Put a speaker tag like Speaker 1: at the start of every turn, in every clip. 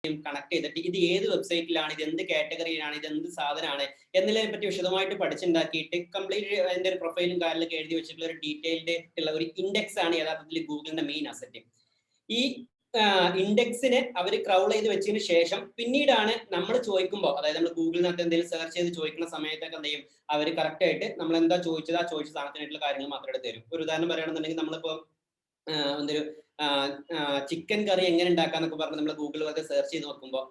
Speaker 1: Connect ചെയ്തിട്ട് ഇത് ഏത് വെബ്സൈറ്റിലാണ്, ഇത് എന്ത് കാറ്റഗറിയിലാണ്, ഇത് എന്ത് സാധനമാണ് എന്നതിനെ പറ്റി വിശദമായിട്ട് പഠിച്ചുണ്ടാക്കിയിട്ട് കംപ്ലീറ്റ് അതിന്റെ ഒരു പ്രൊഫൈലും കാര്യങ്ങളൊക്കെ എഴുതി വെച്ചിട്ടുള്ള ഒരു ഡീറ്റെയിൽഡ് ഉള്ള ഒരു ഇൻഡെക്സ് ആണ് യഥാർത്ഥത്തിൽ ഗൂഗിളിന്റെ മെയിൻ അസറ്റ്. ഈ ഇൻഡെക്സിനെ അവർ ക്രൗൾ ചെയ്ത് വെച്ചതിന് ശേഷം പിന്നീടാണ് നമ്മൾ ചോദിക്കുമ്പോൾ, അതായത് നമ്മൾ ഗൂഗിളിനകത്ത് എന്തെങ്കിലും സെർച്ച് ചെയ്ത് ചോദിക്കുന്ന സമയത്തൊക്കെ എന്ത് ചെയ്യും, അവർ കറക്റ്റ് ആയിട്ട് നമ്മൾ എന്താ ചോദിച്ചത് ആ ചോദിച്ച സാധനത്തിനായിട്ടുള്ള കാര്യങ്ങൾ മാത്രം എടുത്ത് തരും. ഒരു ഉദാഹരണം പറയുകയാണെന്നുണ്ടെങ്കിൽ നമ്മളിപ്പോൾ എന്തൊരു ചിക്കൻ കറി എങ്ങനെ ഉണ്ടാക്കാന്നൊക്കെ പറഞ്ഞ് നമ്മൾ ഗൂഗിളിലൊക്കെ സെർച്ച് ചെയ്ത് നോക്കുമ്പോൾ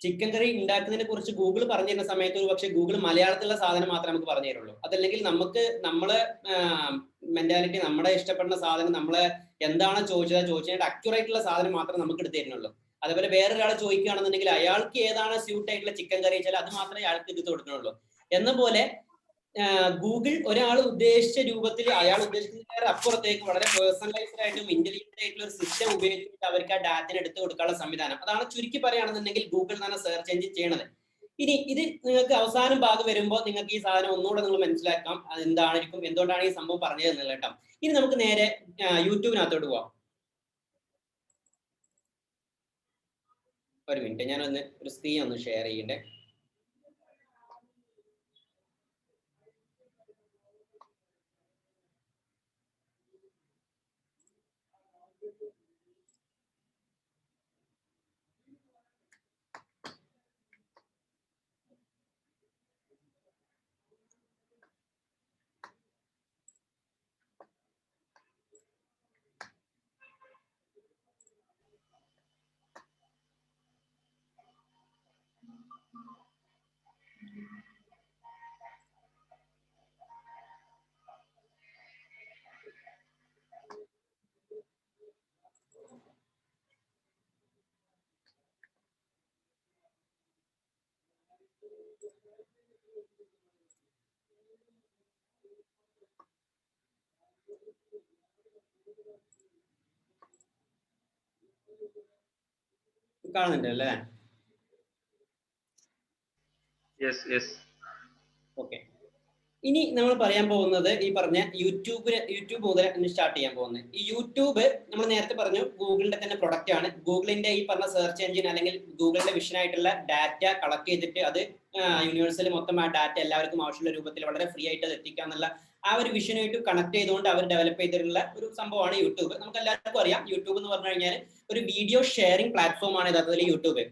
Speaker 1: ചിക്കൻ കറി ഉണ്ടാക്കുന്നതിനെ കുറിച്ച് ഗൂഗിൾ പറഞ്ഞു തരുന്ന സമയത്ത് ഒരു പക്ഷേ ഗൂഗിൾ മലയാളത്തിലുള്ള സാധനം മാത്രമേ നമുക്ക് പറഞ്ഞു തരുള്ളൂ. അതല്ലെങ്കിൽ നമുക്ക് നമ്മളെ മെന്റാലിറ്റി, നമ്മുടെ ഇഷ്ടപ്പെടുന്ന സാധനം, നമ്മളെ എന്താണോ ചോദിച്ചതിന്റെ അക്യുറേറ്റ് ഉള്ള സാധനം മാത്രമേ നമുക്ക് എടുത്ത് തരുന്നുള്ളൂ. അതേപോലെ വേറൊരാൾ ചോദിക്കുകയാണെന്നുണ്ടെങ്കിൽ അയാൾക്ക് ഏതാണ് സ്യൂട്ട് ആയിട്ടുള്ള ചിക്കൻ കറി വെച്ചാൽ അത് മാത്രമേ അയാൾക്ക് ഇത് കൊടുക്കുന്നുള്ളൂ. എന്ന പോലെ ഗൂഗിൾ ഒരാൾ ഉദ്ദേശിച്ച രൂപത്തിൽ അയാൾ ഉദ്ദേശിക്കുന്നതിന് അപ്പുറത്തേക്ക് വളരെ പേഴ്സണലൈസ്ഡ് ആയിട്ടും ഇന്റലിജന്റ് ആയിട്ടുള്ള ഒരു സിസ്റ്റം ഉപയോഗിച്ചിട്ട് അവർക്ക് ആ ഡാറ്റ എടുത്ത് കൊടുക്കാനുള്ള സംവിധാനം. അതാണ് ചുരുക്കി പറയുകയാണെന്നുണ്ടെങ്കിൽ ഗൂഗിൾ തന്നെ സെർച്ച് എഞ്ചിൻ ചെയ്യണത്. ഇനി ഇത് നിങ്ങൾക്ക് അവസാനം ഭാഗം വരുമ്പോൾ നിങ്ങൾക്ക് ഈ സാധനം ഒന്നുകൂടെ നിങ്ങൾ മനസ്സിലാക്കാം എന്തായിരിക്കും, എന്തുകൊണ്ടാണ് ഈ സംഭവം പറഞ്ഞത് എന്നുള്ള കേട്ടോ. ഇനി നമുക്ക് നേരെ യൂട്യൂബിനകത്തോട്ട് പോവാം. ഒരു മിനിറ്റ്, ഞാനൊന്ന് ഒരു സ്ക്രീൻ ഒന്ന് ഷെയർ ചെയ്യണ്ടേ. കാണുന്നുണ്ടല്ലേ? ഓക്കെ. ഇനി നമ്മൾ പറയാൻ പോകുന്നത് ഈ പറഞ്ഞ യൂട്യൂബ് മുതൽ സ്റ്റാർട്ട് ചെയ്യാൻ പോകുന്നത്. ഈ യൂട്യൂബ് നമ്മൾ നേരത്തെ പറഞ്ഞു ഗൂഗിളിന്റെ തന്നെ പ്രൊഡക്റ്റ് ആണ്. ഗൂഗിളിന്റെ ഈ പറഞ്ഞ സെർച്ച് എഞ്ചിൻ അല്ലെങ്കിൽ ഗൂഗിളിന്റെ വിഷൻ ആയിട്ടുള്ള ഡാറ്റ കളക്ട് ചെയ്തിട്ട് അത് യൂണിവേഴ്സൽ മൊത്തം ആ ഡാറ്റ എല്ലാവർക്കും ആവശ്യമുള്ള രൂപത്തിൽ വളരെ ഫ്രീ ആയിട്ട് അത് എത്തിക്കുക എന്നുള്ള ആ ഒരു വിഷനുമായിട്ട് കണക്ട് ചെയ്തുകൊണ്ട് അവർ ഡെവലപ്പ് ചെയ്തിട്ടുള്ള ഒരു സംഭവമാണ് യൂട്യൂബ്. നമുക്ക് എല്ലാവർക്കും അറിയാം യൂട്യൂബ് എന്ന് പറഞ്ഞു കഴിഞ്ഞാൽ ഒരു വീഡിയോ ഷെയറിംഗ് പ്ലാറ്റ്ഫോം ആണ് യഥാർത്ഥത്തിൽ യൂട്യൂബ്.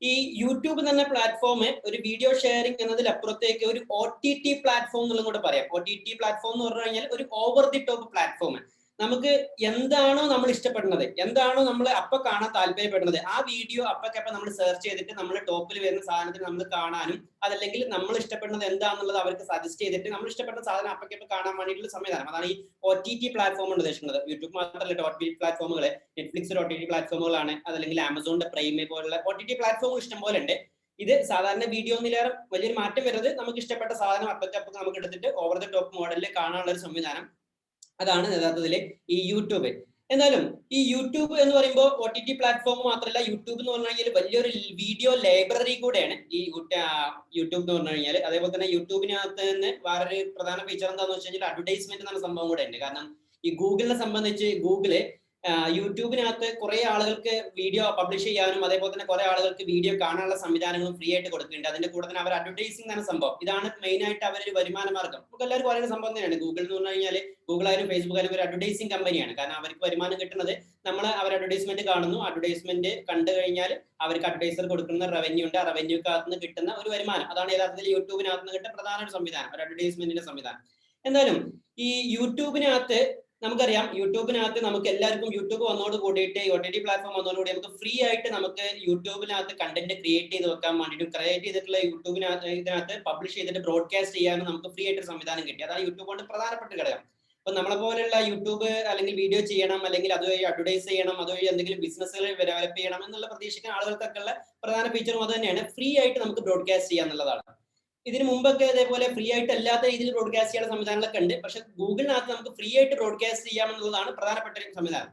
Speaker 1: ഈ യൂട്യൂബ് എന്ന പ്ലാറ്റ്ഫോം ഒരു വീഡിയോ ഷെയറിംഗ് എന്നതിലപ്പുറത്തേക്ക് ഒരു OTT പ്ലാറ്റ്ഫോം എന്നുള്ളത് കൂടെ പറയാം. OTT പ്ലാറ്റ്ഫോം എന്ന് പറഞ്ഞു കഴിഞ്ഞാൽ ഒരു ഓവർ ദി ടോപ്പ് പ്ലാറ്റ്ഫോം. നമുക്ക് എന്താണോ നമ്മൾ ഇഷ്ടപ്പെടുന്നത്, എന്താണോ നമ്മൾ അപ്പൊ കാണാൻ താല്പര്യപ്പെടുന്നത്, ആ വീഡിയോ അപ്പൊക്കപ്പൊ നമ്മൾ സെർച്ച് ചെയ്തിട്ട് നമ്മൾ ടോപ്പിൽ വരുന്ന സാധനത്തിന് നമ്മൾ കാണാനും, അതല്ലെങ്കിൽ നമ്മൾ ഇഷ്ടപ്പെടുന്നത് എന്താണെന്നുള്ളത് അവർക്ക് സജസ്റ്റ് ചെയ്തിട്ട് നമ്മൾ ഇഷ്ടപ്പെടുന്ന സാധനം അപ്പൊക്കപ്പൊ കാണാൻ വേണ്ടിയിട്ടുള്ള സംവിധാനം. അതാണ് ഈ OTT പ്ലാറ്റ്ഫോം കൊണ്ട് ഉദ്ദേശിക്കുന്നത്. യൂട്യൂബ് മാത്രമല്ല, OTT പ്ലാറ്റ്ഫോമുകൾ, നെറ്റ്ഫ്ലിക്സ് OTT പ്ലാറ്റ്ഫോമുകളാണ്, അതല്ലെങ്കിൽ ആമസോണിന്റെ പ്രൈം പോലുള്ള OTT പ്ലാറ്റ്ഫോമുകൾ ഇഷ്ടംപോലെ ഉണ്ട്. ഇത് സാധാരണ വീഡിയോ ഒന്നിലേറെ വലിയൊരു മാറ്റം വരുന്നത് നമുക്ക് ഇഷ്ടപ്പെട്ട സാധനം അപ്പൊക്കപ്പൊ നമുക്ക് എടുത്തിട്ട് ഓവർ ദ ടോപ്പ് മോഡലിൽ കാണാനുള്ള ഒരു സംവിധാനം. അതാണ് യഥാർത്ഥത്തിൽ ഈ യൂട്യൂബ്. എന്നാലും ഈ യൂട്യൂബ് എന്ന് പറയുമ്പോൾ OTT പ്ലാറ്റ്ഫോം മാത്രമല്ല, യൂട്യൂബ് എന്ന് പറഞ്ഞു കഴിഞ്ഞാൽ വലിയൊരു വീഡിയോ ലൈബ്രറി കൂടെയാണ് ഈ യൂട്യൂബ് എന്ന് പറഞ്ഞു കഴിഞ്ഞാൽ. അതേപോലെ തന്നെ യൂട്യൂബിനകത്ത് തന്നെ വേറൊരു പ്രധാന ഫീച്ചർ എന്താണെന്ന് വെച്ച് കഴിഞ്ഞാൽ അഡ്വർടൈസ്മെന്റ് എന്ന സംഭവം കൂടെ ഉണ്ട്. കാരണം ഈ ഗൂഗിളിനെ സംബന്ധിച്ച് ഗൂഗിള് യൂട്യൂബിനകത്ത് കുറെ ആളുകൾക്ക് വീഡിയോ പബ്ലിഷ് ചെയ്യാനും അതേപോലെ തന്നെ കുറെ ആളുകൾക്ക് വീഡിയോ കാണാനുള്ള സംവിധാനങ്ങളും ഫ്രീ ആയിട്ട് കൊടുക്കുന്നുണ്ട്. അതിന്റെ കൂടെ തന്നെ അവർ അഡ്വർടൈസിംഗ് എന്ന സംഭവം, ഇതാണ് മെയിൻ ആയിട്ട് അവരൊരു വരുമാന മാർഗം. നമുക്ക് എല്ലാവർക്കും പറയുന്ന സംഭവം തന്നെയാണ്. ഗൂഗിൾ എന്ന് പറഞ്ഞു കഴിഞ്ഞാൽ ഗൂഗിൾ ആയാലും ഫേസ്ബുക്ക് ആയാലും ഒരു അഡ്വർടൈസിംഗ് കമ്പനിയാണ്. കാരണം അവർക്ക് വരുമാനം കിട്ടുന്നത് നമ്മൾ അവർ അഡ്വർടൈസ്മെന്റ് കാണുന്നു, അഡ്വർടൈസ്മെന്റ് കണ്ടു കഴിഞ്ഞാൽ അവർക്ക് അഡ്വർടൈസർ കൊടുക്കുന്ന റവന്യൂ ഉണ്ട്, ആ റവന്യൂക്കകത്ത് നിന്ന് കിട്ടുന്ന ഒരു വരുമാനം. അതാണ് യഥാർത്ഥത്തിൽ യൂട്യൂബിനകത്ത് നിന്ന് കിട്ടുന്ന പ്രധാന ഒരു സംവിധാനം, ഒരു അഡ്വർടൈസ്മെന്റിന്റെ സംവിധാനം. എന്തായാലും ഈ യൂട്യൂബിനകത്ത് നമുക്കറിയാം, യൂട്യൂബിനകത്ത് നമുക്ക് എല്ലാവർക്കും യൂട്യൂബ് വന്നോട് കൂടിയിട്ട് OTT പ്ലാറ്റ്ഫോം വന്നതോടുകൂടി നമുക്ക് ഫ്രീ ആയിട്ട് നമുക്ക് യൂട്യൂബിനകത്ത് കണ്ടന്റ് ക്രിയേറ്റ് ചെയ്ത് വെക്കാൻ വേണ്ടിയിട്ട് ക്രിയേറ്റ് ചെയ്തിട്ടുള്ള ഇതിനകത്ത് പബ്ലിഷ് ചെയ്തിട്ട് ബ്രോഡ്കാസ്റ്റ് ചെയ്യാനും നമുക്ക് ഫ്രീ ആയിട്ട് സംവിധാനം കിട്ടി. അതാണ് യൂട്യൂബ് കൊണ്ട് പ്രധാനപ്പെട്ട ഘടകം. അപ്പൊ നമ്മളെ പോലെയുള്ള യൂട്യൂബ് അല്ലെങ്കിൽ വീഡിയോ ചെയ്യണം, അല്ലെങ്കിൽ അതുവഴി അഡ്വർടൈസ് ചെയ്യണം, അതുവഴി എന്തെങ്കിലും ബിസിനസ്സുകൾ ഡെവലപ്പ് ചെയ്യണം എന്നുള്ള പ്രതീക്ഷിക്കുന്ന ആളുകൾക്കൊക്കെ ഉള്ള പ്രധാന ഫീച്ചറും അത് തന്നെയാണ്, ഫ്രീ ആയിട്ട് നമുക്ക് ബ്രോഡ്കാസ്റ്റ് ചെയ്യാം എന്നുള്ളതാണ്. ഇതിന് മുമ്പൊക്കെ ഇതേപോലെ ഫ്രീ ആയിട്ട് അല്ലാത്ത രീതിയിൽ ബ്രോഡ്കാസ്റ്റ് ചെയ്യാനുള്ള സംവിധാനങ്ങളൊക്കെ ഉണ്ട്. പക്ഷെ ഗൂഗിളിനകത്ത് നമുക്ക് ഫ്രീ ആയിട്ട് ബ്രോഡ്കാസ്റ്റ് ചെയ്യാമെന്നുള്ളതാണ് പ്രധാനപ്പെട്ട സംവിധാനം.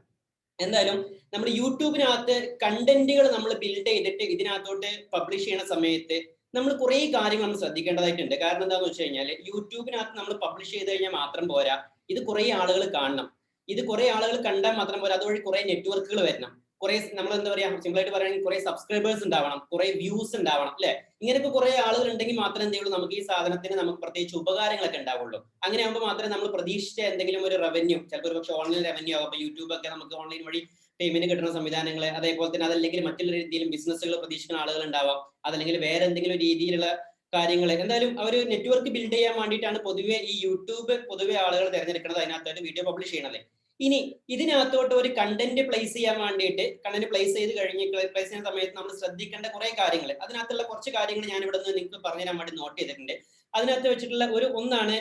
Speaker 1: എന്തായാലും നമ്മൾ യൂട്യൂബിനകത്ത് കണ്ടന്റുകൾ നമ്മൾ ബിൽഡ് ചെയ്തിട്ട് ഇതിനകത്തോട്ട് പബ്ലിഷ് ചെയ്യുന്ന സമയത്ത് നമ്മൾ കുറെ കാര്യങ്ങൾ നമ്മൾ ശ്രദ്ധിക്കേണ്ടതായിട്ടുണ്ട്. കാരണം എന്താണെന്ന് വെച്ച് കഴിഞ്ഞാൽ യൂട്യൂബിനകത്ത് നമ്മൾ പബ്ലിഷ് ചെയ്ത് കഴിഞ്ഞാൽ മാത്രം പോരാ, ഇത് കുറെ ആളുകൾ കാണണം. ഇത് കുറെ ആളുകൾ കണ്ടാൽ മാത്രം പോരാ, അതുവഴി കുറെ നെറ്റ്വർക്കുകൾ വരണം. കുറെ നമ്മൾ എന്താ പറയാ സിമ്പിൾ ആയിട്ട് പറയുകയാണെങ്കിൽ കുറെ സബ്സ്ക്രൈബേഴ്സ് ഉണ്ടാവണം, കുറെ വ്യൂസ് ഉണ്ടാവണം അല്ലെ. ഇങ്ങനെയൊക്കെ കുറെ ആളുകൾ ഉണ്ടെങ്കിൽ മാത്രമേ എന്ത് ചെയ്യുള്ളൂ നമുക്ക് ഈ സാധനത്തിന് നമുക്ക് പ്രത്യേകിച്ച് ഉപകാരങ്ങളൊക്കെ ഉണ്ടാവുള്ളൂ. അങ്ങനെ ആകുമ്പോൾ മാത്രമേ നമ്മൾ പ്രതീക്ഷിച്ച എന്തെങ്കിലും ഒരു റവന്യൂ, ചിലപ്പോൾ ഒരു പക്ഷേ ഓൺലൈൻ റവന്യൂ ആകും. യൂട്യൂബ് ഒക്കെ നമുക്ക് ഓൺലൈൻ വഴി പേയ്മെന്റ് കിട്ടുന്ന സംവിധാനങ്ങൾ, അതേപോലെ തന്നെ അതല്ലെങ്കിൽ മറ്റുള്ള രീതിയിലും ബിസിനസ്സുകൾ പ്രതീക്ഷിക്കുന്ന ആളുകൾ ഉണ്ടാവാം, അതല്ലെങ്കിൽ വേറെ എന്തെങ്കിലും രീതിയിലുള്ള കാര്യങ്ങൾ. എന്തായാലും അവർ നെറ്റ്വർക്ക് ബിൽഡ് ചെയ്യാൻ വേണ്ടിയിട്ടാണ് പൊതുവെ ഈ യൂട്യൂബ് പൊതുവെ ആളുകൾ തിരഞ്ഞെടുക്കുന്നത്, അതിനകത്തായിട്ട് വീഡിയോ പബ്ലിഷ് ചെയ്യണത്. ഇനി ഇതിനകത്തോട്ട് ഒരു കണ്ടന്റ് പ്ലേസ് ചെയ്യാൻ വേണ്ടിയിട്ട് കണ്ടന്റ് പ്ലേസ് ചെയ്യുന്ന സമയത്ത് നമ്മൾ ശ്രദ്ധിക്കേണ്ട കുറെ കാര്യങ്ങൾ, അതിനകത്തുള്ള കുറച്ച് കാര്യങ്ങൾ ഞാൻ ഇവിടെ നിന്ന് നിങ്ങൾക്ക് പറഞ്ഞുതരാൻ വേണ്ടി നോട്ട് ചെയ്തിട്ടുണ്ട്. അതിനകത്ത് വെച്ചിട്ടുള്ള ഒന്നാണ്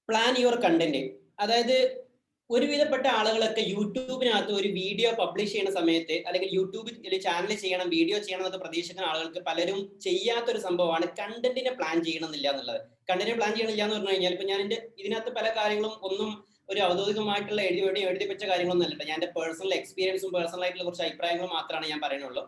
Speaker 1: പ്ലാൻ യുവർ കണ്ടന്റ്. അതായത് ഒരുവിധപ്പെട്ട ആളുകളൊക്കെ യൂട്യൂബിനകത്ത് ഒരു വീഡിയോ പബ്ലിഷ് ചെയ്യുന്ന സമയത്ത് അല്ലെങ്കിൽ യൂട്യൂബിൽ ചാനൽ ചെയ്യണം, വീഡിയോ ചെയ്യണം എന്നൊക്കെ പ്രതീക്ഷിക്കുന്ന ആളുകൾക്ക് പലരും ചെയ്യാത്തൊരു സംഭവമാണ് കണ്ടന്റിനെ പ്ലാൻ ചെയ്യണമെന്നില്ല എന്നുള്ളത്. കണ്ടന്റ് പ്ലാൻ ചെയ്യണില്ല എന്ന് പറഞ്ഞു കഴിഞ്ഞാൽ ഇപ്പൊ ഞാൻ ഇതിനകത്ത് പല കാര്യങ്ങളും ഒന്നും ഒരു ഔദ്യോഗികമായിട്ടുള്ള എഴുതി വെച്ച കാര്യങ്ങളൊന്നും അല്ല. ഞാൻ എന്റെ പേഴ്സണൽ എക്സ്പീരിയൻസും പേഴ്സണൽ ആയിട്ടുള്ള കുറച്ച് അഭിപ്രായങ്ങളും മാത്രമാണ് ഞാൻ പറയുന്നുള്ളൂ.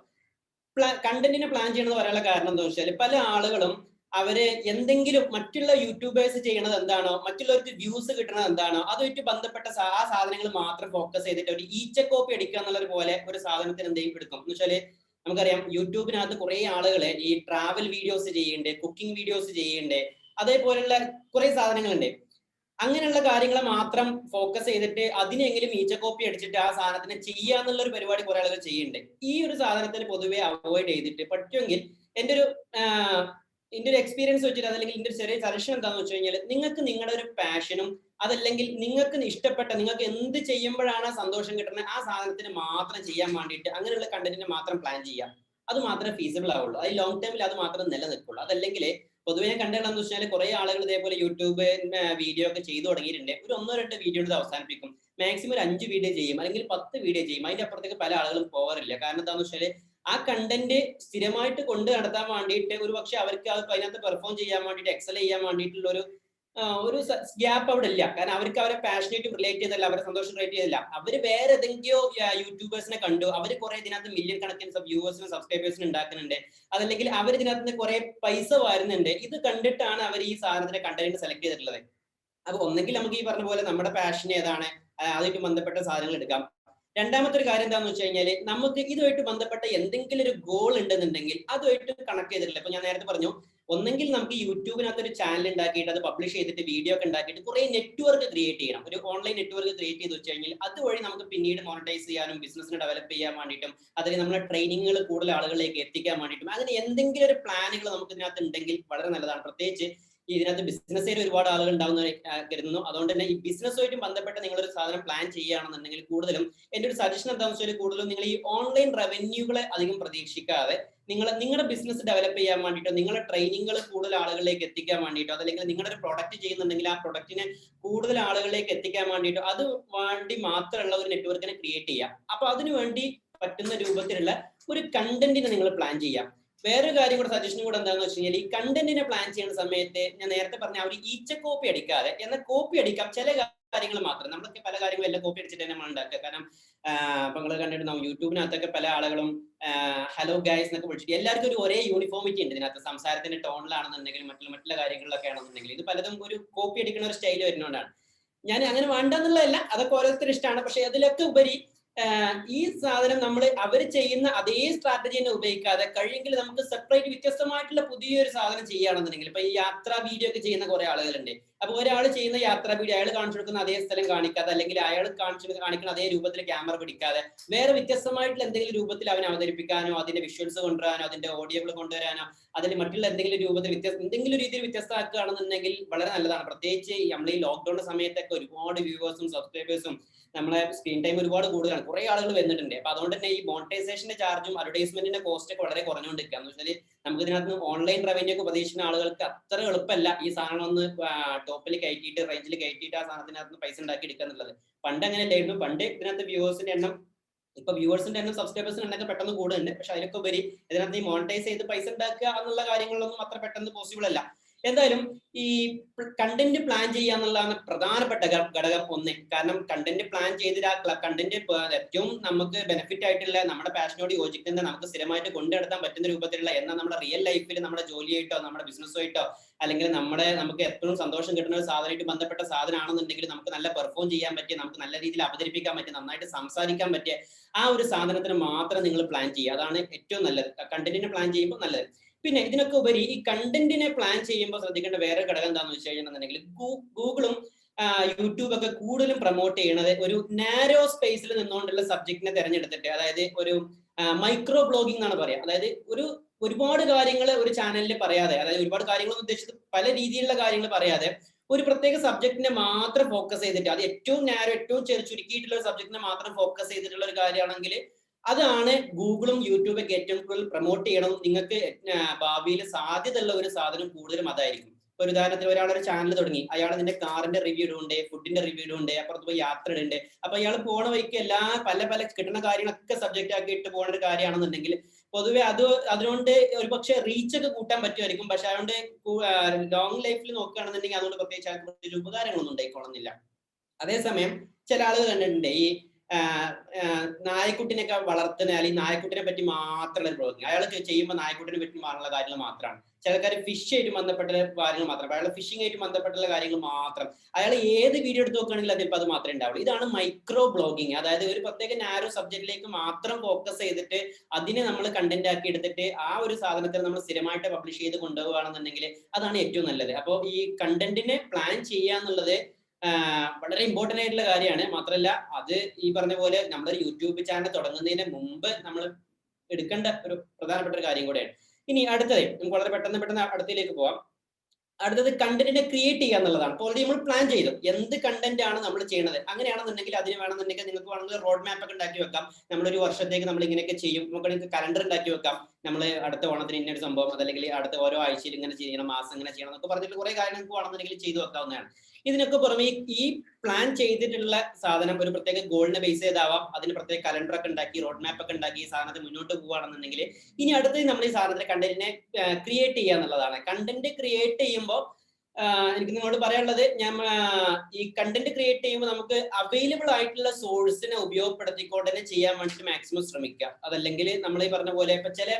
Speaker 1: കണ്ടന്റിനെ പ്ലാൻ ചെയ്യണമെന്ന് പറയാനുള്ള കാരണം എന്താ വെച്ചാൽ പല ആളുകളും അവര് എന്തെങ്കിലും മറ്റുള്ള യൂട്യൂബേഴ്സ് ചെയ്യണത് എന്താണോ, മറ്റുള്ളവർക്ക് വ്യൂസ് കിട്ടുന്നത് എന്താണോ, അതുമായിട്ട് ബന്ധപ്പെട്ട ആ സാധനങ്ങൾ മാത്രം ഫോക്കസ് ചെയ്തിട്ട് ഒരു ഈച്ച കോപ്പി അടിക്കുക എന്നുള്ളത് പോലെ ഒരു സാധനത്തിന് എന്തെങ്കിലും എടുക്കും. എന്ന് വെച്ചാല് നമുക്കറിയാം യൂട്യൂബിനകത്ത് കുറെ ആളുകള് ഈ ട്രാവൽ വീഡിയോസ് ചെയ്യുന്നുണ്ട്, കുക്കിംഗ് വീഡിയോസ് ചെയ്യുന്നുണ്ട്, അതേപോലെയുള്ള കുറെ സാധനങ്ങളുണ്ട്. അങ്ങനെയുള്ള കാര്യങ്ങളെ മാത്രം ഫോക്കസ് ചെയ്തിട്ട് അതിനെങ്കിലും ഈച്ച കോപ്പി അടിച്ചിട്ട് ആ സാധനത്തിനെ ചെയ്യാന്നുള്ള ഒരു പരിപാടി കുറെ ആളുകൾ ചെയ്യുന്നുണ്ട്. ഈ ഒരു സാധനത്തിന് പൊതുവെ അവോയ്ഡ് ചെയ്തിട്ട് പറ്റുമെങ്കിൽ എൻ്റെ ഒരു എക്സ്പീരിയൻസ് വെച്ചിട്ട് അതല്ലെങ്കിൽ എൻ്റെ ഒരു ചെറിയ സജഷൻ എന്താണെന്ന് വെച്ച് കഴിഞ്ഞാൽ നിങ്ങൾക്ക് നിങ്ങളുടെ ഒരു പാഷനും അതല്ലെങ്കിൽ നിങ്ങൾക്ക് ഇഷ്ടപ്പെട്ട നിങ്ങൾക്ക് എന്ത് ചെയ്യുമ്പോഴാണ് സന്തോഷം കിട്ടുന്നത് ആ സാധനത്തിന് മാത്രം ചെയ്യാൻ വേണ്ടിയിട്ട് അങ്ങനെയുള്ള കണ്ടന്റിനെ മാത്രം പ്ലാൻ ചെയ്യാം. അത് മാത്രമേ ഫീസിബിൾ ആവുള്ളൂ. അത് ലോങ് ടൈമിൽ അത് മാത്രം നിലനിൽക്കുള്ളൂ. അതല്ലെങ്കിൽ പൊതുവെ ഞാൻ കണ്ടതെന്ന് വെച്ചാൽ കുറെ ആളുകൾ ഇതേപോലെ യൂട്യൂബ് വീഡിയോ ഒക്കെ ചെയ്തു തുടങ്ങിയിട്ടുണ്ട്. ഒരു 1-2 വീഡിയോ എടുത്ത് അവസാനിപ്പിക്കും. മാക്സിമം ഒരു 5 വീഡിയോ ചെയ്യും, അല്ലെങ്കിൽ 10 വീഡിയോ ചെയ്യും. അതിന്റെ അപ്പുറത്തേക്ക് പല ആളുകളും പോകാറില്ല. കാരണം എന്താണെന്ന് വെച്ചാൽ ആ കണ്ടന്റ് സ്ഥിരമായിട്ട് കൊണ്ട് നടത്താൻ വേണ്ടിയിട്ട് ഒരു പക്ഷെ അവർക്ക് അതിനകത്ത് പെർഫോം ചെയ്യാൻ വേണ്ടിയിട്ട് എക്സൽ ചെയ്യാൻ വേണ്ടിയിട്ടുള്ള ഒരു ഗ്യാപ്പ് അവിടെ ഇല്ല. കാരണം അവർക്ക് അവരെ പാഷനേറ്റ് റിലേറ്റ് ചെയ്തല്ല, അവരെ സന്തോഷം റിലേറ്റ് ചെയ്തില്ല. അവര് വേറെ ഏതെങ്കിലോ യൂട്യൂബേഴ്സിനെ കണ്ടു, അവർ കുറെ ഇതിനകത്ത് മില്യൺ കണക്കിന് വ്യൂവേഴ്സിനും സബ്സ്ക്രൈബേഴ്സിനും ഉണ്ടാക്കുന്നുണ്ട്, അതല്ലെങ്കിൽ അവർ ഇതിനകത്ത് കുറെ പൈസ വരുന്നുണ്ട്. ഇത് കണ്ടിട്ടാണ് അവർ ഈ സാധനത്തിന്റെ കണ്ടന്റ് സെലക്ട് ചെയ്തിട്ടുള്ളത്. അപ്പൊ ഒന്നെങ്കിൽ നമുക്ക് ഈ പറഞ്ഞ പോലെ നമ്മുടെ പാഷൻ ഏതാണ് അതുമായിട്ട് ബന്ധപ്പെട്ട സാധനങ്ങൾ എടുക്കാം. രണ്ടാമത്തെ ഒരു കാര്യം എന്താണെന്ന് വെച്ച് കഴിഞ്ഞാൽ നമുക്ക് ഇതുമായിട്ട് ബന്ധപ്പെട്ട എന്തെങ്കിലും ഒരു ഗോൾ ഉണ്ടെന്നുണ്ടെങ്കിൽ അതുമായിട്ട് കണക്ട് ചെയ്തിട്ടില്ല. ഇപ്പൊ ഞാൻ നേരത്തെ പറഞ്ഞു, ഒന്നെങ്കിൽ നമുക്ക് യൂട്യൂബിനകത്ത് ഒരു ചാനൽ ഉണ്ടാക്കിയിട്ട് അത് പബ്ലിഷ് ചെയ്തിട്ട് വീഡിയോ ഒക്കെ ഉണ്ടാക്കിയിട്ട് കുറെ നെറ്റ്വർക്ക് ക്രിയേറ്റ് ചെയ്യണം. ഒരു ഓൺലൈൻ നെറ്റ്വർക്ക് ക്രിയേറ്റ് ചെയ്ത് വെച്ച് കഴിഞ്ഞാൽ അതുവഴി നമുക്ക് പിന്നീട് മോണിറ്റൈസ് ചെയ്യാനും ബിസിനസിനെ ഡെവലപ്പ് ചെയ്യാൻ വേണ്ടിയിട്ടും അതിൽ നമ്മുടെ ട്രെയിനിങ്ങുകൾ കൂടുതൽ ആളുകളിലേക്ക് എത്തിക്കാൻ വേണ്ടിയിട്ടും അങ്ങനെ എന്തെങ്കിലും ഒരു പ്ലാനുകൾ നമുക്ക് ഇതിനകത്ത് ഉണ്ടെങ്കിൽ വളരെ നല്ലതാണ്. പ്രത്യേകിച്ച് ഇതിനകത്ത് ബിസിനസ് ആയിട്ട് ഒരുപാട് ആളുകൾ ഉണ്ടാവുന്ന കരുതുന്നു. അതുകൊണ്ട് തന്നെ ഈ ബിസിനസ്സുമായിട്ട് ബന്ധപ്പെട്ട് നിങ്ങളൊരു സാധനം പ്ലാൻ ചെയ്യുകയാണെന്നുണ്ടെങ്കിൽ കൂടുതലും എൻ്റെ ഒരു സജഷൻ എന്താണെന്ന് വെച്ചാൽ കൂടുതലും നിങ്ങൾ ഈ ഓൺലൈൻ റവന്യൂകളെ അധികം പ്രതീക്ഷിക്കാതെ നിങ്ങളുടെ ബിസിനസ് ഡെവലപ്പ് ചെയ്യാൻ വേണ്ടിയിട്ടോ നിങ്ങളുടെ ട്രെയിനിങ്ങുകൾ കൂടുതൽ ആളുകളിലേക്ക് എത്തിക്കാൻ വേണ്ടിയിട്ടോ അതല്ലെങ്കിൽ നിങ്ങളുടെ ഒരു പ്രൊഡക്റ്റ് ചെയ്യുന്നുണ്ടെങ്കിൽ ആ പ്രൊഡക്റ്റിനെ കൂടുതൽ ആളുകളിലേക്ക് എത്തിക്കാൻ വേണ്ടിയിട്ടോ അത് വേണ്ടി മാത്രമുള്ള ഒരു നെറ്റ്വർക്കിനെ ക്രിയേറ്റ് ചെയ്യാം. അപ്പൊ അതിനു വേണ്ടി പറ്റുന്ന രൂപത്തിലുള്ള ഒരു കണ്ടന്റിനെ നിങ്ങൾ പ്ലാൻ ചെയ്യാം. വേറൊരു കാര്യം കൂടെ സജഷൻ കൂടെ എന്താണെന്ന് വെച്ച് കഴിഞ്ഞാൽ ഈ കണ്ടന്റിനെ പ്ലാൻ ചെയ്യുന്ന സമയത്ത് ഞാൻ നേരത്തെ പറഞ്ഞ ആ ഒരു ഈച്ച കോപ്പി അടിക്കാതെ എന്നാൽ കോപ്പി അടിക്കാം ചില കാര്യങ്ങൾ മാത്രം. നമ്മളൊക്കെ പല കാര്യങ്ങളും എല്ലാം കോപ്പി അടിച്ചിട്ട് തന്നെ നമ്മൾ ഉണ്ടാക്കുക. കാരണം ഇപ്പൊ നിങ്ങൾ കണ്ടിട്ടുണ്ടാവും യൂട്യൂബിനകത്തൊക്കെ പല ആളുകളും ഹലോ ഗൈസ് എന്നൊക്കെ വിളിച്ചിട്ട് എല്ലാവർക്കും ഒരു ഒരേ യൂണിഫോമിറ്റി ഉണ്ട് ഇതിനകത്ത്. സംസാരത്തിന്റെ ടോണിലാണെന്നുണ്ടെങ്കിൽ മറ്റുള്ള കാര്യങ്ങളിലൊക്കെ ആണെന്നുണ്ടെങ്കിൽ ഇത് പലതും ഒരു കോപ്പി അടിക്കുന്ന ഒരു സ്റ്റൈൽ വരുന്നതുകൊണ്ടാണ്. ഞാൻ അങ്ങനെ വേണ്ടെന്നുള്ളതല്ല, അതൊക്കെ ഓരോരുത്തർ ഇഷ്ടമാണ്. പക്ഷെ അതിലൊക്കെ ഉപരി ഈ സാധനം നമ്മൾ അവർ ചെയ്യുന്ന അതേ സ്ട്രാറ്റജി തന്നെ ഉപയോഗിക്കാതെ കഴിയെങ്കിൽ നമുക്ക് സെപ്പറേറ്റ് വ്യത്യസ്തമായിട്ടുള്ള പുതിയൊരു സാധനം ചെയ്യുകയാണെന്നുണ്ടെങ്കിൽ ഇപ്പൊ ഈ യാത്രാ വീഡിയോ ഒക്കെ ചെയ്യുന്ന കുറെ ആളുകളുണ്ട്. അപ്പൊ ഒരാൾ ചെയ്യുന്ന യാത്രാ വീഡിയോ അയാൾ കാണിച്ചു കൊടുക്കുന്ന അതേ സ്ഥലം കാണിക്കാതെ അല്ലെങ്കിൽ അയാൾ കാണിക്കുന്ന അതേ രൂപത്തിൽ ക്യാമറ പിടിക്കാതെ വേറെ വ്യത്യസ്തമായിട്ടുള്ള എന്തെങ്കിലും രൂപത്തിൽ അവൻ അവതരിപ്പിക്കാനോ അതിന്റെ വിഷ്വൽസ് കൊണ്ടുവരാനോ അതിന്റെ ഓഡിയോകൾ കൊണ്ടുവരാനോ അതിൽ മറ്റുള്ള എന്തെങ്കിലും രൂപത്തിൽ എന്തെങ്കിലും രീതിയിൽ വ്യത്യസ്തമാക്കുകയാണെന്നുണ്ടെങ്കിൽ വളരെ നല്ലതാണ്. പ്രത്യേകിച്ച് നമ്മൾ ഈ ലോക്ക്ഡൌൺ സമയത്തൊക്കെ ഒരുപാട് വ്യൂവേഴ്സും സബ്സ്ക്രൈബേഴ്സും നമ്മളെ സ്ക്രീൻ ടൈം ഒരുപാട് കൂടുതലാണ്, കുറെ ആളുകൾ വന്നിട്ടുണ്ട്. അപ്പൊ അതുകൊണ്ട് തന്നെ ഈ മോണിറ്റൈസേഷന്റെ ചാർജും അഡ്വർടൈസ്മെന്റിന്റെ കോസ്റ്റ് ഒക്കെ വളരെ കുറഞ്ഞുകൊണ്ടിരിക്കുക. എന്ന് വെച്ചാൽ നമുക്ക് ഇതിനകത്ത് ഓൺലൈൻ റവന്യൂ ഒക്കെ പ്രതീക്ഷിക്കുന്ന ആളുകൾക്ക് അത്ര എളുപ്പമല്ല ഈ സാധനം ഒന്ന് ടോപ്പിൽ കയറ്റിയിട്ട് റേഞ്ചിൽ കയറ്റിയിട്ട് ആ സാധനത്തിനകത്ത് പൈസ ഉണ്ടാക്കി എടുക്കുക എന്നുള്ളത്. പണ്ട് അങ്ങനെ അല്ലായിരുന്നു. പണ്ട് ഇതിനകത്ത് വ്യൂവേഴ്സിന്റെ എണ്ണം ഇപ്പൊ വ്യൂവേഴ്സിന്റെ എണ്ണം സബ്സ്ക്രൈബേഴ്സിന്റെ എണ്ണൊക്കെ പെട്ടെന്ന് കൂടുന്നുണ്ട്. പക്ഷെ അതിനൊക്കെ ഉപരി ഇതിനകത്ത് ഈ മോണിറ്റൈസ് ചെയ്ത് പൈസ ഉണ്ടാക്കുക എന്നുള്ള കാര്യങ്ങളൊന്നും അത്ര പെട്ടെന്ന് പോസിബിൾ അല്ല. എന്തായാലും ഈ കണ്ടന്റ് പ്ലാൻ ചെയ്യുക എന്നുള്ളതാണ് പ്രധാനപ്പെട്ട ഘടകം ഒന്ന്. കാരണം കണ്ടന്റ് പ്ലാൻ ചെയ്തിട്ട് ആ കണ്ടന്റ് ഏറ്റവും നമുക്ക് ബെനിഫിറ്റ് ആയിട്ടുള്ള നമ്മുടെ പാഷനോട് യോജിക്കുന്ന നമുക്ക് സ്ഥിരമായിട്ട് കൊണ്ടുനടത്താൻ പറ്റുന്ന രൂപത്തിലുള്ള എന്നാൽ നമ്മുടെ റിയൽ ലൈഫിൽ നമ്മുടെ ജോലിയായിട്ടോ നമ്മുടെ ബിസിനസ്സുമായിട്ടോ അല്ലെങ്കിൽ നമുക്ക് എപ്പോഴും സന്തോഷം കിട്ടുന്ന ഒരു സാധനമായിട്ട് ബന്ധപ്പെട്ട സാധനമാണെന്നുണ്ടെങ്കിൽ നമുക്ക് നല്ല പെർഫോം ചെയ്യാൻ പറ്റിയ, നമുക്ക് നല്ല രീതിയിൽ അവതരിപ്പിക്കാൻ പറ്റിയ, നന്നായിട്ട് സംസാരിക്കാൻ പറ്റിയ ആ ഒരു സാധനത്തിന് മാത്രം നിങ്ങൾ പ്ലാൻ ചെയ്യുക. അതാണ് ഏറ്റവും നല്ലത്, കണ്ടന്റിനെ പ്ലാൻ ചെയ്യുമ്പോൾ നല്ലത്. പിന്നെ ഇതിനൊക്കെ ഉപരി ഈ കണ്ടന്റിനെ പ്ലാൻ ചെയ്യുമ്പോൾ ശ്രദ്ധിക്കേണ്ട വേറെ ഘടകം എന്താണെന്ന് വെച്ച് കഴിഞ്ഞിട്ടുണ്ടെങ്കിൽ ഗൂഗിളും യൂട്യൂബ് ഒക്കെ കൂടുതലും പ്രൊമോട്ട് ചെയ്യണത് ഒരു നാരോ സ്പേസിൽ നിന്നുകൊണ്ടുള്ള സബ്ജക്റ്റിനെ തിരഞ്ഞെടുത്തിട്ട്, അതായത് ഒരു മൈക്രോ ബ്ലോഗിംഗ് എന്നാണ് പറയാം. അതായത് ഒരുപാട് കാര്യങ്ങൾ ഒരു ചാനലിൽ പറയാതെ, അതായത് ഒരുപാട് കാര്യങ്ങൾ ഉദ്ദേശിച്ചത് പല രീതിയിലുള്ള കാര്യങ്ങൾ പറയാതെ ഒരു പ്രത്യേക സബ്ജക്റ്റിനെ മാത്രം ഫോക്കസ് ചെയ്തിട്ട്, അത് ഏറ്റവും നാരോ ഏറ്റവും ചുരുക്കിയിട്ടുള്ള ഒരു സബ്ജക്റ്റിനെ മാത്രം ഫോക്കസ് ചെയ്തിട്ടുള്ള ഒരു കാര്യമാണെങ്കിൽ അതാണ് ഗൂഗിളും യൂട്യൂബൊക്കെ ഏറ്റവും കൂടുതൽ പ്രൊമോട്ട് ചെയ്യണം. നിങ്ങൾക്ക് ഭാവിയിൽ സാധ്യതയുള്ള ഒരു സാധനം കൂടുതലും അതായിരിക്കും. ഒരു ഉദാഹരണത്തിന് ഒരാളൊരു ചാനൽ തുടങ്ങി, അയാൾ നിന്റെ കാറിന്റെ റിവ്യൂ ഇടുന്നുണ്ട്, ഫുഡിന്റെ റിവ്യൂ ഇടുന്നുണ്ട്, അപ്പുറത്ത് പോയി യാത്ര ഇടുന്നുണ്ട്. അപ്പൊ അയാൾ പോണ വഴിക്ക് പല കിട്ടുന്ന കാര്യങ്ങളൊക്കെ സബ്ജക്റ്റ് ആക്കി ഇട്ട് പോകുന്ന ഒരു കാര്യമാണെന്നുണ്ടെങ്കിൽ പൊതുവെ അതിനോണ്ട് ഒരു പക്ഷെ റീച്ച് ഒക്കെ കൂട്ടാൻ പറ്റുമായിരിക്കും. പക്ഷെ അതുകൊണ്ട് ലോങ് ലൈഫിൽ നോക്കുകയാണെന്നുണ്ടെങ്കിൽ അതുകൊണ്ട് പ്രത്യേകിച്ച് ഉപകാരങ്ങളൊന്നും ഉണ്ടായിക്കോളുന്നില്ല. അതേസമയം ചില ആളുകൾ കണ്ടിട്ടുണ്ട് ഈ നായക്കുട്ടിനൊക്കെ വളർത്തുന്ന, അല്ലെങ്കിൽ നായക്കുട്ടിനെ പറ്റി മാത്രമുള്ള ബ്ലോഗിങ്. അയാൾ ചെയ്യുമ്പോൾ നായക്കുട്ടിനെ പറ്റി മാറുള്ള കാര്യങ്ങൾ മാത്രമാണ്. ചിലക്കാർ ഫിഷ് ആയിട്ട് ബന്ധപ്പെട്ട കാര്യങ്ങൾ മാത്രം, അയാൾ ഫിഷിംഗ് ആയിട്ട് ബന്ധപ്പെട്ടുള്ള കാര്യങ്ങൾ മാത്രം, അയാൾ ഏത് വീഡിയോ എടുത്ത് നോക്കുകയാണെങ്കിൽ അതിപ്പോൾ അത് മാത്രമേ ഉണ്ടാവുള്ളൂ. ഇതാണ് മൈക്രോ ബ്ലോഗിങ്. അതായത് ഒരു പ്രത്യേക നാരോ സബ്ജക്റ്റിലേക്ക് മാത്രം ഫോക്കസ് ചെയ്തിട്ട് അതിനെ നമ്മൾ കണ്ടന്റ് ആക്കി എടുത്തിട്ട് ആ ഒരു സാധനത്തിൽ നമ്മൾ സ്ഥിരമായിട്ട് പബ്ലിഷ് ചെയ്ത് കൊണ്ടുപോകുകയാണെന്നുണ്ടെങ്കിൽ അതാണ് ഏറ്റവും നല്ലത്. അപ്പോൾ ഈ കണ്ടന്റിനെ പ്ലാൻ ചെയ്യുക എന്നുള്ളത് വളരെ ഇമ്പോർട്ടന്റ് ആയിട്ടുള്ള കാര്യമാണ്. മാത്രമല്ല അത് ഈ പറഞ്ഞ പോലെ നമ്മളൊരു യൂട്യൂബ് ചാനൽ തുടങ്ങുന്നതിന് മുമ്പ് നമ്മൾ എടുക്കേണ്ട ഒരു പ്രധാനപ്പെട്ട ഒരു കാര്യം കൂടെയാണ്. ഇനി അടുത്തത് നമുക്ക് വളരെ പെട്ടെന്ന് അടുത്തതിലേക്ക് പോവാം. അടുത്തത് കണ്ടന്റിനെ ക്രിയേറ്റ് ചെയ്യുക എന്നുള്ളതാണ്. അപ്പോൾ ഓൾറെഡി നമ്മൾ പ്ലാൻ ചെയ്തു എന്ത് കണ്ടന്റ് ആണ് നമ്മൾ ചെയ്യുന്നത്. അങ്ങനെയാണെന്നുണ്ടെങ്കിൽ അതിന് വേണമെന്നുണ്ടെങ്കിൽ നിങ്ങൾക്ക് വേണമെങ്കിൽ റോഡ് മാപ്പ് ഒക്കെ ഉണ്ടാക്കി വെക്കാം. നമ്മളൊരു വർഷത്തേക്ക് നമ്മൾ ഇങ്ങനെയൊക്കെ ചെയ്യും. നമുക്ക് കലണ്ടർ ഉണ്ടാക്കി വെക്കാം. നമ്മൾ അടുത്ത ഓണത്തിന് ഇന്നൊരു സംഭവം, അതല്ലെങ്കിൽ അടുത്ത ഓരോ ആഴ്ചയിൽ ഇങ്ങനെ ചെയ്യണം, മാസം ഇങ്ങനെ ചെയ്യണം എന്നൊക്കെ പറഞ്ഞിട്ട് കുറെ കാര്യങ്ങൾ നിങ്ങൾക്ക് വേണമെന്നുണ്ടെങ്കിൽ ചെയ്തു വെക്കാവുന്നതാണ്. ഇതിനൊക്കെ പുറമെ ഈ പ്ലാൻ ചെയ്തിട്ടുള്ള സാധനം ഒരു പ്രത്യേക ഗോളിനെ ബേസ് ചെയ്താവാം. അതിന് പ്രത്യേക കലണ്ടർ ഒക്കെ ഉണ്ടാക്കി റോഡ് മാപ്പ് ഒക്കെ ഉണ്ടാക്കി ഈ സാധനത്തെ മുന്നോട്ട് പോവുകയാണെന്നുണ്ടെങ്കിൽ ഇനി അടുത്ത് നമ്മൾ ഈ സാധനത്തിന്റെ കണ്ടന്റിനെ ക്രിയേറ്റ് ചെയ്യുക എന്നുള്ളതാണ്. കണ്ടന്റ് ക്രിയേറ്റ് ചെയ്യുമ്പോൾ എനിക്ക് നിങ്ങളോട് പറയാനുള്ളത്, ഈ കണ്ടന്റ് ക്രിയേറ്റ് ചെയ്യുമ്പോൾ നമുക്ക് അവൈലബിൾ ആയിട്ടുള്ള സോഴ്സിനെ ഉപയോഗപ്പെടുത്തിക്കൊണ്ട് തന്നെ ചെയ്യാൻ വേണ്ടിയിട്ട് മാക്സിമം ശ്രമിക്കുക. അതല്ലെങ്കിൽ നമ്മൾ ഈ പറഞ്ഞ പോലെ ഇപ്പൊ ചില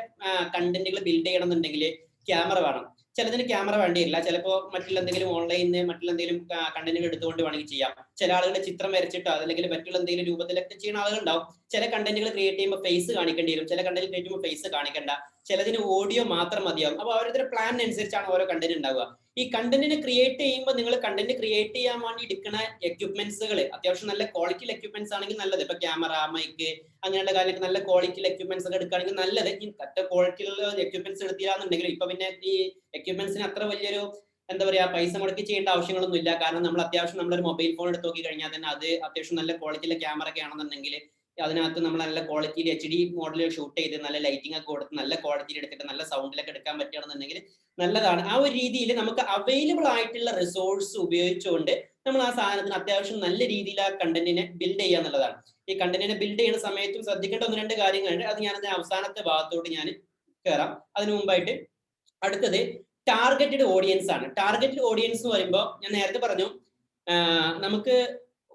Speaker 1: കണ്ടന്റുകൾ ബിൽഡ് ചെയ്യണം എന്നുണ്ടെങ്കിൽ ക്യാമറ വേണം, ചിലതിന് ക്യാമറ വേണ്ടിയില്ല. ചിലപ്പോൾ മറ്റുള്ള എന്തെങ്കിലും ഓൺലൈനിൽ മറ്റുള്ള എന്തെങ്കിലും കണ്ടന്റുകൾ എടുത്തുകൊണ്ട് വേണമെങ്കിൽ ചെയ്യാം. ചില ആളുകളുടെ ചിത്രം വരച്ചിട്ടോ അല്ലെങ്കിൽ മറ്റുള്ള എന്തെങ്കിലും രൂപത്തിലൊക്കെ ചെയ്യുന്ന ആളുകൾ ഉണ്ടാവും. ചില കണ്ടന്റുകൾ ക്രിയേറ്റ് ചെയ്യുമ്പോൾ ഫേസ് കാണിക്കേണ്ടി വരും, ചില കണ്ടന്റ് ക്രിയേറ്റ് ചെയ്യുമ്പോൾ ഫേസ് കാണിക്കണ്ട, ചിലതിന് ഓഡിയോ മാത്രം മതിയാവും. അപ്പോൾ അവരുടെ പ്ലാനിനനുസരിച്ചാണ് ഓരോ കണ്ടന്റ് ഉണ്ടാവുക. ഈ കണ്ടന്റിനെ ക്രിയേറ്റ് ചെയ്യുമ്പോൾ നിങ്ങൾ കണ്ടന്റ് ക്രിയേറ്റ് ചെയ്യാൻ വേണ്ടി എടുക്കുന്ന എക്യുപ്മെന്റ്സുകൾ അത്യാവശ്യം നല്ല ക്വാളിറ്റിയിൽ എക്യുപ്മെന്റ്സ് ആണെങ്കിൽ നല്ലത്. ഇപ്പൊ ക്യാമറ, മൈക്ക് അങ്ങനെയുള്ള കാര്യങ്ങൾ നല്ല ക്വാളിറ്റിയിൽ എക്യുപ്മെന്റ്സ് ഒക്കെ എടുക്കുകയാണെങ്കിൽ നല്ലത്. ഈ കറ്റ ക്വാളിറ്റിയിലുള്ള എക്യുപ്മെന്റ്സ് എടുത്തില്ലാന്നുണ്ടെങ്കിൽ ഇപ്പൊ പിന്നെ ഈ എക്യുപ്മെന്റ്സിന് അത്ര വലിയൊരു എന്താ പറയാ പൈസ മുടക്കി ചെയ്യേണ്ട ആവശ്യങ്ങളൊന്നും ഇല്ല. കാരണം നമ്മൾ അത്യാവശ്യം നമ്മളൊരു മൊബൈൽ ഫോൺ എടുത്ത് നോക്കി കഴിഞ്ഞാൽ തന്നെ അത് അത്യാവശ്യം നല്ല ക്വാളിറ്റിയിലെ ക്യാമറ ഒക്കെ ആണെന്നുണ്ടെങ്കിൽ അതിനകത്ത് നമ്മൾ നല്ല ക്വാളിറ്റിയിൽ HD മോഡലിൽ ഷൂട്ട് ചെയ്ത് നല്ല ലൈറ്റിംഗ് ഒക്കെ കൊടുത്ത് നല്ല ക്വാളിറ്റിയിൽ എടുത്തിട്ട് നല്ല സൗണ്ടിലൊക്കെ എടുക്കാൻ പറ്റുകയാണെന്നുണ്ടെങ്കിൽ നല്ലതാണ്. ആ ഒരു രീതിയിൽ നമുക്ക് അവൈലബിൾ ആയിട്ടുള്ള റിസോഴ്സ് ഉപയോഗിച്ചുകൊണ്ട് നമ്മൾ ആ സാധനത്തിന് അത്യാവശ്യം നല്ല രീതിയിൽ ആ കണ്ടന്റിനെ ബിൽഡ് ചെയ്യുക എന്നുള്ളതാണ്. ഈ കണ്ടന്റിനെ ബിൽഡ് ചെയ്യുന്ന സമയത്തും ശ്രദ്ധിക്കേണ്ട 1-2 കാര്യങ്ങളുണ്ട്. അത് ഞാനത് അവസാനത്തെ ഭാഗത്തോട്ട് ഞാൻ കയറാം. അതിനു മുമ്പായിട്ട് അടുത്തത് ടാർഗറ്റഡ് ഓഡിയൻസ് ആണ്. ടാർഗറ്റഡ് ഓഡിയൻസ് എന്ന് പറയുമ്പോൾ ഞാൻ നേരത്തെ പറഞ്ഞു നമുക്ക്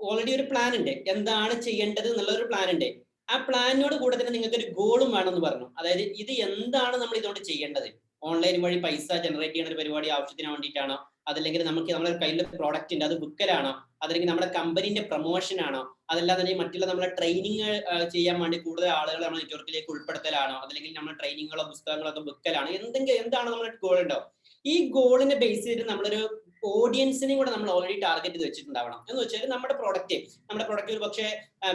Speaker 1: ഓൾറെഡി ഒരു പ്ലാൻ ഉണ്ട്, എന്താണ് ചെയ്യേണ്ടത് എന്നുള്ള ഒരു പ്ലാൻ ഉണ്ട്. ആ പ്ലാനിനോട് കൂടെ തന്നെ നിങ്ങൾക്ക് ഒരു ഗോളും വേണമെന്ന് പറഞ്ഞു. അതായത് ഇത് എന്താണ് നമ്മൾ ഇതുകൊണ്ട് ചെയ്യേണ്ടത്. ഓൺലൈൻ വഴി പൈസ ജനറേറ്റ് ചെയ്യുന്ന ഒരു പരിപാടി ആവശ്യത്തിന് വേണ്ടിയിട്ടാണോ, അതല്ലെങ്കിൽ നമുക്ക് നമ്മുടെ കയ്യിൽ പ്രോഡക്റ്റ് ഉണ്ട് അത് വിൽക്കലാണോ, അതല്ലെങ്കിൽ നമ്മുടെ കമ്പനീന്റെ പ്രൊമോഷൻ ആണോ, അതല്ലാതെ തന്നെ മറ്റുള്ള നമ്മളെ ട്രെയിനിങ് ചെയ്യാൻ വേണ്ടി കൂടുതൽ ആളുകളെ നമ്മുടെ നെറ്റ്വർക്കിലേക്ക് ഉൾപ്പെടുത്തലാണോ, അതല്ലെങ്കിൽ നമ്മുടെ ട്രെയിനിങ്ങുകളോ പുസ്തകങ്ങളോ ഒക്കെ വിൽക്കലാണോ, എന്താണ് നമ്മുടെ ഗോൾ ഉണ്ടോ. ഈ ഗോളിനെ ബേസ് ചെയ്തിട്ട് നമ്മളൊരു ഓഡിയൻസിനെയും കൂടെ നമ്മൾ ഓൾറെഡി ടാർഗറ്റ് ചെയ്ത് വെച്ചിട്ടുണ്ടാവണം. എന്ന് വെച്ചാൽ നമ്മുടെ പ്രൊഡക്റ്റ് ഒരു പക്ഷേ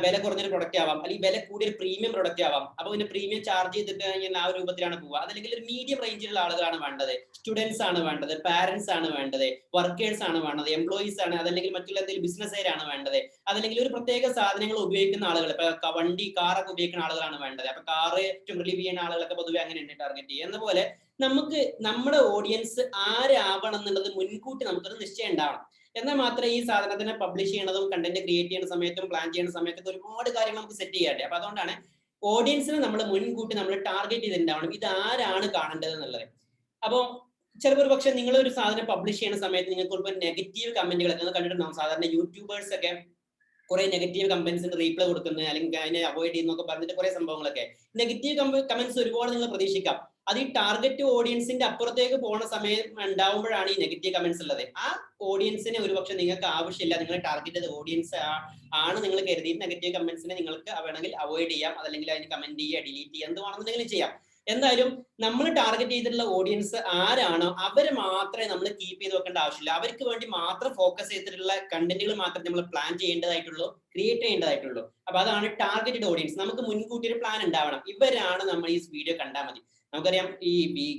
Speaker 1: വില കുറഞ്ഞൊരു പ്രൊഡക്റ്റ് ആവാം, അല്ലെങ്കിൽ വില കൂടിയൊരു പ്രീമിയം പ്രൊഡക്റ്റ് ആവാം. അപ്പൊ പിന്നെ പ്രീമിയം ചാർജ് ചെയ്തിട്ട് കഴിഞ്ഞാൽ ആ ഒരു രൂപത്തിലാണ് പോവുക. അതല്ലെങ്കിൽ ഒരു മീഡിയം റേഞ്ചിലുള്ള ആളുകളാണ് വേണ്ടത്, സ്റ്റുഡൻസ് ആണ് വേണ്ടത്, പാരന്റ്സ് ആണ് വേണ്ടത്, വർക്കേഴ്സ് ആണ് വേണ്ടത്, എംപ്ലോയീസ് ആണ്, അതല്ലെങ്കിൽ മറ്റുള്ള എന്തെങ്കിലും ബിസിനസ്സുകാരാണ് വേണ്ടത്, അതല്ലെങ്കിൽ ഒരു പ്രത്യേക സാധനങ്ങൾ ഉപയോഗിക്കുന്ന ആളുകൾ, ഇപ്പൊ വണ്ടി കാറൊക്കെ ഉപയോഗിക്കുന്ന ആളുകളാണ് വേണ്ടത്. അപ്പൊ കാറ് ഏറ്റവും റിലീവ് ചെയ്യുന്ന ആളുകളൊക്കെ പൊതുവെ അങ്ങനെയുണ്ട് ടാർഗറ്റ് ചെയ്യുക. എന്ന പോലെ നമുക്ക് നമ്മുടെ ഓഡിയൻസ് ആരാവണം എന്നുള്ളത് മുൻകൂട്ടി നമുക്കൊരു നിശ്ചയം ഉണ്ടാവണം. എന്നാൽ മാത്രമേ ഈ സാധനത്തിനെ പബ്ലിഷ് ചെയ്യണതും കണ്ടന്റ് ക്രിയേറ്റ് ചെയ്യുന്ന സമയത്തും പ്ലാൻ ചെയ്യുന്ന സമയത്തൊക്കെ ഒരുപാട് കാര്യങ്ങൾ നമുക്ക് സെറ്റ് ചെയ്യാറുണ്ട്. അപ്പൊ അതുകൊണ്ടാണ് ഓഡിയൻസിനെ നമ്മൾ മുൻകൂട്ടി നമ്മൾ ടാർഗറ്റ് ചെയ്തിട്ടുണ്ടാവണം, ഇത് ആരാണ് കാണേണ്ടത് എന്നുള്ളത്. അപ്പോൾ ചിലപ്പോൾ ഒരു പക്ഷേ നിങ്ങൾ ഒരു സാധനം പബ്ലിഷ് ചെയ്യുന്ന സമയത്ത് നിങ്ങൾക്ക് ചിലപ്പോൾ നെഗറ്റീവ് കമന്റുകളൊക്കെ നിങ്ങൾ കണ്ടിട്ടുണ്ടാവും. സാധാരണ യൂട്യൂബേഴ്സ് ഒക്കെ കുറെ നെഗറ്റീവ് കമന്റ്സിന് റീപ്ലൈ കൊടുക്കുന്നത്, അല്ലെങ്കിൽ അതിനെ അവോയ്ഡ് ചെയ്യുന്നൊക്കെ പറഞ്ഞിട്ട് കുറെ സംഭവങ്ങളൊക്കെ. നെഗറ്റീവ് കമന്റ്സ് ഒരുപാട് നിങ്ങൾ പ്രതീക്ഷിക്കാം. അത് ഈ ടാർഗറ്റ് ഓഡിയൻസിന്റെ അപ്പുറത്തേക്ക് പോകുന്ന സമയം ഉണ്ടാവുമ്പോഴാണ് ഈ നെഗറ്റീവ് കമന്റ്സ് ഉള്ളത്. ആ ഓഡിയൻസിനെ ഒരുപക്ഷെ നിങ്ങൾക്ക് ആവശ്യമില്ല, നിങ്ങളുടെ ടാർഗറ്റഡ് ഓഡിയൻസ് ആണ് നിങ്ങൾ കരുതി നെഗറ്റീവ് കമന്റ്സിനെ നിങ്ങൾക്ക് വേണമെങ്കിൽ അവോയ്ഡ് ചെയ്യാം, അതല്ലെങ്കിൽ അതിന് കമന്റ് ചെയ്യുക, ഡിലീറ്റ് ചെയ്യുക, എന്തുവാണെന്നുണ്ടെങ്കിലും ചെയ്യാം. എന്തായാലും നമ്മൾ ടാർഗറ്റ് ചെയ്തിട്ടുള്ള ഓഡിയൻസ് ആരാണോ അവരെ മാത്രമേ നമ്മൾ കീപ്പ് ചെയ്ത് വെക്കേണ്ട ആവശ്യമില്ല. അവർക്ക് വേണ്ടി മാത്രം ഫോക്കസ് ചെയ്തിട്ടുള്ള കണ്ടന്റുകൾ മാത്രമേ നമ്മൾ പ്ലാൻ ചെയ്യേണ്ടതായിട്ടുള്ളൂ, ക്രിയേറ്റ് ചെയ്യേണ്ടതായിട്ടുള്ളൂ. അപ്പൊ അതാണ് ടാർഗറ്റഡ് ഓഡിയൻസ്. നമുക്ക് മുൻകൂട്ടി ഒരു പ്ലാൻ ഉണ്ടാവണം. ഇവരാണ് നമ്മൾ ഈ വീഡിയോ കണ്ടാൽ മതി. നമുക്കറിയാം ഈ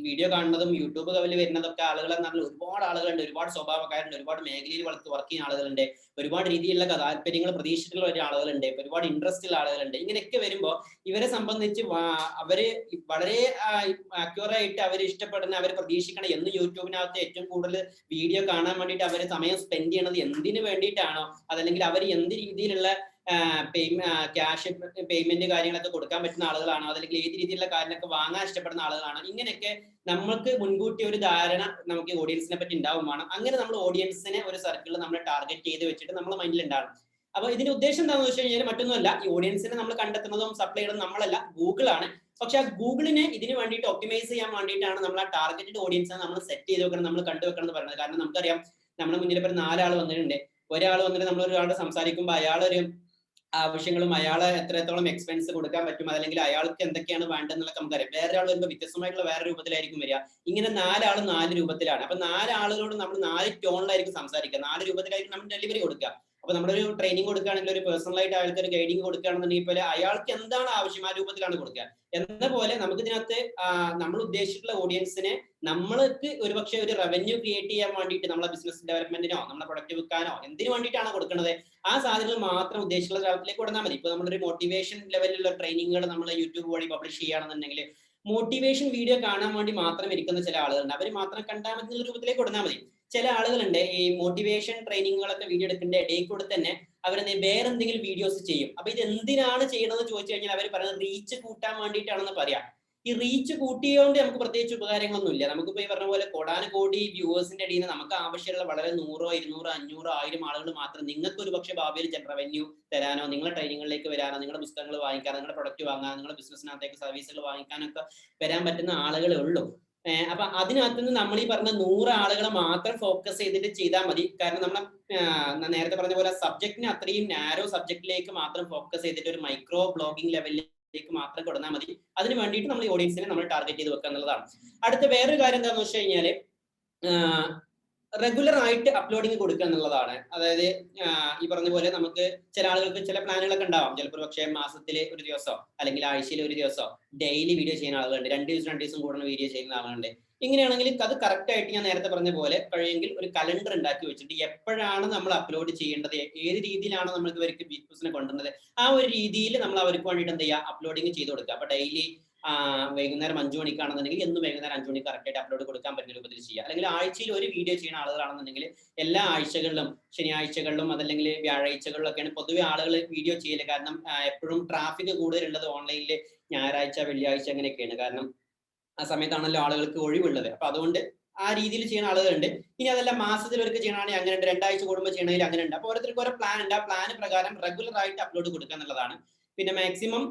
Speaker 1: വീഡിയോ കാണുന്നതും യൂട്യൂബ് ലെവലിൽ വരുന്നതൊക്കെ ആളുകൾ എന്ന് പറഞ്ഞാൽ ഒരുപാട് ആളുകളുണ്ട്, ഒരുപാട് സ്വഭാവക്കാരുണ്ട്, ഒരുപാട് മേഖലയിൽ വർക്ക് ചെയ്യുന്ന ആളുകളുണ്ട്, ഒരുപാട് രീതിയിലുള്ള താല്പര്യങ്ങൾ പ്രതീക്ഷിച്ചിട്ടുള്ള ആളുകളുണ്ട്, ഒരുപാട് ഇൻട്രസ്റ്റ് ഉള്ള ആളുകളുണ്ട്. ഇങ്ങനെയൊക്കെ വരുമ്പോൾ ഇവരെ സംബന്ധിച്ച് അവര് വളരെ അക്യൂറായിട്ട് അവർ ഇഷ്ടപ്പെടുന്ന, അവർ പ്രതീക്ഷിക്കണം എന്ന് യൂട്യൂബിനകത്ത് ഏറ്റവും കൂടുതൽ വീഡിയോ കാണാൻ വേണ്ടിയിട്ട് അവർ സമയം സ്പെൻഡ് ചെയ്യണത് എന്തിനു വേണ്ടിയിട്ടാണോ, അതല്ലെങ്കിൽ അവർ എന്ത് രീതിയിലുള്ള ക്യാഷ് പേയ്മെന്റ് കാര്യങ്ങളൊക്കെ കൊടുക്കാൻ പറ്റുന്ന ആളുകളാണോ, അതല്ലെങ്കിൽ ഏത് രീതിയിലുള്ള കാര്യങ്ങളൊക്കെ വാങ്ങാൻ ഇഷ്ടപ്പെടുന്ന ആളുകളാണോ, ഇങ്ങനെയൊക്കെ നമ്മൾക്ക് മുൻകൂട്ടി ഒരു ധാരണ നമുക്ക് ഓഡിയൻസിനെ പറ്റി ഉണ്ടാവുമാണ്. അങ്ങനെ നമ്മൾ ഓഡിയൻസിനെ ഒരു സർക്കിളിൽ നമ്മൾ ടാർഗറ്റ് ചെയ്ത് വെച്ചിട്ട് നമ്മുടെ മൈൻഡിൽ ഉണ്ടാവണം. അപ്പൊ ഇതിന്റെ ഉദ്ദേശം എന്താണെന്ന് വെച്ച് കഴിഞ്ഞാൽ മറ്റൊന്നുമല്ല, ഈ ഓഡിയൻസിനെ നമ്മൾ കണ്ടെത്തുന്നതും സപ്ലൈ ചെയ്യുന്നതും നമ്മളല്ല, ഗൂഗിൾ ആണ്. പക്ഷെ ആ ഗൂഗിളിനെ ഇതിന് വേണ്ടിയിട്ട് ഒപ്റ്റിമൈസ് ചെയ്യാൻ വേണ്ടിയിട്ടാണ് നമ്മൾ ആ ടാർഗറ്റഡ് ഓഡിയൻസിനെ നമ്മൾ സെറ്റ് ചെയ്ത് വെക്കണം, നമ്മൾ കണ്ടുവെക്കണം എന്ന് പറയുന്നത്. കാരണം നമുക്കറിയാം, നമ്മുടെ മുന്നിൽ ഇപ്പോൾ 4 ആൾ വന്നിട്ടുണ്ട്. ഒരാൾ വന്നിട്ട് നമ്മൾ ഒരാളോട് സംസാരിക്കുമ്പോൾ അയാളൊരു ആവശ്യങ്ങളും അയാളെ എത്രത്തോളം എക്സ്പെൻസ് കൊടുക്കാൻ പറ്റും, അല്ലെങ്കിൽ അയാൾക്ക് എന്തൊക്കെയാണ് വേണ്ടതെന്നുള്ള നമുക്കറിയാം. വേറെ ആൾ വരുമ്പോൾ വ്യത്യസ്തമായിട്ടുള്ള വേറെ രൂപത്തിലായിരിക്കും വരിക. ഇങ്ങനെ 4 ആളും 4 രൂപത്തിലാണ്. അപ്പൊ 4 ആളുകളോട് നമ്മൾ 4 ടോണിലായിരിക്കും സംസാരിക്കുക, 4 രൂപത്തിലായിരിക്കും നമ്മൾ ഡെലിവറി കൊടുക്കുക. അപ്പൊ നമ്മളൊരു ട്രെയിനിങ് കൊടുക്കുകയാണെങ്കിൽ, ഒരു പേഴ്സണലായിട്ട് അയാൾക്ക് ഒരു ഗൈഡിങ് കൊടുക്കുകയാണെന്നുണ്ടെങ്കിൽ പോലെ അയാൾക്ക് എന്താണ് ആവശ്യം ആ രൂപത്തിലാണ് കൊടുക്കുക. എന്ന പോലെ നമുക്ക് ഇതിനകത്ത് നമ്മൾ ഉദ്ദേശിച്ചിട്ടുള്ള ഓഡിയൻസിനെ നമ്മൾക്ക് ഒരുപക്ഷെ ഒരു റവന്യൂ ക്രിയേറ്റ് ചെയ്യാൻ വേണ്ടിയിട്ട്, നമ്മളെ ബിസിനസ് ഡെവലപ്മെന്റിനോ നമ്മളെ പ്രൊഡക്റ്റ് വിൽക്കാനോ എന്തിനു വേണ്ടിയിട്ടാണ് കൊടുക്കുന്നത്, ആ സാധനങ്ങൾ മാത്രം ഉദ്ദേശിച്ചുള്ള തലത്തിലേക്ക് കൊടുത്താൽ മതി. ഇപ്പൊ നമ്മളൊരു മോട്ടിവേഷൻ ലെവലിലുള്ള ട്രെയിനിങ്ങുകൾ നമ്മൾ യൂട്യൂബ് വഴി പബ്ലിഷ് ചെയ്യുകയാണെന്നുണ്ടെങ്കിൽ, മോട്ടിവേഷൻ വീഡിയോ കാണാൻ വേണ്ടി മാത്രം ഇരിക്കുന്ന ചില ആളുകളുണ്ട്. അവർ മാത്രം കണ്ടാൽ മതി എന്നുള്ള രൂപത്തിലേക്ക് കൊടുത്താൽ മതി. ചില ആളുകളുണ്ട് ഈ മോട്ടിവേഷൻ ട്രെയിനിങ്ങുകളൊക്കെ വീഡിയോ എടുക്കേണ്ട ഇടയിൽ കൂടെ തന്നെ അവർ വേറെ എന്തെങ്കിലും വീഡിയോസ് ചെയ്യും. അപ്പൊ ഇത് എന്തിനാണ് ചെയ്യണമെന്ന് ചോദിച്ചു കഴിഞ്ഞാൽ അവർ പറയുന്നത് റീച്ച് കൂട്ടാൻ വേണ്ടിയിട്ടാണെന്ന് പറയാം. ഈ റീച്ച് കൂട്ടിയോണ്ട് നമുക്ക് പ്രത്യേകിച്ച് ഉപകാരങ്ങളൊന്നും ഇല്ല. നമുക്കിപ്പോ ഈ പറഞ്ഞ പോലെ കോടാനുകോടി വ്യൂവേഴ്സിന്റെ ഇടയിൽ നിന്ന് നമുക്ക് ആവശ്യമുള്ള വളരെ 100, 200, 500, 1000 ആളുകൾ മാത്രം നിങ്ങൾക്ക് ഒരു പക്ഷേ ഭാവിയിൽ റവന്യൂ തരാനോ, നിങ്ങളുടെ ട്രെയിനിങ്ങുകളിലേക്ക് വരാനോ, നിങ്ങളുടെ പുസ്തകങ്ങൾ വാങ്ങിക്കാനോ, നിങ്ങളുടെ പ്രൊഡക്റ്റ് വാങ്ങാനോ, നിങ്ങളുടെ ബിസിനസ്സിനകത്തേക്ക് സർവീസുകൾ വാങ്ങിക്കാനൊക്കെ വരാൻ പറ്റുന്ന ആളുകളേ ഉള്ളൂ. അപ്പൊ അതിനകത്തുനിന്ന് നമ്മൾ ഈ പറഞ്ഞ 100 ആളുകളെ മാത്രം ഫോക്കസ് ചെയ്തിട്ട് ചെയ്താൽ മതി. കാരണം നമ്മൾ നേരത്തെ പറഞ്ഞ പോലെ സബ്ജക്റ്റിന് അത്രയും നാരോ സബ്ജക്റ്റിലേക്ക് മാത്രം ഫോക്കസ് ചെയ്തിട്ട് ഒരു മൈക്രോ ബ്ലോഗിംഗ് ലെവലിലേക്ക് മാത്രം കൊടുത്താൽ മതി. അതിന് വേണ്ടിയിട്ട് നമ്മൾ ഈ ഓഡിയൻസിനെ നമ്മൾ ടാർഗറ്റ് ചെയ്ത് വെക്കുക എന്നുള്ളതാണ്. അടുത്ത വേറൊരു കാര്യം എന്താണെന്ന് വെച്ച് കഴിഞ്ഞാല് റെഗുലർ ആയിട്ട് അപ്ലോഡിങ് കൊടുക്കുക എന്നുള്ളതാണ്. അതായത് ഈ പറഞ്ഞ പോലെ നമുക്ക് ചില ആളുകൾക്ക് ചില പ്ലാനുകളൊക്കെ ഉണ്ടാവാം. ചിലപ്പോൾ പക്ഷേ മാസത്തിൽ ഒരു ദിവസമോ അല്ലെങ്കിൽ ആഴ്ചയിൽ ഒരു ദിവസമോ ഡെയിലി വീഡിയോ ചെയ്യുന്ന ആളുകളുണ്ട്, 2 ദിവസം കൂടുന്ന വീഡിയോ ചെയ്യുന്ന ആളുകളുണ്ട്. ഇങ്ങനെയാണെങ്കിൽ അത് കറക്റ്റ് ആയിട്ട് ഞാൻ നേരത്തെ പറഞ്ഞ പോലെ കഴിയെങ്കിൽ ഒരു കലണ്ടർ ഉണ്ടാക്കി വെച്ചിട്ട് എപ്പോഴാണ് നമ്മൾ അപ്ലോഡ് ചെയ്യേണ്ടത്, ഏത് രീതിയിലാണ് നമ്മൾ ഇവർക്ക് ബിസിനസിനെ കൊണ്ടുവരുന്നത്, ആ ഒരു രീതിയിൽ നമ്മൾ അവർക്ക് വേണ്ടിയിട്ട് എന്ത് ചെയ്യുക, അപ്ലോഡിങ് ചെയ്ത് കൊടുക്കുക. അപ്പൊ ഡെയിലി വൈകുന്നേരം 5 മണിക്കാണെന്നുണ്ടെങ്കിൽ എന്നും വൈകുന്നേരം 5 മണിക്ക് കറക്റ്റ് ആയിട്ട് അപ്ലോഡ് കൊടുക്കാൻ പറ്റുന്ന രൂപത്തിൽ ചെയ്യുക. അല്ലെങ്കിൽ ആഴ്ചയിൽ ഒരു വീഡിയോ ചെയ്യുന്ന ആളുകളാണെന്നുണ്ടെങ്കിൽ എല്ലാ ആഴ്ചകളിലും, ശനിയാഴ്ചകളിലും അതല്ലെങ്കിൽ വ്യാഴാഴ്ചകളിലൊക്കെയാണ് പൊതുവെ ആളുകൾ വീഡിയോ ചെയ്യല്. കാരണം എപ്പോഴും ട്രാഫിക് കൂടുതലുള്ളത് ഓൺലൈനിൽ ഞായറാഴ്ച, വെള്ളിയാഴ്ച അങ്ങനെയൊക്കെയാണ്. കാരണം ആ സമയത്താണല്ലോ ആളുകൾക്ക് ഒഴിവുള്ളത്. അപ്പൊ അതുകൊണ്ട് ആ രീതിയിൽ ചെയ്യുന്ന ആളുകളുണ്ട്. ഇനി അതല്ല മാസത്തിൽ ഒരിക്കൽ ചെയ്യണമെങ്കിൽ അങ്ങനെയുണ്ട്, 2 ആഴ്ച കൂടുമ്പോൾ ചെയ്യണമെങ്കിൽ അങ്ങനെ ഉണ്ട്. അപ്പൊ ഓരോരുത്തർക്ക് ഓരോ പ്ലാൻ ഉണ്ട്. ആ പ്ലാൻ പ്രകാരം റെഗുലർ ആയിട്ട് അപ്ലോഡ് കൊടുക്കുക എന്നുള്ളതാണ്. പിന്നെ മാക്സിമം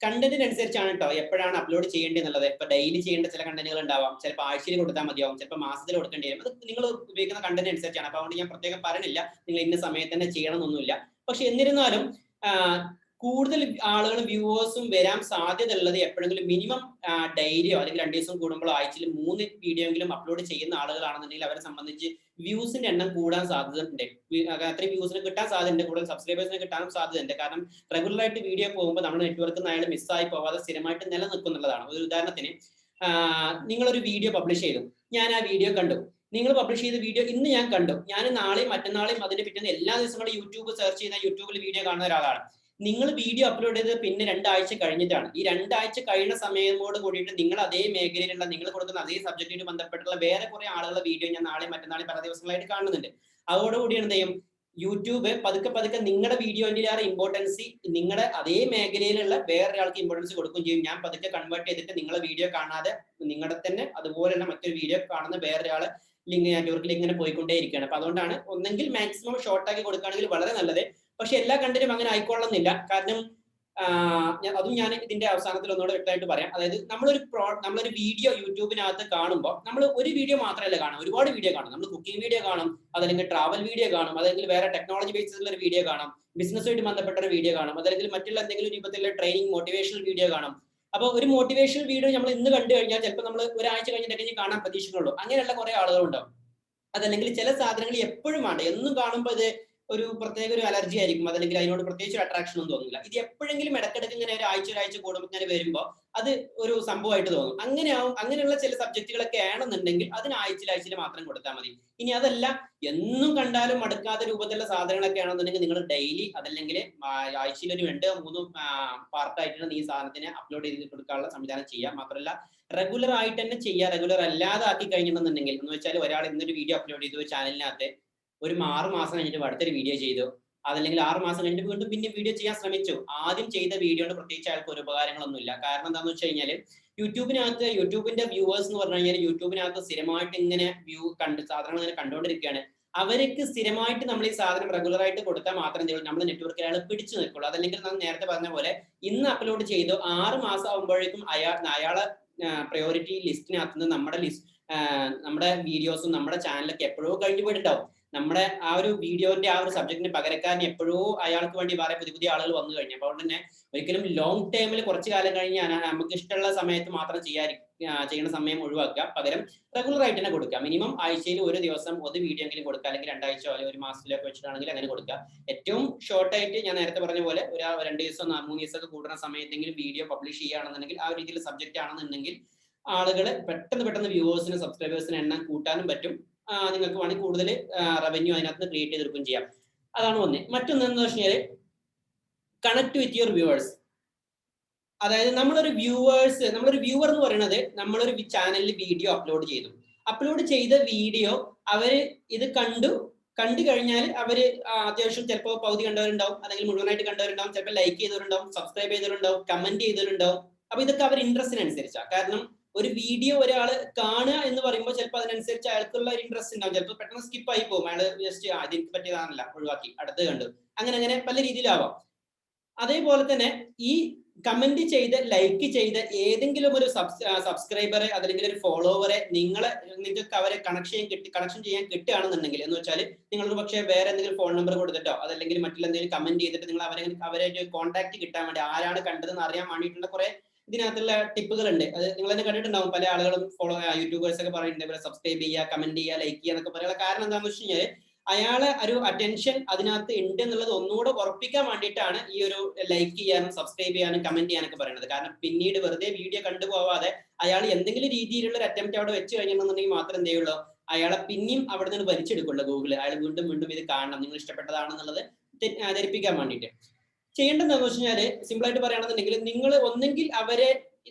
Speaker 1: കണ്ടന്റിനനുസരിച്ചാണ് കേട്ടോ എപ്പോഴാണ് അപ്ലോഡ് ചെയ്യേണ്ടത് എന്നുള്ളത്. ഇപ്പൊ ഡെയിലി ചെയ്യേണ്ട ചില കണ്ടന്റുകൾ ഉണ്ടാവാം, ചിലപ്പോൾ ആഴ്ചയിൽ കൊടുത്താൽ മതിയാവും, ചിലപ്പോൾ മാസത്തിൽ കൊടുക്കേണ്ടി വരും. അത് നിങ്ങൾ ഉപയോഗിക്കുന്ന കണ്ടന്റ് അനുസരിച്ചാണ്. അപ്പൊ അതുകൊണ്ട് ഞാൻ പ്രത്യേകം പറയണില്ല നിങ്ങൾ ഇന്ന സമയത്ത് തന്നെ ചെയ്യണമെന്നൊന്നുമില്ല. പക്ഷെ എന്നിരുന്നാലും കൂടുതൽ ആളുകൾ വ്യൂവേഴ്സും വരാൻ സാധ്യത ഉള്ളത് എപ്പോഴെങ്കിലും മിനിമം ഡെയിലിയോ അല്ലെങ്കിൽ 2 ദിവസം കൂടുമ്പോഴോ ആഴ്ചയിൽ 3 വീഡിയോ എങ്കിലും അപ്ലോഡ് ചെയ്യുന്ന ആളുകളാണെന്നുണ്ടെങ്കിൽ അവരെ സംബന്ധിച്ച് വ്യൂസിന്റെ എണ്ണം കൂടാൻ സാധ്യതയുണ്ട്. അത്രയും വ്യൂസിന് കിട്ടാൻ സാധ്യതയുണ്ട്, കൂടുതൽ സബ്സ്ക്രൈബേഴ്സിന് കിട്ടാനും സാധ്യതയുണ്ട്. കാരണം റെഗുലർ ആയിട്ട് വീഡിയോ പോകുമ്പോൾ നമ്മുടെ നെറ്റ്വർക്കിൽ നിന്ന് അയാൾ മിസ്സായി പോവാതെ സ്ഥിരമായിട്ട് നിലനിൽക്കുന്നുള്ളതാണ്. ഒരു ഉദാഹരണത്തിന് നിങ്ങളൊരു വീഡിയോ പബ്ലിഷ് ചെയ്തു, ഞാൻ ആ വീഡിയോ കണ്ടു. നിങ്ങൾ പബ്ലിഷ് ചെയ്ത വീഡിയോ ഇന്ന് ഞാൻ കണ്ടു, ഞാൻ നാളെയും മറ്റന്നാളെയും അതിന്റെ പിറ്റേന്ന് എല്ലാ ദിവസങ്ങളും യൂട്യൂബ് സെർച്ച് ചെയ്ത യൂട്യൂബിൽ വീഡിയോ കാണുന്ന ഒരാളാണ്. നിങ്ങൾ വീഡിയോ അപ്ലോഡ് ചെയ്തത് പിന്നെ 2 ആഴ്ച കഴിഞ്ഞിട്ടാണ്. ഈ 2 ആഴ്ച കഴിയുന്ന സമയമോട് കൂടിയിട്ട് നിങ്ങൾ അതേ മേഖലയിലുള്ള, നിങ്ങൾ കൊടുക്കുന്ന അതേ സബ്ജക്റ്റുമായിട്ട് ബന്ധപ്പെട്ടുള്ള വേറെ കുറെ ആളുകളുടെ വീഡിയോ ഞാൻ നാളെയും മറ്റന്നാളെയും പല ദിവസങ്ങളായിട്ട് കാണുന്നുണ്ട്. അതോടുകൂടി എന്ത് ചെയ്യും, യൂട്യൂബ് പതുക്കെ നിങ്ങളുടെ വീഡിയോയിലേറെ ഇമ്പോർട്ടൻസി നിങ്ങളുടെ അതേ മേഖലയിലുള്ള വേറൊരാൾക്ക് ഇമ്പോർട്ടൻസ് കൊടുക്കുകയും ചെയ്യും. ഞാൻ പതുക്കെ കൺവേർട്ട് ചെയ്തിട്ട് നിങ്ങളെ വീഡിയോ കാണാതെ നിങ്ങളുടെ തന്നെ അതുപോലെയുള്ള മറ്റൊരു വീഡിയോ കാണുന്ന വേറൊരാള് നെറ്റ്വർക്കിൽ ഇങ്ങനെ പോയിക്കൊണ്ടേയിരിക്കുകയാണ്. അപ്പൊ അതുകൊണ്ടാണ് ഒന്നെങ്കിൽ മാക്സിമം ഷോർട്ട് ആക്കി കൊടുക്കുകയാണെങ്കിൽ വളരെ നല്ലത്. പക്ഷെ എല്ലാ കണ്ടന്റും അങ്ങനെ ആയിക്കൊള്ളുന്നില്ല. കാരണം അതും ഞാൻ ഇതിന്റെ അവസാനത്തിൽ ഒന്നുകൂടെ വ്യക്തമായിട്ട് പറയാം. അതായത് നമ്മളൊരു വീഡിയോ യൂട്യൂബിനകത്ത് കാണുമ്പോൾ നമ്മൾ ഒരു വീഡിയോ മാത്രമല്ല കാണും, ഒരുപാട് വീഡിയോ കാണും. നമ്മൾ കുക്കിംഗ് വീഡിയോ കാണും, അതല്ലെങ്കിൽ ട്രാവൽ വീഡിയോ കാണും, അതല്ലെങ്കിൽ വേറെ ടെക്നോളജി ബേസിലുള്ള ഒരു വീഡിയോ കാണും, ബിസിനസ്സുമായിട്ട് ബന്ധപ്പെട്ട ഒരു വീഡിയോ കാണും, അതല്ലെങ്കിൽ മറ്റുള്ള എന്തെങ്കിലും രൂപത്തിലുള്ള ട്രെയിനിങ് മോട്ടിവേഷണൽ വീഡിയോ കാണും. അപ്പോൾ ഒരു മോട്ടിവേഷണൽ വീഡിയോ നമ്മൾ ഇന്ന് കണ്ടു കഴിഞ്ഞാൽ ചിലപ്പോൾ നമ്മൾ ഒരാഴ്ച കഴിഞ്ഞിട്ടൊക്കെ കാണാൻ പ്രതീക്ഷിക്കുള്ളൂ. അങ്ങനെയുള്ള കുറെ ആളുകളുണ്ടാവും. അതല്ലെങ്കിൽ ചില സാധനങ്ങൾ എപ്പോഴും വേണ്ട, എന്നും കാണുമ്പോൾ ഇത് ഒരു പ്രത്യേക ഒരു അലർജി ആയിരിക്കും, അതല്ലെങ്കിൽ അതിനോട് പ്രത്യേകിച്ച് ഒരു അട്രാക്ഷൻ ഒന്നും തോന്നില്ല. ഇത് എപ്പോഴെങ്കിലും ഇടയ്ക്കിടയ്ക്ക് ഇങ്ങനെ ഒരാഴ്ച കൂടുമ്പോൾ ഇങ്ങനെ വരുമ്പോൾ അത് ഒരു സംഭവമായിട്ട് തോന്നും. അങ്ങനെയുള്ള ചില സബ്ജക്റ്റുകളൊക്കെ ആണെന്നുണ്ടെങ്കിൽ അതിന് ആഴ്ചയിൽ മാത്രം കൊടുത്താൽ മതി. ഇനി അതല്ല, എന്നും കണ്ടാലും മടുക്കാത്ത രൂപത്തിലുള്ള സാധനങ്ങളൊക്കെ ആണെന്നുണ്ടെങ്കിൽ നിങ്ങൾ ഡെയിലി അതല്ലെങ്കിൽ ആഴ്ചയിൽ ഒരു 2-3 പാർട്ടായിട്ടാണ് ഈ സാധനത്തിനെ അപ്ലോഡ് ചെയ്ത് കൊടുക്കാനുള്ള സംവിധാനം ചെയ്യാം. മാത്രമല്ല റെഗുലർ ആയിട്ട് തന്നെ ചെയ്യുക. റെഗുലർ അല്ലാതെ ആക്കി കഴിഞ്ഞിട്ടുണ്ടെങ്കിൽ എന്ന് വെച്ചാൽ ഒരാൾ ഇന്നൊരു വീഡിയോ അപ്ലോഡ് ചെയ്തു ചാനലിനകത്ത്, ഒരു 6 മാസം കഴിഞ്ഞിട്ട് അടുത്തൊരു വീഡിയോ ചെയ്തു, അതല്ലെങ്കിൽ 6 മാസം കഴിഞ്ഞിട്ട് വീണ്ടും പിന്നെ വീഡിയോ ചെയ്യാൻ ശ്രമിച്ചു. ആദ്യം ചെയ്ത വീഡിയോ കൊണ്ട് പ്രത്യേകിച്ച് അയാൾക്ക് ഒരു ഉപകാരങ്ങളൊന്നുമില്ല. കാരണം എന്താണെന്ന് വെച്ച് കഴിഞ്ഞാൽ യൂട്യൂബിന്റെ വ്യൂവേഴ്സ് എന്ന് പറഞ്ഞു കഴിഞ്ഞാൽ യൂട്യൂബിനകത്ത് സ്ഥിരമായിട്ട് ഇങ്ങനെ സാധനങ്ങൾ ഇങ്ങനെ കണ്ടുകൊണ്ടിരിക്കുകയാണ്. അവർക്ക് സ്ഥിരമായിട്ട് നമ്മൾ ഈ സാധനം റെഗുലർ ആയിട്ട് കൊടുത്താൽ മാത്രമേ നമ്മുടെ നെറ്റ്വർക്കിൽ അയാൾ പിടിച്ചു നിൽക്കുള്ളൂ. അതല്ലെങ്കിൽ നമ്മൾ നേരത്തെ പറഞ്ഞ പോലെ ഇന്ന് അപ്ലോഡ് ചെയ്തു 6 മാസം ആകുമ്പോഴേക്കും അയാളെ പ്രയോറിറ്റി ലിസ്റ്റിനകത്ത് നിന്ന് നമ്മുടെ വീഡിയോസും നമ്മുടെ ചാനലൊക്കെ എപ്പോഴോ കഴിഞ്ഞു പോയിട്ടുണ്ടാവും. നമ്മുടെ ആ ഒരു വീഡിയോന്റെ ആ ഒരു സബ്ജക്റ്റിന് പകരക്കാരൻ എപ്പോഴോ അയാൾക്ക് വേണ്ടി വേറെ പുതിയ ആളുകൾ വന്നു കഴിഞ്ഞു. അപ്പോൾ തന്നെ ഒരിക്കലും ലോങ് ടൈമിൽ കുറച്ചു കാലം കഴിഞ്ഞ് നമുക്ക് ഇഷ്ടമുള്ള സമയത്ത് മാത്രം ചെയ്യുന്ന സമയം ഒഴിവാക്കുക. പകരം റെഗുലർ ആയിട്ട് തന്നെ കൊടുക്കുക. മിനിമം ആഴ്ചയിൽ ഒരു ദിവസം ഒരു വീഡിയോ എങ്കിലും കൊടുക്കുക, അല്ലെങ്കിൽ 2 ആഴ്ച അല്ലെങ്കിൽ ഒരു മാസത്തിലൊക്കെ വെച്ചിട്ടാണെങ്കിൽ അങ്ങനെ കൊടുക്കുക. ഏറ്റവും ഷോർട്ട് ആയിട്ട് ഞാൻ നേരത്തെ പറഞ്ഞ പോലെ ഒരു 2 ദിവസം 3 ദിവസമൊക്കെ കൂടുന്ന സമയത്തെങ്കിലും വീഡിയോ പബ്ലിഷ് ചെയ്യുകയാണെന്നുണ്ടെങ്കിൽ ആ ഒരു രീതിയിൽ സബ്ജക്റ്റ് ആണെന്നുണ്ടെങ്കിൽ ആളുകൾ പെട്ടെന്ന് വ്യൂവേഴ്സിനും സബ്സ്ക്രൈബേഴ്സിനും എണ്ണം കൂട്ടാനും പറ്റും. നിങ്ങൾക്ക് വേണമെങ്കിൽ കൂടുതൽ റവന്യൂ അതിനകത്ത് ക്രിയേറ്റ് ചെയ്തെടുക്കുകയും ചെയ്യാം. അതാണ് ഒന്ന്. മറ്റൊന്ന് എന്ന് വെച്ചാൽ കണക്ട് വിത്ത് യുവർ വ്യൂവേഴ്സ്. അതായത് നമ്മളൊരു വ്യൂവർ എന്ന് പറയുന്നത് നമ്മളൊരു ചാനലിൽ വീഡിയോ അപ്ലോഡ് ചെയ്ത വീഡിയോ അവര് ഇത് കണ്ടു കഴിഞ്ഞാൽ അവര് അത്യാവശ്യം ചിലപ്പോൾ പകുതി കണ്ടവരുണ്ടാവും, അല്ലെങ്കിൽ മുഴുവനായിട്ട് കണ്ടവരുണ്ടാവും, ചിലപ്പോൾ ലൈക്ക് ചെയ്തവരുണ്ടാവും, സബ്സ്ക്രൈബ് ചെയ്തവരുണ്ടാവും, കമന്റ് ചെയ്തവരുണ്ടാവും. അപ്പൊ ഇതൊക്കെ അവർ ഇൻട്രസ്റ്റിനനുസരിച്ചാണ്. കാരണം ഒരു വീഡിയോ ഒരാൾ കാണുക എന്ന് പറയുമ്പോൾ ചിലപ്പോൾ അതിനനുസരിച്ച് അയാൾക്കുള്ള ഒരു ഇൻട്രസ്റ്റ് ഉണ്ടാവും. ചിലപ്പോൾ പെട്ടെന്ന് സ്കിപ്പ് ആയി പോകും, അയാൾ ജസ്റ്റ് അതിന് പറ്റിയതാണല്ല ഒഴിവാക്കി അടുത്ത് കണ്ടു, അങ്ങനെ പല രീതിയിലാവാം. അതേപോലെ തന്നെ ഈ കമന്റ് ചെയ്ത് ലൈക്ക് ചെയ്ത് ഏതെങ്കിലും ഒരു സബ്സ്ക്രൈബറെ അതല്ലെങ്കിൽ ഒരു ഫോളോവറെ നിങ്ങൾക്ക് അവരെ കണക്ഷൻ ചെയ്യാൻ കിട്ടുകയാണെന്നുണ്ടെങ്കിൽ, എന്ന് വെച്ചാൽ നിങ്ങളൊരു പക്ഷേ വേറെ എന്തെങ്കിലും ഫോൺ നമ്പർ കൊടുത്തിട്ടോ അതല്ലെങ്കിൽ മറ്റുള്ള കമന്റ് ചെയ്തിട്ട് നിങ്ങൾ അവരെ കോൺടാക്ട് കിട്ടാൻ വേണ്ടി ആരാണ് കണ്ടതെന്ന് അറിയാൻ വേണ്ടിയിട്ടുള്ള കുറെ ഇതിനകത്തുള്ള ടിപ്പുകൾ ഉണ്ട്. അത് നിങ്ങൾ തന്നെ കണ്ടിട്ടുണ്ടാവും. പല ആളുകളും യൂട്യൂബേഴ്സ് ഒക്കെ പറയുന്നുണ്ട് സബ്സ്ക്രൈബ് ചെയ്യുക, കമന്റ് ചെയ്യുക, ലൈക്ക് ചെയ്യുക എന്നൊക്കെ പറയാനുള്ള കാരണം എന്താണെന്ന് വെച്ച് കഴിഞ്ഞാൽ അയാളെ ഒരു അറ്റൻഷൻ അതിനകത്ത് ഉണ്ട് എന്നുള്ളത് ഒന്നുകൂടെ ഉറപ്പിക്കാൻ വേണ്ടിയിട്ടാണ് ഈ ഒരു ലൈക്ക് ചെയ്യാനും സബ്സ്ക്രൈബ് ചെയ്യാനും കമന്റ് ചെയ്യാനൊക്കെ പറയുന്നത്. കാരണം പിന്നീട് വെറുതെ വീഡിയോ കണ്ടുപോവാതെ അയാൾ എന്തെങ്കിലും രീതിയിലുള്ള ഒരു അറ്റംപ്റ്റ് അവിടെ വെച്ച് കഴിഞ്ഞിട്ടുണ്ടെങ്കിൽ മാത്രം എന്തേ ഉള്ളൂ, അയാളെ പിന്നെയും അവിടെ നിന്ന് വലിച്ചെടുക്കുള്ളൂ ഗൂഗിള്. അയാൾ വീണ്ടും ഇത് കാണണം, നിങ്ങൾ ഇഷ്ടപ്പെട്ടതാണെന്നുള്ളത് ധരിപ്പിക്കാൻ വേണ്ടിയിട്ട്. ചെയ്യേണ്ടതെന്ന് വെച്ച് കഴിഞ്ഞാൽ സിമ്പിൾ ആയിട്ട് പറയുകയാണെന്നുണ്ടെങ്കിൽ നിങ്ങൾ ഒന്നെങ്കിൽ അവരെ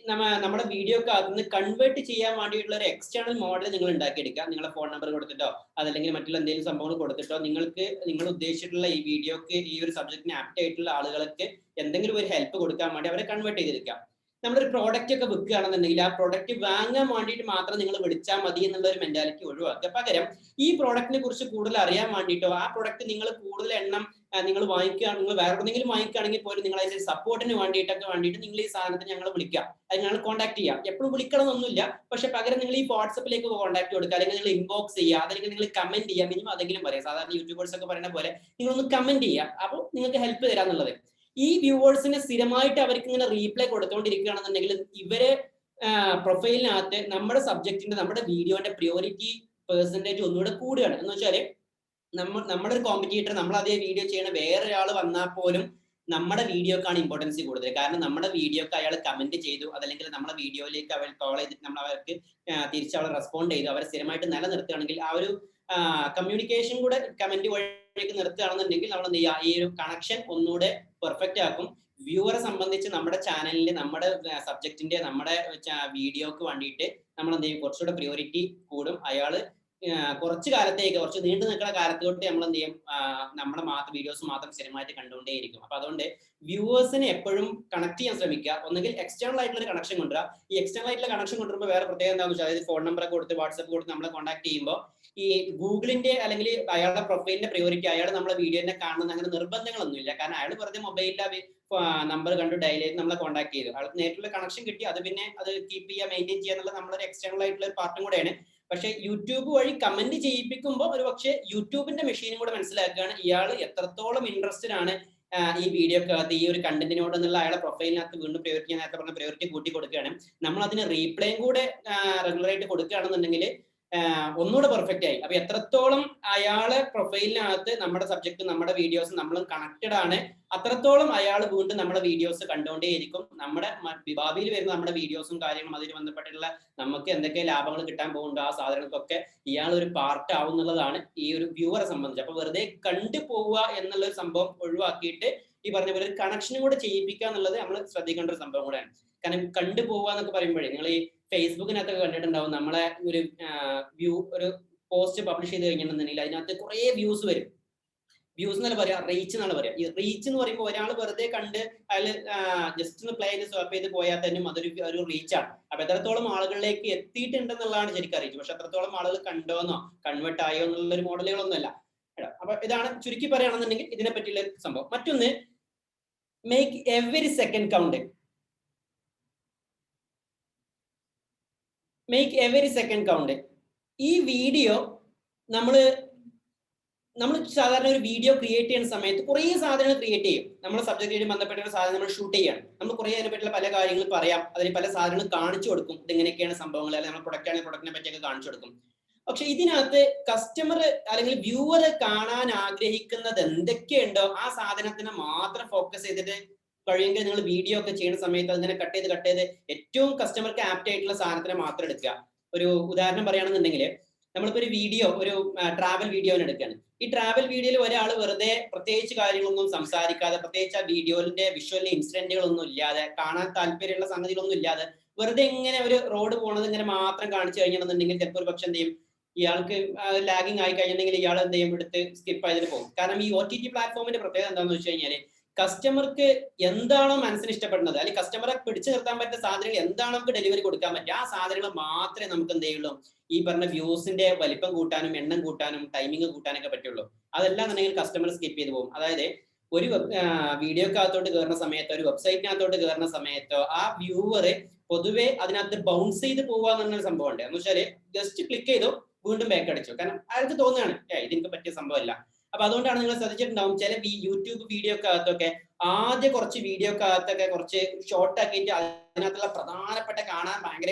Speaker 1: നമ്മുടെ വീഡിയോക്ക് അതിന് കൺവേർട്ട് ചെയ്യാൻ വേണ്ടിയിട്ടുള്ള ഒരു എക്സ്റ്റേണൽ മോഡൽ നിങ്ങൾ ഉണ്ടാക്കിയെടുക്കുക. നിങ്ങളെ ഫോൺ നമ്പർ കൊടുത്തിട്ടോ അതല്ലെങ്കിൽ മറ്റുള്ള എന്തെങ്കിലും സംഭവങ്ങൾ കൊടുത്തിട്ടോ നിങ്ങൾ ഉദ്ദേശിച്ചിട്ടുള്ള ഈ വീഡിയോക്ക് ഈ ഒരു സബ്ജക്റ്റിന് ആപ്റ്റ് ആയിട്ടുള്ള ആളുകൾക്ക് എന്തെങ്കിലും ഒരു ഹെൽപ്പ് കൊടുക്കാൻ വേണ്ടി അവരെ കൺവേർട്ട് ചെയ്തെടുക്കുക. നമ്മളൊരു പ്രോഡക്റ്റ് ഒക്കെ വിൽക്കുകയാണെന്നുണ്ടെങ്കിൽ ആ പ്രോഡക്റ്റ് വാങ്ങാൻ വേണ്ടിയിട്ട് മാത്രം നിങ്ങൾ വിളിച്ചാൽ മതി എന്നുള്ള ഒരു മെന്റാലിറ്റി ഒഴിവാക്കുക. പകരം ഈ പ്രോഡക്റ്റിനെ കുറിച്ച് കൂടുതൽ അറിയാൻ വേണ്ടിയിട്ടോ ആ പ്രോഡക്റ്റ് നിങ്ങൾ കൂടുതൽ എണ്ണം നിങ്ങൾ വാങ്ങിക്കുകയാണ്, നിങ്ങൾ വേറെ എന്തെങ്കിലും വാങ്ങിക്കുകയാണെങ്കിൽ പോലും നിങ്ങൾ അതിന്റെ സപ്പോർട്ടിന് വേണ്ടിയിട്ട് നിങ്ങൾ ഈ സാധനത്തിന് ഞങ്ങൾ വിളിക്കുക, അത് ഞങ്ങൾ കോൺടാക്ട് ചെയ്യാം. എപ്പോഴും വിളിക്കണമെന്നൊന്നുമില്ല, പക്ഷെ പകരം നിങ്ങൾ ഈ വാട്സപ്പിലേക്ക് കോൺടാക്ട് കൊടുക്കുക, അല്ലെങ്കിൽ നിങ്ങൾ ഇൻബോക്സ് ചെയ്യുക, അല്ലെങ്കിൽ നിങ്ങൾ കമന്റ് ചെയ്യുക. മിനിമം അതെങ്കിലും പറയാം. സാധാരണ യൂട്യൂബേഴ്സ് ഒക്കെ പറയുന്ന പോലെ നിങ്ങളൊന്ന് കമന്റ് ചെയ്യുക. അപ്പോൾ നിങ്ങൾക്ക് ഹെൽപ്പ് തരാന്നുള്ളത്. ഈ വ്യൂവേഴ്സിനെ സ്ഥിരമായിട്ട് അവർക്ക് ഇങ്ങനെ റീപ്ലൈ കൊടുത്തുകൊണ്ടിരിക്കുകയാണെന്നുണ്ടെങ്കിൽ ഇവരെ പ്രൊഫൈലിനകത്ത് നമ്മുടെ സബ്ജക്റ്റിന്റെ നമ്മുടെ വീഡിയോന്റെ പ്രിയോറിറ്റി പെർസെന്റേജ് ഒന്നുകൂടെ കൂടുകയാണ്. എന്ന് വെച്ചാൽ നമ്മുടെ ഒരു കോമ്പറ്റീറ്റർ നമ്മൾ അതേ വീഡിയോ ചെയ്യണ വേറൊരാൾ വന്നാൽ പോലും നമ്മുടെ വീഡിയോക്കാണ് ഇമ്പോർട്ടൻസ് കൂടുതൽ. കാരണം നമ്മുടെ വീഡിയോക്ക് അയാൾ കമന്റ് ചെയ്തു, അതല്ലെങ്കിൽ നമ്മുടെ വീഡിയോയിലേക്ക് അവർ കോൾ ചെയ്തിട്ട് നമ്മൾ അവർക്ക് തിരിച്ച് അവൾ റെസ്പോണ്ട് ചെയ്തു, അവരെ സ്ഥിരമായിട്ട് നിലനിർത്തുകയാണെങ്കിൽ ആ ഒരു കമ്മ്യൂണിക്കേഷൻ കൂടെ കമന്റ് വഴിക്ക് നിർത്തുകയാണെന്നുണ്ടെങ്കിൽ നമ്മൾ എന്ത് ചെയ്യുക, ഈ ഒരു കണക്ഷൻ ഒന്നുകൂടെ പെർഫെക്റ്റ് ആക്കും. വ്യൂവറെ സംബന്ധിച്ച് നമ്മുടെ ചാനലിന്റെ നമ്മുടെ സബ്ജക്റ്റിന്റെ നമ്മുടെ വീഡിയോക്ക് വേണ്ടിയിട്ട് നമ്മൾ എന്ത് ചെയ്യും, കുറച്ചുകൂടെ പ്രിയോറിറ്റി കൂടും. അയാൾ കുറച്ച് കാലത്തേക്ക് കുറച്ച് നീണ്ടു നിൽക്കുന്ന കാലത്തോട്ട് നമ്മൾ എന്ത് ചെയ്യും, നമ്മുടെ വീഡിയോസ് മാത്രം സ്ഥിരമായിട്ട് കണ്ടുകൊണ്ടേയിരിക്കും. അപ്പൊ അതുകൊണ്ട് വ്യൂവേഴ്സിനെ എപ്പോഴും കണക്ട് ചെയ്യാൻ ശ്രമിക്കുക. ഒന്നെങ്കിൽ എക്സ്റ്റേണൽ ആയിട്ടുള്ള ഒരു കണക്ഷൻ കൊണ്ടുവരിക. ഈ എക്സ്റ്റേണൽ ആയിട്ടുള്ള കണക്ഷൻ കൊണ്ടുവരുമ്പോൾ വേറെ പ്രത്യേകത എന്താണെന്ന് വെച്ചാൽ, അതായത് ഫോൺ നമ്പർ കൊടുത്ത് വാട്സ്ആപ്പ് കൊടുത്ത് നമ്മളെ കോൺടാക്ട് ചെയ്യുമ്പോൾ ഈ ഗൂഗിളിന്റെ അല്ലെങ്കിൽ അയാളുടെ പ്രൊഫൈലിന്റെ പ്രയോറിറ്റി അയാൾ നമ്മളെ വീഡിയോനെ കാണുന്ന അങ്ങനെ നിർബന്ധങ്ങളൊന്നുമില്ല. കാരണം അയാൾ വെറുതെ മൊബൈലിലെ നമ്പർ കണ്ടു ഡയൽ ചെയ്ത് നമ്മളെ കോൺടാക്ട് ചെയ്തു, അയാൾക്ക് നേരിട്ടുള്ള കണക്ഷൻ കിട്ടി, അത് പിന്നെ അത് കീപ്പ് ചെയ്യുക മെയിൻറ്റെയിൻ ചെയ്യുക എന്നുള്ള നമ്മളൊരു എക്സ്റ്റേണൽ ആയിട്ടുള്ള ഒരു പാർട്ടും കൂടെയാണ്. പക്ഷെ യൂട്യൂബ് വഴി കമന്റ് ചെയ്യിപ്പിക്കുമ്പോൾ ഒരു പക്ഷേ യൂട്യൂബിന്റെ മെഷീനും കൂടെ മനസ്സിലാക്കുകയാണ് ഇയാൾ എത്രത്തോളം ഇൻട്രസ്റ്റഡ് ആണ് ഈ വീഡിയോക്കകത്ത് ഈ ഒരു കണ്ടന്റിനോട് എന്നുള്ള അയാളെ പ്രൊഫൈലിനകത്ത് വീണ്ടും പ്രയോറിറ്റി, നേരത്തെ പറഞ്ഞ പ്രയോറിറ്റി കൂട്ടി കൊടുക്കുകയാണ്. നമ്മൾ അതിന് റീപ്ലേയും കൂടെ റെഗുലർ ആയിട്ട് കൊടുക്കുകയാണെന്നുണ്ടെങ്കിൽ ഒന്നുകൂടെ പെർഫെക്റ്റ് ആയി. അപ്പൊ എത്രത്തോളം അയാളെ പ്രൊഫൈലിനകത്ത് നമ്മുടെ സബ്ജക്ട് നമ്മുടെ വീഡിയോസ് നമ്മൾ കണക്റ്റഡ് ആണ്, അത്രത്തോളം അയാൾ വീണ്ടും നമ്മുടെ വീഡിയോസ് കണ്ടുകൊണ്ടേയിരിക്കും. നമ്മുടെ ഭാവിയിൽ വരുന്ന നമ്മുടെ വീഡിയോസും കാര്യങ്ങളും അതിന് ബന്ധപ്പെട്ടുള്ള നമുക്ക് എന്തൊക്കെ ലാഭങ്ങൾ കിട്ടാൻ പോകുന്നുണ്ടോ ആ സാധനങ്ങൾക്കൊക്കെ ഇയാൾ ഒരു പാർട്ട് ആവുന്നുള്ളതാണ് ഈ ഒരു വ്യൂവറെ സംബന്ധിച്ച്. അപ്പൊ വെറുതെ കണ്ടു പോവുക എന്നുള്ള ഒരു സംഭവം ഒഴിവാക്കിയിട്ട് ഈ പറഞ്ഞ പോലെ ഒരു കണക്ഷനും കൂടെ ചെയ്യിപ്പിക്കുക എന്നുള്ളത് നമ്മൾ ശ്രദ്ധിക്കേണ്ട ഒരു സംഭവം കൂടെയാണ്. കാരണം കണ്ടു പോവുക എന്നൊക്കെ പറയുമ്പോഴേ നിങ്ങൾ ഈ ഫേസ്ബുക്കിനകത്തൊക്കെ കണ്ടിട്ടുണ്ടാവും, നമ്മളെ ഒരു ഒരു പോസ്റ്റ് പബ്ലിഷ് ചെയ്ത് കഴിഞ്ഞിട്ടുണ്ടെങ്കിൽ അതിനകത്ത് കുറെ വ്യൂസ് വരും. വ്യൂസ് എന്നല്ല പറയാ, റീച്ച് എന്നാണ് പറയാ. ഈ റീച്ച് എന്ന് പറയുമ്പോൾ ഒരാൾ വെറുതെ കണ്ട് അയാൾ ജസ്റ്റ് ഒന്ന് പ്ലേ ചെയ്ത് സ്വാപ്പ് ചെയ്ത് പോയാൽ തന്നെ അതൊരു റീച്ചാണ്. അപ്പൊ എത്രത്തോളം ആളുകളിലേക്ക് എത്തിയിട്ടുണ്ടെന്നുള്ളതാണ് ശരിക്കും റീച്ച്. പക്ഷെ എത്രത്തോളം ആളുകൾ കണ്ടോന്നോ കൺവേർട്ട് ആയോ എന്നുള്ള ഒരു മോഡലുകളൊന്നുമല്ല. അപ്പൊ ഇതാണ് ചുരുക്കി പറയുകയാണെന്നുണ്ടെങ്കിൽ ഇതിനെ പറ്റിയുള്ള സംഭവം. മറ്റൊന്ന്, make every second count. Make every second count. ഈ വീഡിയോ നമ്മൾ സാധാരണ ഒരു വീഡിയോ ക്രിയേറ്റ് ചെയ്യുന്ന സമയത്ത് കുറേ സാധനങ്ങൾ ക്രിയേറ്റ് ചെയ്യും. നമ്മുടെ സബ്ജക്റ്റിന് ബന്ധപ്പെട്ട ഒരു സാധനം നമ്മൾ ഷൂട്ട് ചെയ്യാണ്. നമ്മൾ കുറേ അതിനെ പറ്റിയുള്ള പല കാര്യങ്ങൾ പറയാം, അതിന് പല സാധനങ്ങൾ കാണിച്ചു കൊടുക്കും, ഇതെങ്ങനെയൊക്കെയാണ് സംഭവങ്ങൾ, അല്ലെങ്കിൽ നമ്മൾ പ്രൊഡക്റ്റ് ആണെങ്കിൽ പ്രൊഡക്റ്റിനെ പറ്റിയൊക്കെ കാണിച്ചു കൊടുക്കും. പക്ഷെ ഇതിനകത്ത് കസ്റ്റമർ അല്ലെങ്കിൽ വ്യൂവർ കാണാൻ ആഗ്രഹിക്കുന്നത് എന്തൊക്കെയുണ്ടോ ആ സാധനത്തിനെ മാത്രം ഫോക്കസ് ചെയ്തിട്ട് കഴിയുമെങ്കിൽ നിങ്ങൾ വീഡിയോ ഒക്കെ ചെയ്യുന്ന സമയത്ത് അതിങ്ങനെ കട്ട് ചെയ്ത് ഏറ്റവും കസ്റ്റമർക്ക് ആപ്റ്റ് ആയിട്ടുള്ള സാധനത്തിനെ മാത്രം എടുക്കുക. ഒരു ഉദാഹരണം പറയുകയാണെന്നുണ്ടെങ്കിൽ, നമ്മളിപ്പോ ഒരു വീഡിയോ, ഒരു ട്രാവൽ വീഡിയോനെ എടുക്കുകയാണ്. ഈ ട്രാവൽ വീഡിയോയിൽ ഒരാൾ വെറുതെ പ്രത്യേകിച്ച് കാര്യങ്ങളൊന്നും സംസാരിക്കാതെ, പ്രത്യേകിച്ച് ആ വീഡിയോന്റെ വിഷ്വൽ ഇൻസിഡന്റുകളൊന്നും ഇല്ലാതെ, കാണാൻ താല്പര്യമുള്ള സംഗതികളൊന്നും ഇല്ലാതെ വെറുതെ ഇങ്ങനെ ഒരു റോഡ് പോണത് ഇങ്ങനെ മാത്രം കാണിച്ചു കഴിഞ്ഞിട്ടുണ്ടെങ്കിൽ ചിലപ്പോൾ ഒരു പക്ഷെ എന്ത് ചെയ്യും, ഇയാൾക്ക് ലാഗിങ് ആയി കഴിഞ്ഞിട്ടുണ്ടെങ്കിൽ ഇയാൾ എന്ത് ചെയ്യും, എടുത്ത് സ്കിപ്പ് ചെയ്തിട്ട് പോകും. കാരണം ഈ OTT പ്ലാറ്റ്ഫോമിന്റെ പ്രത്യേകത എന്താണെന്ന് വെച്ച് കഴിഞ്ഞാൽ, കസ്റ്റമർക്ക് എന്താണോ മനസ്സിന് ഇഷ്ടപ്പെടുന്നത്, അല്ലെങ്കിൽ കസ്റ്റമറെ പിടിച്ചു നിർത്താൻ പറ്റുന്ന സാധനങ്ങൾ എന്താണോ നമുക്ക് ഡെലിവറി കൊടുക്കാൻ പറ്റുക, ആ സാധനങ്ങൾ മാത്രമേ നമുക്ക് എന്ത് ചെയ്യുള്ളൂ, ഈ പറഞ്ഞ വ്യൂസിന്റെ വലിപ്പം കൂട്ടാനും എണ്ണം കൂട്ടാനും ടൈമിംഗ് കൂട്ടാനൊക്കെ പറ്റുള്ളൂ. അതെല്ലാം എന്നുണ്ടെങ്കിൽ കസ്റ്റമർ സ്കിപ്പ് ചെയ്ത് പോകും. അതായത് ഒരു വീഡിയോക്കകത്തോട്ട് കയറുന്ന സമയത്തോ ഒരു വെബ്സൈറ്റിനകത്തോട്ട് കയറുന്ന സമയത്തോ ആ വ്യൂവർ പൊതുവെ അതിനകത്ത് ബൗൺസ് ചെയ്ത് പോവുക എന്നൊരു സംഭവം ഉണ്ട്. എന്ന് വെച്ചാൽ ജസ്റ്റ് ക്ലിക്ക് ചെയ്തു വീണ്ടും ബാക്ക് അടിച്ചു. കാരണം അയാൾക്ക് തോന്നുകയാണ് ഇതെനിക്ക് പറ്റിയ സംഭവമല്ല. അപ്പൊ അതുകൊണ്ടാണ് നിങ്ങൾ ശ്രദ്ധിച്ചിട്ടുണ്ടാവും, ചില യൂട്യൂബ് വീഡിയോക്കകത്തൊക്കെ ആദ്യ കുറച്ച് വീഡിയോക്കകത്തൊക്കെ കുറച്ച് ഷോർട്ട് ആക്കിയിട്ട് അതിനകത്തുള്ള പ്രധാനപ്പെട്ട കാണാൻ ഭയങ്കര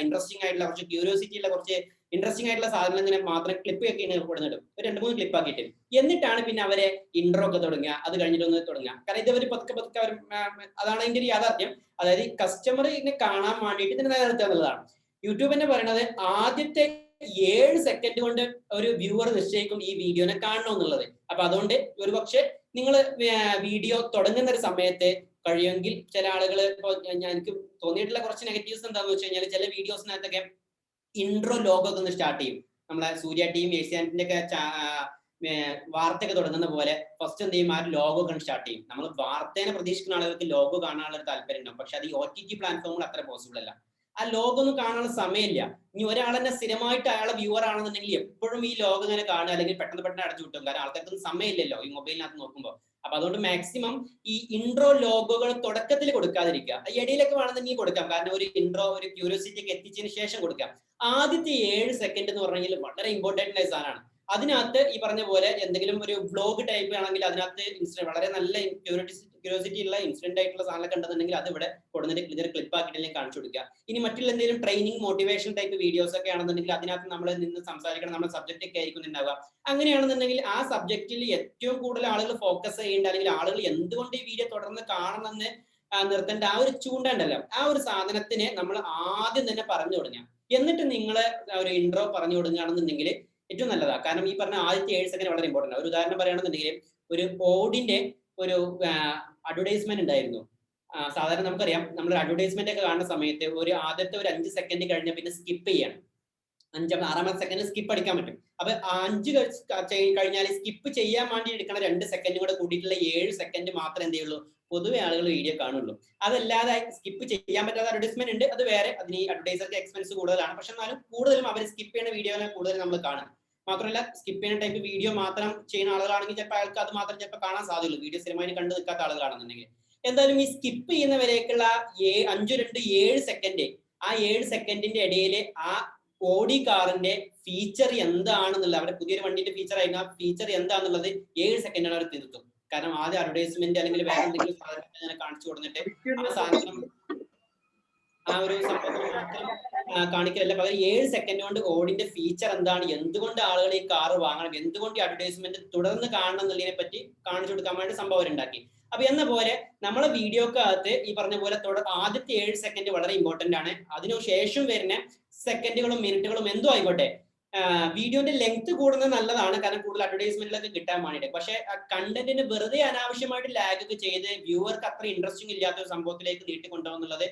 Speaker 1: ഇൻട്രസ്റ്റിംഗ് ആയിട്ടുള്ള കുറച്ച് ക്യൂരിയോസിറ്റി ഉള്ള കുറച്ച് ഇൻട്രസ്റ്റിംഗ് ആയിട്ടുള്ള സാധനങ്ങൾ മാത്രം ക്ലിപ്പ് ഒക്കെ കൊടുത്തിടും, ഒരു 2-3 ക്ലിപ്പ് ആക്കിയിട്ട്. എന്നിട്ടാണ് പിന്നെ അവരെ ഇൻട്രോ ഒക്കെ തുടങ്ങുക, അത് കഴിഞ്ഞിട്ടൊന്ന് തുടങ്ങുക. കാരണം ഇതവർ പതുക്കെ അവർ അതാണ് അതിന്റെ ഒരു യാഥാർത്ഥ്യം. അതായത് കസ്റ്റമറിനെ കാണാൻ വേണ്ടിയിട്ട് ഇതിനെ നിലനിർത്തുക എന്നുള്ളതാണ്. യൂട്യൂബ് തന്നെ പറയുന്നത് ആദ്യത്തെ 7 സെക്കൻഡ് കൊണ്ട് ഒരു വ്യൂവർ നിശ്ചയിക്കും ഈ വീഡിയോനെ കാണണം എന്നുള്ളത്. അപ്പൊ അതുകൊണ്ട് ഒരു പക്ഷെ നിങ്ങൾ വീഡിയോ തുടങ്ങുന്ന ഒരു സമയത്ത് കഴിയുമെങ്കിൽ ചില ആളുകൾ, ഇപ്പൊ എനിക്ക് തോന്നിയിട്ടുള്ള കുറച്ച് നെഗറ്റീവ്സ് എന്താണെന്ന് വെച്ച് കഴിഞ്ഞാൽ, ചില വീഡിയോസിനകത്തൊക്കെ ഇൻട്രോ ലോഗോ ഒക്കെ ഒന്ന് സ്റ്റാർട്ട് ചെയ്യും. നമ്മളെ സൂര്യ ടീം, ഏഷ്യാനെറ്റിന്റെ ഒക്കെ വാർത്തയൊക്കെ തുടങ്ങുന്ന പോലെ ഫസ്റ്റ് എന്ത് ചെയ്യും, ആ ലോഗോ ഒക്കെ സ്റ്റാർട്ട് ചെയ്യും. നമ്മൾ വാർത്തേനെ പ്രതീക്ഷിക്കുന്ന ആളുകൾക്ക് ലോഗോ കാണാനുള്ള ഒരു താല്പര്യം ഉണ്ടാവും. പക്ഷെ അത് ഈ OTT പ്ലാറ്റ്ഫോമിൽ അത്ര പോസിബിൾ അല്ല. ആ ലോഗോ ഒന്നും കാണാനുള്ള സമയമില്ല. ഇനി ഒരാൾ തന്നെ സ്ഥിരമായിട്ട് അയാളെ വ്യൂവർ ആണെന്നുണ്ടെങ്കിൽ എപ്പോഴും ഈ ലോഗോ ഇങ്ങനെ കാണുക, അല്ലെങ്കിൽ പെട്ടെന്ന് അടച്ചു വിട്ടും. കാരണം ആൾക്കാർക്കൊന്നും സമയമില്ലല്ലോ ഈ മൊബൈലിനകത്ത് നോക്കുമ്പോൾ. അപ്പൊ അതുകൊണ്ട് മാക്സിമം ഈ ഇൻട്രോ ലോഗോകൾ തുടക്കത്തിൽ കൊടുക്കാതിരിക്കുക. ഇടയിലൊക്കെ വേണമെന്നുണ്ടെങ്കിൽ കൊടുക്കാം, കാരണം ഒരു ഇൻട്രോ ഒരു ക്യൂരിയോസിറ്റിക്ക് എത്തിച്ചതിന് ശേഷം കൊടുക്കാം. ആദ്യത്തെ 7 സെക്കൻഡ് എന്ന് പറഞ്ഞാൽ വളരെ ഇമ്പോർട്ടന്റ് ആയ സാധനമാണ്. അതിനകത്ത് ഈ പറഞ്ഞ പോലെ എന്തെങ്കിലും ഒരു വ്ലോഗ് ടൈപ്പ് ആണെങ്കിൽ അതിനകത്ത് വളരെ നല്ല ക്യൂരിയോസിറ്റി ഉള്ള ഇൻസിഡന്റ് ആയിട്ടുള്ള സാധനങ്ങളൊക്കെ ഉണ്ടെന്നുണ്ടെങ്കിൽ അത് ഇവിടെ കൊടുത്തിട്ട് ഇതൊരു ക്ലിപ്പ് ആക്കിയിട്ട് കാണിച്ചു കൊടുക്കുക. ഇനി മറ്റുള്ള എന്തെങ്കിലും ട്രെയിനിങ് മോട്ടിവേഷൻ ടൈപ്പ് വീഡിയോസ് ഒക്കെ ആണെന്നുണ്ടെങ്കിൽ അതിനകത്ത് നമ്മൾ നിന്ന് സംസാരിക്കണം, നമ്മുടെ സബ്ജക്റ്റ് ഒക്കെ ആയിരിക്കും ഉണ്ടാവുക. അങ്ങനെയാണെന്നുണ്ടെങ്കിൽ ആ സബ്ജക്റ്റിൽ ഏറ്റവും കൂടുതൽ ആളുകൾ ഫോക്കസ് ചെയ്യേണ്ട, അല്ലെങ്കിൽ ആളുകൾ എന്തുകൊണ്ട് ഈ വീഡിയോ തുടർന്ന് കാണണമെന്ന് നിർത്തേണ്ട ആ ഒരു ചൂണ്ടല്ലോ, ആ ഒരു സാധനത്തിനെ നമ്മൾ ആദ്യം തന്നെ പറഞ്ഞു തുടങ്ങുക. എന്നിട്ട് നിങ്ങൾ ഒരു ഇൻട്രോ പറഞ്ഞു കൊടുക്കുകയാണെന്നുണ്ടെങ്കിൽ ഏറ്റവും നല്ലതാണ്. കാരണം ഈ പറഞ്ഞ ആദ്യത്തെ 7 സെക്കൻഡ് വളരെ ഇമ്പോർട്ടൻ്റ്. ഒരു ഉദാഹരണം പറയുകയാണെന്നുണ്ടെങ്കിൽ, ഒരു ഓഡിന്റെ ഒരു അഡ്വർടൈസ്മെന്റ് ഉണ്ടായിരുന്നു. സാധാരണ നമുക്കറിയാം, നമ്മൾ അഡ്വർടൈസ്മെന്റ് ഒക്കെ കാണുന്ന സമയത്ത് ആദ്യത്തെ ഒരു 5 സെക്കൻഡ് കഴിഞ്ഞ പിന്നെ സ്കിപ്പ് ചെയ്യാണ്. 6 സെക്കൻഡ് സ്കിപ്പ് അടിക്കാൻ പറ്റും. അപ്പൊ 5 കഴിഞ്ഞാൽ സ്കിപ്പ് ചെയ്യാൻ വേണ്ടി എടുക്കണ 2 സെക്കൻഡ് കൂടെ കൂട്ടിയിട്ടുള്ള 7 സെക്കൻഡ് മാത്രമേ എന്ത് ചെയ്യുള്ളൂ പൊതുവെ ആളുകൾ വീഡിയോ കാണുള്ളൂ. അതല്ലാതെ സ്കിപ്പ് ചെയ്യാൻ പറ്റാത്ത അഡ്വർടൈസ്മെന്റ് ഉണ്ട്, അത് വേറെ. അതിന് ഈ അഡ്വർടൈസർക്ക് എക്സ്പെൻസ് കൂടുതലാണ്. പക്ഷെ എന്നാലും കൂടുതലും അവർ സ്കിപ്പ് ചെയ്യുന്ന വീഡിയോനെ കൂടുതൽ നമ്മൾ കാണും. മാത്രമല്ല സ്കിപ്പ് ചെയ്യുന്ന ടൈപ്പ് വീഡിയോ മാത്രം ചെയ്യുന്ന ആളുകളാണെങ്കിൽ ചിലപ്പോൾ അയാൾക്ക് അത് മാത്രം ചിലപ്പോൾ കാണാൻ സാധ്യതയുള്ളൂ, വീഡിയോ സ്ഥിരമായി കണ്ടു നിൽക്കാത്ത ആളുകളാണെന്നുണ്ടെങ്കിൽ. എന്തായാലും ഈ സ്കിപ്പ് ചെയ്യുന്നവരേക്കുള്ള 5, 2, 7 സെക്കൻഡ്, ആ 7 സെക്കൻഡിന്റെ ഇടയിൽ ആ ഓഡി കാറിന്റെ ഫീച്ചർ എന്താണെന്നുള്ളത്, അവരുടെ പുതിയൊരു വണ്ടിന്റെ ഫീച്ചർ ആയിരുന്നു, ആ ഫീച്ചർ എന്താണെന്നുള്ളത് 7 സെക്കൻഡാണ് അവർ തീർത്തു. കാരണം ആദ്യം അഡ്വർടൈസ്മെന്റ് അല്ലെങ്കിൽ വേറെ എന്തെങ്കിലും സാധനം അങ്ങനെ കാണിച്ചു കൊടുത്തിട്ട് ആ സാധനം ആ ഒരു സംഭവത്തിന് മാത്രം കാണിക്കലല്ല, പകരം 7 സെക്കൻഡ് കൊണ്ട് ഓഡിന്റെ ഫീച്ചർ എന്താണ്, എന്തുകൊണ്ട് ആളുകൾ ഈ കാർ വാങ്ങണം, എന്തുകൊണ്ട് ഈ അഡ്വർടൈസ്മെന്റ് തുടർന്ന് കാണണം എന്നുള്ളതിനെ പറ്റി കാണിച്ചു കൊടുക്കാൻ വേണ്ടി സംഭവം ഉണ്ടാക്കി. അപ്പൊ എന്ന പോലെ നമ്മളെ വീഡിയോക്കകത്ത് ഈ പറഞ്ഞ പോലെ ആദ്യത്തെ 7 സെക്കൻഡ് വളരെ ഇമ്പോർട്ടന്റ് ആണ്. അതിനുശേഷം വരുന്ന സെക്കൻഡുകളും മിനിറ്റുകളും എന്തോ ആയിക്കോട്ടെ, വീഡിയോന്റെ ലെങ്ത് കൂടുന്നത് നല്ലതാണ്, കാരണം കൂടുതൽ അഡ്വർടൈസ്മെന്റിലൊക്കെ കിട്ടാൻ വേണ്ടിയിട്ട്. പക്ഷെ കണ്ടന്റിന് വെറുതെ അനാവശ്യമായിട്ട് ലാഗ് ഒക്കെ ചെയ്ത് വ്യൂവർക്ക് അത്ര ഇൻട്രസ്റ്റിംഗ് ഇല്ലാത്ത ഒരു സംഭവത്തിലേക്ക് നീട്ടിക്കൊണ്ടുപോകുന്നുള്ളത്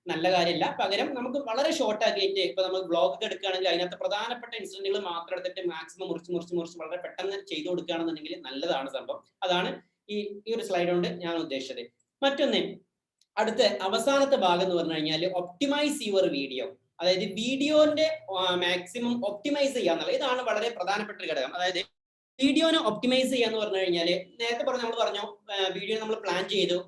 Speaker 1: നല്ല കാര്യമല്ല. പകരം നമുക്ക് വളരെ ഷോർട്ട് ആക്കിയിട്ട്, ഇപ്പൊ നമ്മൾ വ്ളോഗ് ഒക്കെ എടുക്കുകയാണെങ്കിൽ അതിനകത്ത് പ്രധാനപ്പെട്ട ഇൻസിഡന്റുകൾ മാത്രം എടുത്തിട്ട് മാക്സിമം മുറിച്ച് വളരെ പെട്ടെന്ന് ചെയ്തു കൊടുക്കുകയാണെന്നുണ്ടെങ്കിൽ നല്ലതാണ് സംഭവം. അതാണ് ഈ ഒരു സ്ലൈഡ് കൊണ്ട് ഞാൻ ഉദ്ദേശിച്ചത്. മറ്റൊന്ന്, അടുത്ത അവസാനത്തെ ഭാഗം എന്ന് പറഞ്ഞു കഴിഞ്ഞാൽ ഒപ്റ്റിമൈസ് യുവർ വീഡിയോ. അതായത് വീഡിയോന്റെ മാക്സിമം ഒപ്റ്റിമൈസ് ചെയ്യാന്നുള്ളത്, ഇതാണ് വളരെ പ്രധാനപ്പെട്ട ഒരു ഘടകം. അതായത് വീഡിയോനെ ഒപ്റ്റിമൈസ് ചെയ്യാന്ന് പറഞ്ഞു കഴിഞ്ഞാൽ, നേരത്തെ നമ്മൾ പറഞ്ഞു വീഡിയോ നമ്മൾ പ്ലാൻ ചെയ്തു,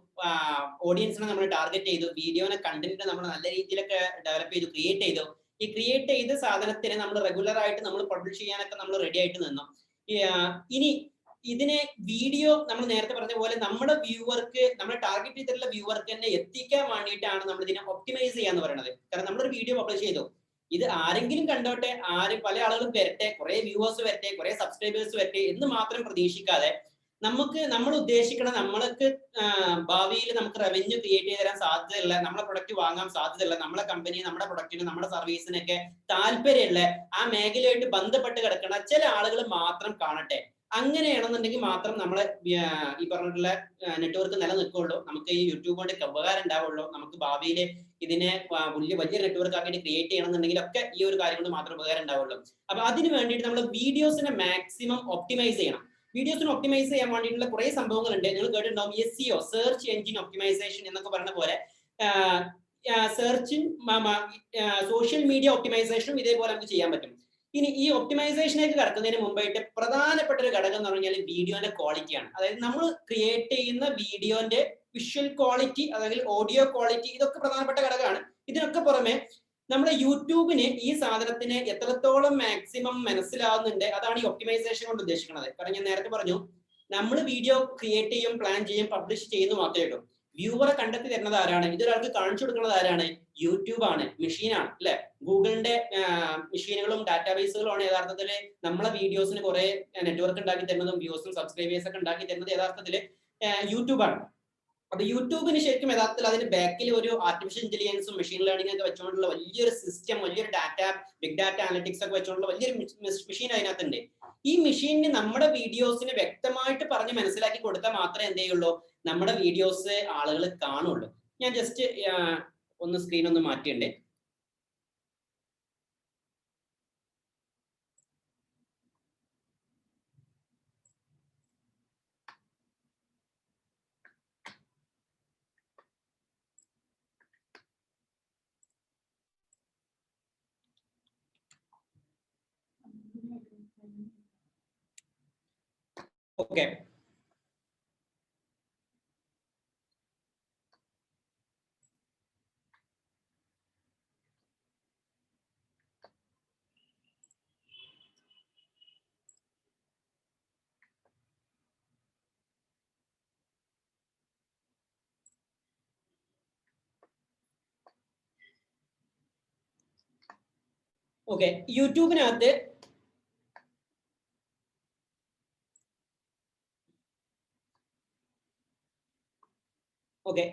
Speaker 1: ഓഡിയൻസിനെ നമ്മൾ ടാർഗറ്റ് ചെയ്തു, വീഡിയോനെ കണ്ടന്റ് നമ്മൾ നല്ല രീതിയിലൊക്കെ ഡെവലപ്പ് ചെയ്തു, ക്രിയേറ്റ് ചെയ്തു. ഈ ക്രിയേറ്റ് ചെയ്ത സാധനത്തിന് നമ്മൾ റെഗുലർ ആയിട്ട് നമ്മൾ പബ്ലിഷ് ചെയ്യാനൊക്കെ നമ്മൾ റെഡി ആയിട്ട് നിന്നു. ഇനി ഇതിനെ വീഡിയോ നമ്മൾ നേരത്തെ പറഞ്ഞ പോലെ നമ്മുടെ വ്യൂവർക്ക്, നമ്മൾ ടാർഗറ്റ് ചെയ്തിട്ടുള്ള വ്യൂവർക്ക് തന്നെ എത്തിക്കാൻ വേണ്ടിയിട്ടാണ് നമ്മൾ ഇതിനെ ഒപ്റ്റിമൈസ് ചെയ്യാന്ന് പറയുന്നത്. കാരണം നമ്മളൊരു വീഡിയോ പബ്ലിഷ് ചെയ്തു, ഇത് ആരെങ്കിലും കണ്ടോട്ടെ, പല ആളുകളും വരട്ടെ, കുറെ വ്യൂവേഴ്സ് വരട്ടെ, കുറെ സബ്സ്ക്രൈബേഴ്സ് വരട്ടെ എന്ന് മാത്രം പ്രതീക്ഷിക്കാതെ നമ്മൾ ഉദ്ദേശിക്കണം, നമ്മൾക്ക് ഭാവിയിൽ നമുക്ക് റവന്യൂ ക്രിയേറ്റ് ചെയ്ത് തരാൻ സാധ്യതയുള്ള, നമ്മളെ പ്രൊഡക്റ്റ് വാങ്ങാൻ സാധ്യതയുള്ള, നമ്മളെ കമ്പനി, നമ്മുടെ പ്രൊഡക്റ്റിന്, നമ്മുടെ സർവീസിനൊക്കെ താല്പര്യമുള്ള, ആ മേഖലയായിട്ട് ബന്ധപ്പെട്ട് കിടക്കുന്ന ചില ആളുകൾ മാത്രം കാണട്ടെ. അങ്ങനെയാണെന്നുണ്ടെങ്കിൽ മാത്രം നമ്മളെ ഈ പറഞ്ഞിട്ടുള്ള നെറ്റ്വർക്ക് നിലനിൽക്കുള്ളൂ, നമുക്ക് ഈ യൂട്യൂബ് കൊണ്ട് ഉപകാരം ഉണ്ടാവുള്ളൂ. നമുക്ക് ഭാവിയിൽ ഇതിനെ വലിയ നെറ്റ്വർക്ക് ആക്കിയിട്ട് ക്രിയേറ്റ് ചെയ്യണമെന്നുണ്ടെങ്കിൽ ഒക്കെ ഈ ഒരു കാര്യം കൊണ്ട് മാത്രം ഉപകാരം ഉണ്ടാവുള്ളൂ. അപ്പൊ അതിന് വേണ്ടിയിട്ട് നമ്മൾ വീഡിയോസിനെ മാക്സിമം ഒപ്റ്റിമൈസ് ചെയ്യണം. വീഡിയോസിന് ഒപ്റ്റിമൈസ് ചെയ്യാൻ വേണ്ടിയിട്ടുള്ള കുറെ സംഭവങ്ങളുണ്ട്. നിങ്ങൾ കേട്ടിട്ടുണ്ടാവും SEO, സെർച്ച് എഞ്ചിൻ ഒപ്റ്റിമൈസേഷൻ എന്നൊക്കെ പറഞ്ഞ പോലെ സെർച്ചിങ്, സോഷ്യൽ മീഡിയ ഒപ്റ്റിമൈസേഷനും ഇതേപോലെ നമുക്ക് ചെയ്യാൻ പറ്റും. ഇനി ഈ ഒപ്റ്റിമൈസേഷനേക്ക് കടക്കുന്നതിന് മുമ്പായിട്ട് പ്രധാനപ്പെട്ട ഒരു ഘടകം എന്ന് പറഞ്ഞാൽ വീഡിയോന്റെ ക്വാളിറ്റിയാണ്. അതായത് നമ്മൾ ക്രിയേറ്റ് ചെയ്യുന്ന വീഡിയോന്റെ വിഷ്വൽ ക്വാളിറ്റി അല്ലെങ്കിൽ ഓഡിയോ ക്വാളിറ്റി, ഇതൊക്കെ പ്രധാനപ്പെട്ട ഘടകമാണ്. ഇതിനൊക്കെ പുറമെ നമ്മുടെ യൂട്യൂബിന് ഈ സാധനത്തിന് എത്രത്തോളം മാക്സിമം മനസ്സിലാവുന്നുണ്ട്, അതാണ് ഈ ഒപ്റ്റിമൈസേഷൻ കൊണ്ട് ഉദ്ദേശിക്കുന്നത്. കാരണം ഞാൻ നേരത്തെ പറഞ്ഞു, നമ്മൾ വീഡിയോ ക്രിയേറ്റ് ചെയ്യും, പ്ലാൻ ചെയ്യും, പബ്ലിഷ് ചെയ്യുന്നു മാത്രമേ ഉള്ളൂ. വ്യൂവറെ കണ്ടെത്തി തരുന്നത് ആരാണ്? ഇതൊരാൾക്ക് കാണിച്ചു കൊടുക്കുന്നത് ആരാണ്? യൂട്യൂബ് ആണ്, മെഷീനാണ്, അല്ലെ? ഗൂഗിളിന്റെ മെഷീനുകളും ഡാറ്റാബേസുകളും ആണ് യഥാർത്ഥത്തിൽ നമ്മളെ വീഡിയോസിന് കുറെ നെറ്റ്വർക്ക് ഉണ്ടാക്കി തരുന്നതും വ്യൂസും സബ്സ്ക്രൈബേഴ്സ് ഒക്കെ ഉണ്ടാക്കി തരുന്നത് യഥാർത്ഥത്തിൽ യൂട്യൂബാണ്. അപ്പൊ യൂട്യൂബിന് ശരിക്കും യഥാർത്ഥത്തിൽ അതിന് ബാക്കിൽ ഒരു ആർട്ടിഫിഷ്യൽ ഇന്റലിജൻസും മെഷീൻ ലേണിംഗ് ഒക്കെ വെച്ചുകൊണ്ടുള്ള വലിയൊരു സിസ്റ്റം, വലിയൊരു ബിഗ് ഡാറ്റ അനലിറ്റിക്സ് ഒക്കെ വെച്ചുകൊണ്ടുള്ള വലിയൊരു മെഷീൻ അതിനകത്തുണ്ട്. ഈ മെഷീനിന് നമ്മുടെ വീഡിയോസിന് വ്യക്തമായിട്ട് പറഞ്ഞ് മനസ്സിലാക്കി കൊടുത്താൽ മാത്രമേ എന്ത് ചെയ്യുള്ളൂ, നമ്മുടെ വീഡിയോസ് ആളുകൾ കാണുള്ളൂ. ഞാൻ ജസ്റ്റ് ഒന്ന് സ്ക്രീൻ ഒന്ന് മാറ്റിയുണ്ട്. Okay, okay. യൂട്യൂബിനകത്ത്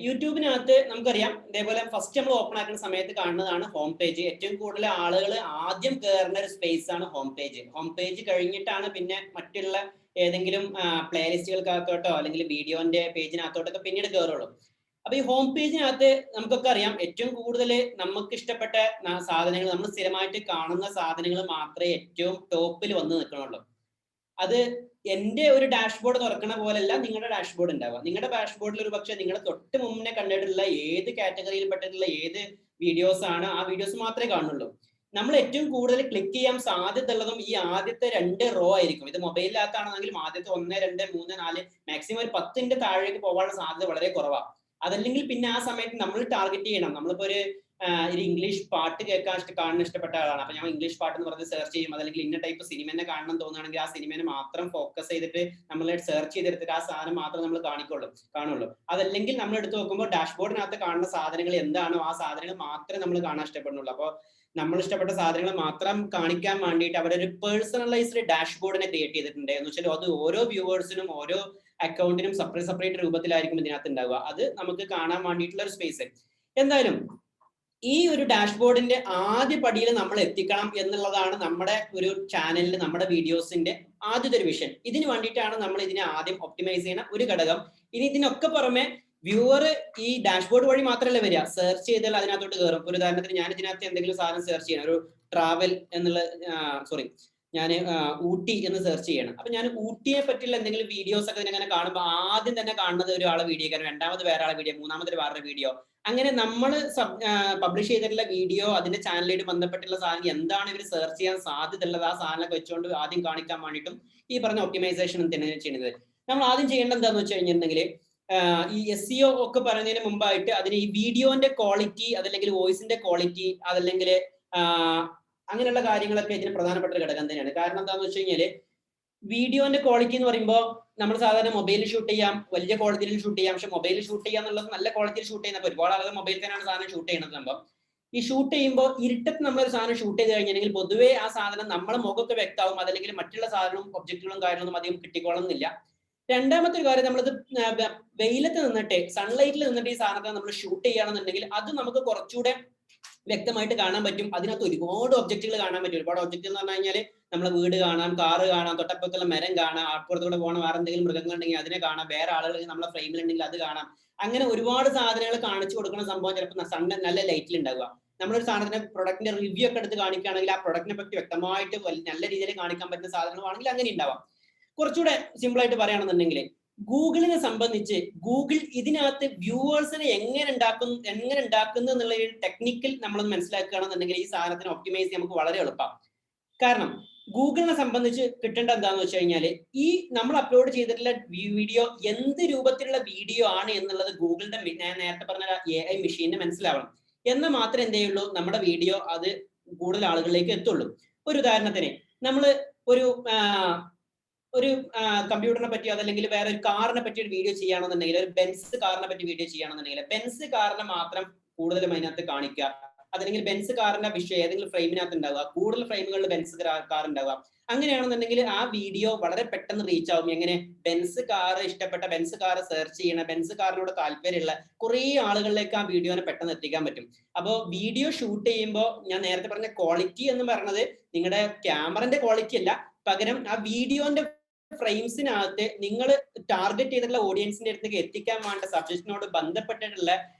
Speaker 1: യൂട്യൂബിനകത്ത് നമുക്കറിയാം, ഇതേപോലെ ഫസ്റ്റ് നമ്മൾ ഓപ്പൺ ആക്കുന്ന സമയത്ത് കാണുന്നതാണ് ഹോം പേജ്. ഏറ്റവും കൂടുതൽ ആളുകൾ ആദ്യം കയറുന്ന ഒരു സ്പേസ് ആണ് ഹോം പേജ്. ഹോം പേജ് കഴിഞ്ഞിട്ടാണ് പിന്നെ മറ്റുള്ള ഏതെങ്കിലും പ്ലേലിസ്റ്റുകൾക്കകത്തോട്ടോ അല്ലെങ്കിൽ വീഡിയോന്റെ പേജിനകത്തോട്ടൊക്കെ പിന്നീട് കയറുള്ളൂ. അപ്പൊ ഈ ഹോം പേജിനകത്ത് നമുക്കൊക്കെ അറിയാം ഏറ്റവും കൂടുതൽ നമുക്ക് ഇഷ്ടപ്പെട്ട സാധനങ്ങൾ, നമ്മൾ സ്ഥിരമായിട്ട് കാണുന്ന സാധനങ്ങൾ മാത്രമേ ഏറ്റവും ടോപ്പിൽ വന്ന് നിൽക്കണുള്ളൂ. അത് എന്റെ ഒരു ഡാഷ്ബോർഡ് തുറക്കണ പോലെയല്ല നിങ്ങളുടെ ഡാഷ്ബോർഡ് ഉണ്ടാവുക. നിങ്ങളുടെ ഡാഷ്ബോർഡിൽ ഒരു പക്ഷേ നിങ്ങൾ തൊട്ട് മുന്നേ കണ്ടിട്ടുള്ള ഏത് കാറ്റഗറിയിൽ പെട്ടിട്ടുള്ള ഏത് വീഡിയോസ് ആണ്, ആ വീഡിയോസ് മാത്രമേ കാണുള്ളൂ. നമ്മൾ ഏറ്റവും കൂടുതൽ ക്ലിക്ക് ചെയ്യാൻ സാധ്യത ഉള്ളതും ഈ ആദ്യത്തെ 2 റോ ആയിരിക്കും. ഇത് മൊബൈലിനകത്താണെങ്കിലും ആദ്യത്തെ 1, 2, 3, 4 മാക്സിമം ഒരു 10ന്റെ താഴേക്ക് പോകാനുള്ള സാധ്യത വളരെ കുറവാണ്. അതല്ലെങ്കിൽ പിന്നെ ആ സമയത്ത് നമ്മൾ ടാർഗറ്റ് ചെയ്യണം. നമ്മളിപ്പോ ഒരു ഇംഗ്ലീഷ് പാട്ട് കേൾക്കാൻ കാണാൻ ഇഷ്ടപ്പെട്ട ആളാണ്. അപ്പൊ ഞാൻ ഇംഗ്ലീഷ് പാട്ട് എന്ന് പറഞ്ഞ് സെർച്ച് ചെയ്യും. അതല്ലെങ്കിൽ ഇന്ന ടൈപ്പ് സിനിമനെ കാണണം തോന്നുകയാണെങ്കിൽ ആ സിനിമനെ മാത്രം ഫോക്കസ് ചെയ്തിട്ട് നമ്മൾ സെർച്ച് ചെയ്തെടുത്തിട്ട് ആ സാധനം മാത്രം നമ്മൾ കാണുള്ളൂ. അതല്ലെങ്കിൽ നമ്മൾ എടുത്ത് നോക്കുമ്പോൾ ഡാഷ്ബോർഡിനകത്ത് കാണുന്ന സാധനങ്ങൾ എന്താണോ ആ സാധനങ്ങൾ മാത്രമേ നമ്മൾ കാണാൻ ഇഷ്ടപ്പെടുന്നുള്ളൂ. അപ്പോൾ നമ്മൾ ഇഷ്ടപ്പെട്ട സാധനങ്ങൾ മാത്രം കാണിക്കാൻ വേണ്ടിയിട്ട് അവരൊരു പേഴ്സണലൈസ്ഡ് ഡാഷ്ബോർഡിനെ ക്രിയേറ്റ് ചെയ്തിട്ടുണ്ട്. എന്ന് വെച്ചാൽ അത് ഓരോ വ്യൂവേഴ്സിനും ഓരോ അക്കൗണ്ടിനും സെപ്പറേറ്റ് രൂപത്തിലായിരിക്കും ഇതിനകത്ത് ഉണ്ടാവുക. അത് നമുക്ക് കാണാൻ വേണ്ടിയിട്ടുള്ള ഒരു സ്പേസ്. എന്തായാലും ഈ ഒരു ഡാഷ്ബോർഡിന്റെ ആദ്യ പടിയിൽ നമ്മൾ എത്തിക്കണം എന്നുള്ളതാണ് നമ്മുടെ ഒരു ചാനലിൽ നമ്മുടെ വീഡിയോസിന്റെ ആദ്യത്തെ ഒരു വിഷൻ. ഇതിന് വേണ്ടിയിട്ടാണ് നമ്മൾ ഇതിനെ ആദ്യം ഒപ്റ്റിമൈസ് ചെയ്യുന്ന ഒരു ഘടകം. ഇനി ഇതിനൊക്കെ പുറമെ വ്യൂവർ ഈ ഡാഷ്ബോർഡ് വഴി മാത്രമല്ല വരിക, സെർച്ച് ചെയ്താൽ അതിനകത്തോട്ട് കയറും. ഒരു ഉദാഹരണത്തിന് ഞാൻ ഇതിനകത്ത് എന്തെങ്കിലും സാധനം സെർച്ച് ചെയ്യണം, ഒരു ട്രാവൽ എന്നുള്ള ഞാൻ ഊട്ടി എന്ന് സെർച്ച് ചെയ്യണം. അപ്പൊ ഞാൻ ഊട്ടിയെ പറ്റിയുള്ള എന്തെങ്കിലും വീഡിയോസ് ഒക്കെ ഇതിനെ കാണുമ്പോൾ ആദ്യം തന്നെ കാണുന്നത് ഒരാളെ വീഡിയോ, കാരണം രണ്ടാമത് വേറെ ആളെ വീഡിയോ, മൂന്നാമത് വേറെ വീഡിയോ. അങ്ങനെ നമ്മൾ പബ്ലിഷ് ചെയ്തിട്ടുള്ള വീഡിയോ അതിന്റെ ചാനലായിട്ട് ബന്ധപ്പെട്ടുള്ള സാധനം എന്താണ് ഇവർ സെർച്ച് ചെയ്യാൻ സാധ്യത ഉള്ളത്, ആ സാധനമൊക്കെ വെച്ചുകൊണ്ട് ആദ്യം കാണിക്കാൻ വേണ്ടിയിട്ടും ഈ പറഞ്ഞ ഒപ്റ്റിമൈസേഷൻ തന്നെ ചെയ്യുന്നത്. നമ്മൾ ആദ്യം ചെയ്യേണ്ടത് എന്താന്ന് വെച്ച് കഴിഞ്ഞിട്ടുണ്ടെങ്കിൽ ഈ SEO ഒക്കെ പറയുന്നതിന് മുമ്പായിട്ട് അതിന് ഈ വീഡിയോന്റെ ക്വാളിറ്റി, അതല്ലെങ്കിൽ വോയിസിന്റെ ക്വാളിറ്റി, അതല്ലെങ്കിൽ അങ്ങനെയുള്ള കാര്യങ്ങളൊക്കെ ഇതിന് പ്രധാനപ്പെട്ട ഒരു ഘടകം തന്നെയാണ്. കാരണം എന്താണെന്ന് വെച്ച് കഴിഞ്ഞാല് വീഡിയോന്റെ ക്വാളിറ്റി എന്ന് പറയുമ്പോൾ നമ്മൾ സാധാരണ മൊബൈലിൽ ഷൂട്ട് ചെയ്യാം, വലിയ ക്വാളിറ്റിയിൽ ഷൂട്ട് ചെയ്യാം. പക്ഷെ മൊബൈലിൽ ഷൂട്ട് ചെയ്യാന്നുള്ളത് നല്ല ക്വാളിറ്റിയിൽ ഷൂട്ട് ചെയ്യുന്നപ്പോൾ ഒരുപാട് ആളുകൾ മൊബൈൽ തന്നെയാണ് സാധനം ഷൂട്ട് ചെയ്യുന്നത്. സംഭവം ഈ ഷൂട്ട് ചെയ്യുമ്പോൾ ഇരുട്ടത്ത് നമ്മളൊരു സാധനം ഷൂട്ട് ചെയ്ത് കഴിഞ്ഞിട്ടുണ്ടെങ്കിൽ പൊതുവേ ആ സാധനം നമ്മളെ മുഖമൊക്കെ വ്യക്തമാവും, അതല്ലെങ്കിൽ മറ്റുള്ള സാധനവും ഒബ്ജക്റ്റുകളും കാര്യങ്ങളൊന്നും അധികം കിട്ടിക്കോളുന്നില്ല. രണ്ടാമത്തെ ഒരു കാര്യം, നമ്മളത് വെയിലത്ത് നിന്നിട്ട് സൺലൈറ്റിൽ നിന്നിട്ട് ഈ സാധനത്തെ നമ്മൾ ഷൂട്ട് ചെയ്യുകയാണെന്നുണ്ടെങ്കിൽ അത് നമുക്ക് കുറച്ചുകൂടെ വ്യക്തമായിട്ട് കാണാൻ പറ്റും. അതിനകത്ത് ഒരുപാട് ഒബ്ജക്റ്റുകൾ കാണാൻ പറ്റും. ഒരുപാട് ഒബ്ജക്റ്റ് എന്ന് പറഞ്ഞു കഴിഞ്ഞാൽ നമ്മളെ വീട് കാണാം, കാറ് കാണാം, തൊട്ടപ്പുറത്തുള്ള മരം കാണാം, അപ്പുറത്തൂടെ പോകണ വേറെ എന്തെങ്കിലും മൃഗങ്ങളുണ്ടെങ്കിൽ അതിനെ കാണാം, വേറെ ആളുകൾ നമ്മളെ ഫ്രെയിമിലുണ്ടെങ്കിൽ അത് കാണാം. അങ്ങനെ ഒരുപാട് സാധനങ്ങൾ കാണിച്ചു കൊടുക്കുന്ന സംഭവം ചിലപ്പോൾ സൺഡേ നല്ല ലൈറ്റിൽ ഉണ്ടാവുക. നമ്മളൊരു സാധനത്തിന്റെ പ്രൊഡക്റ്റിന്റെ റിവ്യൂ ഒക്കെ എടുത്ത് കാണിക്കുകയാണെങ്കിൽ ആ പ്രൊഡക്റ്റിനെ പറ്റി വ്യക്തമായിട്ട് നല്ല രീതിയിൽ കാണിക്കാൻ പറ്റുന്ന സാധനങ്ങളാണെങ്കിൽ അങ്ങനെ ഉണ്ടാവാം. കുറച്ചുകൂടെ സിമ്പിൾ ആയിട്ട് പറയുകയാണെന്നുണ്ടെങ്കിൽ ഗൂഗിളിനെ സംബന്ധിച്ച് ഗൂഗിൾ ഇതിനകത്ത് വ്യൂവേഴ്സിനെ എങ്ങനെ ഉണ്ടാക്കുന്നു എന്നുള്ള ഒരു ടെക്നിക്കൽ നമ്മളൊന്ന് മനസ്സിലാക്കുകയാണെന്നുണ്ടെങ്കിൽ ഈ സാധനത്തിന് ഒപ്റ്റിമൈസ് ചെയ്യാൻ നമുക്ക് വളരെ എളുപ്പമാണ്. കാരണം ഗൂഗിളിനെ സംബന്ധിച്ച് കിട്ടേണ്ട എന്താന്ന് വെച്ച് കഴിഞ്ഞാൽ ഈ നമ്മൾ അപ്ലോഡ് ചെയ്തിട്ടുള്ള വീഡിയോ എന്ത് രൂപത്തിലുള്ള വീഡിയോ ആണ് എന്നുള്ളത് ഗൂഗിളിന്റെ ഞാൻ നേരത്തെ പറഞ്ഞ AI മെഷീനിന് മനസ്സിലാവണം. എന്നാൽ മാത്രമേ എന്തേ ഉള്ളൂ നമ്മുടെ വീഡിയോ അത് കൂടുതൽ ആളുകളിലേക്ക് എത്തുള്ളൂ. ഒരു ഉദാഹരണത്തിന് നമ്മൾ ഒരു കമ്പ്യൂട്ടറിനെ പറ്റി അതല്ലെങ്കിൽ വേറെ ഒരു കാറിനെ പറ്റി ഒരു വീഡിയോ ചെയ്യുകയാണെന്നുണ്ടെങ്കിൽ, ഒരു ബെൻസ് കാറിനെ പറ്റി വീഡിയോ ചെയ്യുകയാണെന്നുണ്ടെങ്കിൽ ബെൻസ് കാറിനെ മാത്രം കൂടുതലും അതിനകത്ത് കാണിക്കുക. അതല്ലെങ്കിൽ ബെൻസ് കാറിന്റെ വിഷയം ഏതെങ്കിലും ഫ്രെയിമിനകത്ത് ഉണ്ടാവുക, കൂടുതൽ ഫ്രെയിമുകളിൽ ബെൻസ് കാർ ഉണ്ടാവുക. അങ്ങനെയാണെന്നുണ്ടെങ്കിൽ ആ വീഡിയോ വളരെ പെട്ടെന്ന് റീച്ച് ആവും. എങ്ങനെ ബെൻസ് കാർ ഇഷ്ടപ്പെട്ട, ബെൻസ് കാർ സെർച്ച് ചെയ്യണ, ബെൻസ് കാറിനോട് താല്പര്യമുള്ള കുറെ ആളുകളിലേക്ക് ആ വീഡിയോനെ പെട്ടെന്ന് എത്തിക്കാൻ പറ്റും. അപ്പോൾ വീഡിയോ ഷൂട്ട് ചെയ്യുമ്പോൾ ഞാൻ നേരത്തെ പറഞ്ഞ ക്വാളിറ്റി എന്ന് പറഞ്ഞത് നിങ്ങളുടെ ക്യാമറന്റെ ക്വാളിറ്റി അല്ല, പകരം ആ വീഡിയോന്റെ ഫ്രെയിംസിനകത്ത് നിങ്ങൾ ടാർഗറ്റ് ചെയ്തിട്ടുള്ള ഓഡിയൻസിന്റെ അടുത്തേക്ക് എത്തിക്കാൻ വേണ്ട സബ്ജക്റ്റിനോട് ബന്ധപ്പെട്ടിട്ടുള്ള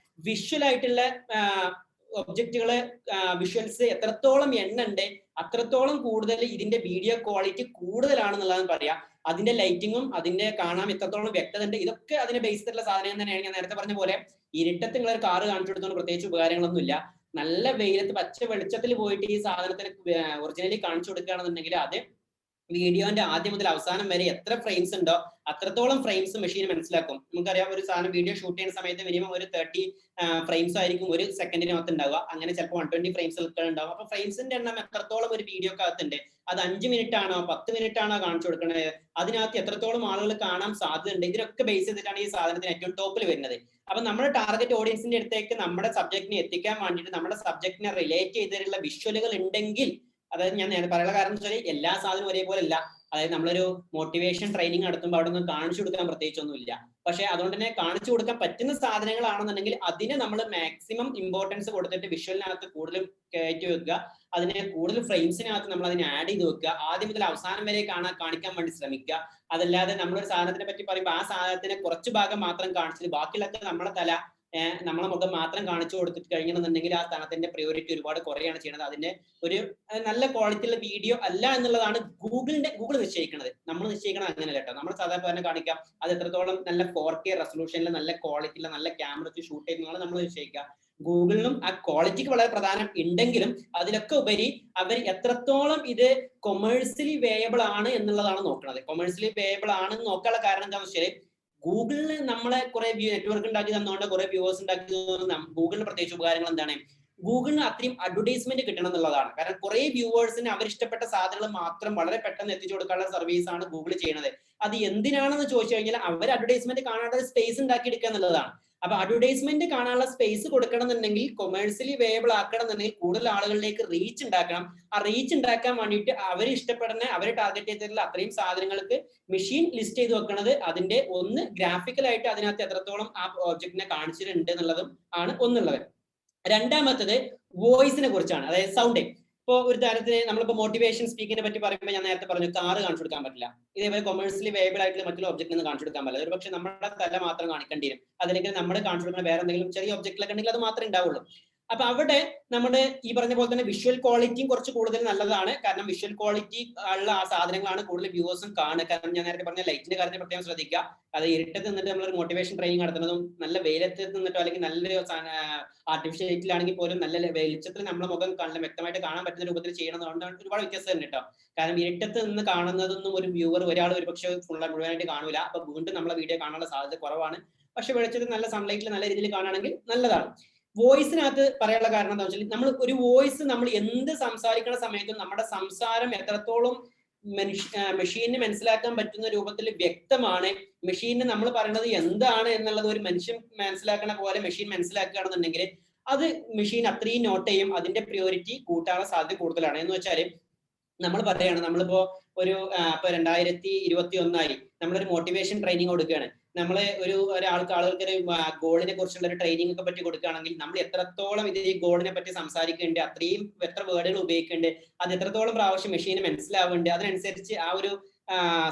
Speaker 1: വിഷ്വൽ ആയിട്ടുള്ള ഒബ്ജക്റ്റുകള്, വിഷ്വൽസ് എത്രത്തോളം എണ്ണുണ്ട് അത്രത്തോളം കൂടുതൽ ഇതിന്റെ വീഡിയോ ക്വാളിറ്റി കൂടുതലാണെന്നുള്ളതാണ് പറയാം. അതിന്റെ ലൈറ്റിങ്ങും അതിന്റെ കാണാൻ എത്രത്തോളം വ്യക്തത ഉണ്ട്, ഇതൊക്കെ അതിനെ ബേസ് ചെയ്തിട്ടുള്ള സാധനം തന്നെയാണ്. ഞാൻ നേരത്തെ പറഞ്ഞ പോലെ ഇരുട്ടത്ത് നിങ്ങൾ ഒരു കാറ് കാണിച്ചു കൊടുത്തോണ്ട് പ്രത്യേകിച്ച് ഉപകാരങ്ങളൊന്നും ഇല്ല. നല്ല വെയിലത്ത് പച്ച വെളിച്ചത്തിൽ പോയിട്ട് ഈ സാധനത്തിന് ഒറിജിനലി കാണിച്ചു കൊടുക്കുകയാണെന്നുണ്ടെങ്കിൽ അത് വീഡിയോന്റെ ആദ്യം മുതൽ അവസാനം വരെ എത്ര ഫ്രെയിംസ് ഉണ്ടോ അത്രത്തോളം ഫ്രെയിംസ് മെഷീൻ മനസ്സിലാക്കും. നമുക്കറിയാം ഒരു സാധനം വീഡിയോ ഷൂട്ട് ചെയ്യുന്ന സമയത്ത് മിനിമം ഒരു 30 ഫ്രെയിംസ് ആയിരിക്കും ഒരു സെക്കൻഡിനകത്ത് ഉണ്ടാവുക. അങ്ങനെ ചിലപ്പോൾ 120 ഫ്രെയിംസ് ഉണ്ടാവും. അപ്പൊ ഫ്രെയിംസിന്റെ എണ്ണം എത്രത്തോളം ഒരു വീഡിയോക്കകത്തുണ്ട്, അത് 5 മിനിറ്റ് ആണോ 10 മിനിറ്റ് ആണോ കാണിച്ചു കൊടുക്കുന്നത്, അതിനകത്ത് എത്രത്തോളം ആളുകൾ കാണാൻ സാധ്യതയുണ്ട്, ഇതിനൊക്കെ ബേസ് ചെയ്തിട്ടാണ് ഈ സാധനത്തിന് ഏറ്റവും ടോപ്പിൽ വരുന്നത്. അപ്പൊ നമ്മുടെ ടാർഗറ്റ് ഓഡിയൻസിന്റെ അടുത്തേക്ക് നമ്മുടെ സബ്ജക്റ്റിനെ എത്തിക്കാൻ വേണ്ടിയിട്ട് നമ്മുടെ സബ്ജക്റ്റിനെ റിലേറ്റ് ചെയ്തിട്ടുള്ള വിഷ്വലുകൾ ഉണ്ടെങ്കിൽ, അതായത് ഞാൻ പറയുന്ന കാരണം വെച്ചാൽ എല്ലാ സാധനവും ഒരേപോലെ അല്ല. അതായത് നമ്മളൊരു മോട്ടിവേഷൻ ട്രെയിനിങ് നടത്തുമ്പോൾ അവിടെ നിന്ന് കാണിച്ചു കൊടുക്കാൻ പ്രത്യേകിച്ചൊന്നുമില്ല. പക്ഷെ അതുകൊണ്ട് തന്നെ കാണിച്ചു കൊടുക്കാൻ പറ്റുന്ന സാധനങ്ങളാണെന്നുണ്ടെങ്കിൽ അതിന് നമ്മൾ മാക്സിമം ഇമ്പോർട്ടൻസ് കൊടുത്തിട്ട് വിഷ്വലിനകത്ത് കൂടുതൽ കയറ്റി വെക്കുക. അതിനെ കൂടുതൽ ഫ്രെയിംസിനകത്ത് നമ്മൾ അതിനെ ആഡ് ചെയ്ത് വെക്കുക. ആദ്യം മുതൽ അവസാനം വരെ കാണിക്കാൻ വേണ്ടി ശ്രമിക്കുക. അതല്ലാതെ നമ്മളൊരു സാധനത്തിനെ പറ്റി പറയുമ്പോൾ ആ സാധനത്തിന് കുറച്ച് ഭാഗം മാത്രം കാണിച്ചിട്ട് ബാക്കിയുള്ളൊക്കെ നമ്മുടെ തല നമ്മളെ മുഖം മാത്രം കാണിച്ചു കൊടുത്തിട്ട് കഴിഞ്ഞെന്നുണ്ടെങ്കിൽ ആ സ്ഥാനത്തിന്റെ പ്രയോറിറ്റി ഒരുപാട് കുറയാണ് ചെയ്യുന്നത്. അതിന്റെ ഒരു നല്ല ക്വാളിറ്റിയുള്ള വീഡിയോ അല്ല എന്നുള്ളതാണ് ഗൂഗിൾ നിശ്ചയിക്കുന്നത്. നമ്മൾ നിശ്ചയിക്കണം അങ്ങനെയല്ല കേട്ടോ. നമ്മൾ സാധാരണ തന്നെ കാണിക്കാം അത് എത്രത്തോളം നല്ല 4K റെസൊല്യൂഷനിൽ നല്ല ക്വാളിറ്റിയുള്ള നല്ല ക്യാമറ വെച്ച് ഷൂട്ട് ചെയ്യുന്നതാണ് നമ്മൾ നിശ്ചയിക്കുക. ഗൂഗിളിനും ആ ക്വാളിറ്റിക്ക് വളരെ പ്രധാനം ഉണ്ടെങ്കിലും അതിലൊക്കെ ഉപരി അവർ എത്രത്തോളം ഇത് കൊമേഴ്സ്യലി വേയബിൾ ആണ് എന്നുള്ളതാണ് നോക്കുന്നത്. കൊമേഴ്സ്യലി വേയബിൾ ആണെന്ന് നോക്കാനുള്ള കാരണം എന്താണെന്ന് വെച്ചാൽ ഗൂഗിളിന് നമ്മളെ കുറെ നെറ്റ്വർക്ക് ഉണ്ടാക്കി തന്നുകൊണ്ട് കുറെ വ്യൂവേഴ്സ് ഉണ്ടാക്കി തന്നു. ഗൂഗിളിന് പ്രത്യേകിച്ച് ഉപകാരങ്ങൾ എന്താണ്? ഗൂഗിളിന് അത്രയും അഡ്വർടൈസ്മെന്റ് കിട്ടണം എന്നുള്ളതാണ്. കാരണം കുറെ വ്യൂവേഴ്സിന് അവരിഷ്ടപ്പെട്ട സാധനങ്ങൾ മാത്രം വളരെ പെട്ടെന്ന് എത്തിച്ചു കൊടുക്കാനുള്ള സർവീസ് ആണ് ഗൂഗിൾ ചെയ്യുന്നത്. അത് എന്തിനാണെന്ന് ചോദിച്ചു കഴിഞ്ഞാൽ അവർ അഡ്വർടൈസ്മെന്റ് കാണാനുള്ള സ്പേസ് ഉണ്ടാക്കി എടുക്കുക എന്നുള്ളതാണ്. അപ്പൊ അഡ്വർടൈസ്മെന്റ് കാണാനുള്ള സ്പേസ് കൊടുക്കണം എന്നുണ്ടെങ്കിൽ കൊമേഴ്സ്യലി വേയബിൾ ആക്കണം എന്നുണ്ടെങ്കിൽ കൂടുതൽ ആളുകളിലേക്ക് റീച്ച് ഉണ്ടാക്കണം. ആ റീച്ച് ഉണ്ടാക്കാൻ വേണ്ടിയിട്ട് അവർ ഇഷ്ടപ്പെടുന്ന അവർ ടാർഗറ്റ് ചെയ്തിട്ടുള്ള അത്രയും സാധനങ്ങൾക്ക് മെഷീൻ ലിസ്റ്റ് ചെയ്ത് വെക്കുന്നത് അതിന്റെ ഒന്ന് ഗ്രാഫിക്കലായിട്ട് അതിനകത്ത് എത്രത്തോളം ആ ഓബ്ജക്റ്റിനെ കാണിച്ചിട്ടുണ്ട് എന്നുള്ളതും ആണ് ഒന്നുള്ളത്. രണ്ടാമത്തത് വോയിസിനെ കുറിച്ചാണ്, അതായത് സൗണ്ട്. ഇപ്പോൾ ഒരു തരത്തിന് നമ്മളിപ്പോൾ മോട്ടിവേഷൻ സ്പീക്കിനെ പറ്റി പറയുമ്പോൾ ഞാൻ നേരത്തെ പറഞ്ഞു കാറ് കാണിച്ചു കൊടുക്കാൻ പറ്റില്ല. ഇതേപോലെ കൊമേഴ്സ്യലി വേബിൾ ആയിട്ടുള്ള മറ്റുള്ള ഒബ്ജക്റ്റിൽ നിന്ന് കാണിച്ചു കൊടുക്കാൻ പറ്റില്ല. ഒരു പക്ഷേ നമ്മുടെ തല മാത്രം കാണിക്കേണ്ടി വരും. അല്ലെങ്കിൽ നമ്മൾ കാണിച്ചു കൊടുക്കുന്ന വേറെ എന്തെങ്കിലും ചെറിയ ഒബ്ജക്റ്റിലൊക്കെ ഉണ്ടെങ്കിൽ അത് മാത്രമേ ഉണ്ടാവുള്ളൂ. അപ്പൊ അവിടെ നമ്മുടെ ഈ പറഞ്ഞ പോലെ തന്നെ വിഷ്വൽ ക്വാളിറ്റിയും കുറച്ച് കൂടുതൽ നല്ലതാണ്. കാരണം വിഷ്വൽ ക്വാളിറ്റി ഉള്ള ആ സാധനങ്ങളാണ് കൂടുതൽ വ്യൂവേഴ്സും കാണുക. കാരണം ഞാൻ നേരത്തെ പറഞ്ഞ ലൈറ്റിന്റെ കാര്യത്തിൽ പ്രത്യേകം ശ്രദ്ധിക്കുക. അത് ഇരുട്ടത്ത് നിന്നിട്ട് നമ്മളൊരു മോട്ടിവേഷൻ ട്രെയിനിങ് നടത്തുന്നതും നല്ല വെയിലത്ത് നിന്നിട്ടോ അല്ലെങ്കിൽ നല്ലൊരു ആർട്ടിഫിഷ്യൽ ലൈറ്റിലാണെങ്കിൽ പോലും നല്ല വെളിച്ചത്തിൽ നമ്മളെ മുഖം വ്യക്തമായിട്ട് കാണാൻ പറ്റുന്ന രൂപത്തിൽ ചെയ്യണമെന്നുകൊണ്ട് ഒരുപാട് വ്യത്യാസം ഉണ്ട് കേട്ടോ. കാരണം ഇരുട്ടത്ത് നിന്ന് കാണുന്നതൊന്നും ഒരു വ്യൂവർ ഒരാൾ ഒരു പക്ഷേ മുഴുവനായിട്ട് കാണൂല. അപ്പൊ വീണ്ടും നമ്മളെ വീഡിയോ കാണാനുള്ള സാധ്യത കുറവാണ്. പക്ഷെ വെളിച്ചത്തിൽ നല്ല സൺലൈറ്റിൽ നല്ല രീതിയിൽ കാണുകയാണെങ്കിൽ നല്ലതാണ്. വോയിസിനകത്ത് പറയാനുള്ള കാരണം എന്താ വെച്ചാൽ നമ്മൾ ഒരു വോയിസ് നമ്മൾ എന്ത് സംസാരിക്കുന്ന സമയത്തും നമ്മുടെ സംസാരം എത്രത്തോളം മെഷീനിന് മനസ്സിലാക്കാൻ പറ്റുന്ന രൂപത്തിൽ വ്യക്തമാണ്. മെഷീനിന് നമ്മൾ പറയുന്നത് എന്താണ് എന്നുള്ളത് ഒരു മനുഷ്യൻ മനസ്സിലാക്കണ പോലെ മെഷീൻ മനസ്സിലാക്കുകയാണെന്നുണ്ടെങ്കിൽ അത് മെഷീൻ അത്രയും നോട്ട് ചെയ്യും. അതിന്റെ പ്രയോറിറ്റി കൂട്ടാനുള്ള സാധ്യത കൂടുതലാണ്. എന്ന് വെച്ചാൽ നമ്മൾ പറയാണ് നമ്മളിപ്പോ ഒരു ഇപ്പൊ 2021 നമ്മളൊരു മോട്ടിവേഷൻ ട്രെയിനിങ് കൊടുക്കുകയാണ്. നമ്മൾ ആളുകൾക്ക് ഒരു ഗോളിനെ കുറിച്ചുള്ള ഒരു ട്രെയിനിങ് ഒക്കെ പറ്റി കൊടുക്കുകയാണെങ്കിൽ നമ്മൾ എത്രത്തോളം ഇത് ഈ ഗോളിനെ പറ്റി സംസാരിക്കേണ്ടത്, അത്രയും എത്ര വേർഡുകൾ ഉപയോഗിക്കേണ്ടത്, അത് എത്രത്തോളം പ്രാവശ്യം മെഷീന് മനസ്സിലാവുന്നുണ്ട്, അതിനനുസരിച്ച് ആ ഒരു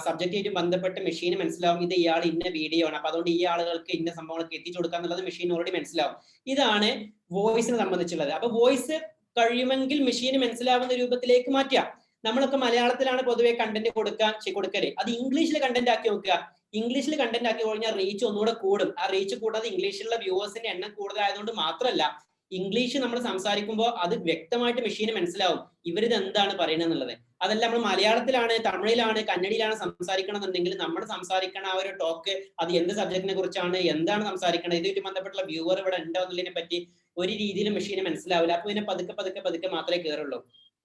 Speaker 1: സബ്ജക്റ്റായിട്ട് ബന്ധപ്പെട്ട് മെഷീന് മനസ്സിലാവും ഇത് ഇയാൾ ഇന്ന വീഡിയോ ആണ്, അപ്പൊ അതുകൊണ്ട് ഈ ആളുകൾക്ക് ഇന്ന സംഭവങ്ങൾക്ക് എത്തിച്ചു കൊടുക്കുക എന്നുള്ളത് മെഷീൻ ഓൾറെഡി മനസ്സിലാവും. ഇതാണ് വോയിസിനെ സംബന്ധിച്ചുള്ളത്. അപ്പൊ വോയിസ് കഴിയുമെങ്കിൽ മെഷീന് മനസ്സിലാവുന്ന രൂപത്തിലേക്ക് മാറ്റുക. നമ്മളൊക്കെ മലയാളത്തിലാണ് പൊതുവെ കണ്ടന്റ് കൊടുക്കല്. അത് ഇംഗ്ലീഷിൽ കണ്ടന്റ് ആക്കി നോക്കുക. ഇംഗ്ലീഷിൽ കണ്ടന്റ് ആക്കി കഴിഞ്ഞാൽ റീച്ച് ഒന്നുകൂടെ കൂടും. ആ റീച്ച് കൂടാതെ ഇംഗ്ലീഷിലുള്ള വ്യൂവേഴ്സിന്റെ എണ്ണം കൂടുതലായതുകൊണ്ട് മാത്രമല്ല, ഇംഗ്ലീഷ് നമ്മൾ സംസാരിക്കുമ്പോൾ അത് വ്യക്തമായിട്ട് മെഷീന് മനസ്സിലാവും ഇവരിത് എന്താണ് പറയുന്നത് എന്നുള്ളത്. അതല്ല നമ്മൾ മലയാളത്തിലാണ്, തമിഴിലാണ്, കന്നഡയിലാണ് സംസാരിക്കണമെന്നുണ്ടെങ്കിൽ നമ്മൾ സംസാരിക്കണ ആ ഒരു ടോക്ക് അത് എന്ത് സബ്ജക്റ്റിനെ കുറിച്ചാണ്, എന്താണ് സംസാരിക്കണത്, ഇതുമായിട്ട് ബന്ധപ്പെട്ടുള്ള വ്യൂവർ ഇവിടെ ഉണ്ടോ എന്നുള്ളതിനെ പറ്റി ഒരു രീതിയിലും മെഷീന് മനസ്സിലാവില്ല. അപ്പൊ ഇതിനെ പതുക്കെ മാത്രമേ കയറുള്ളൂ.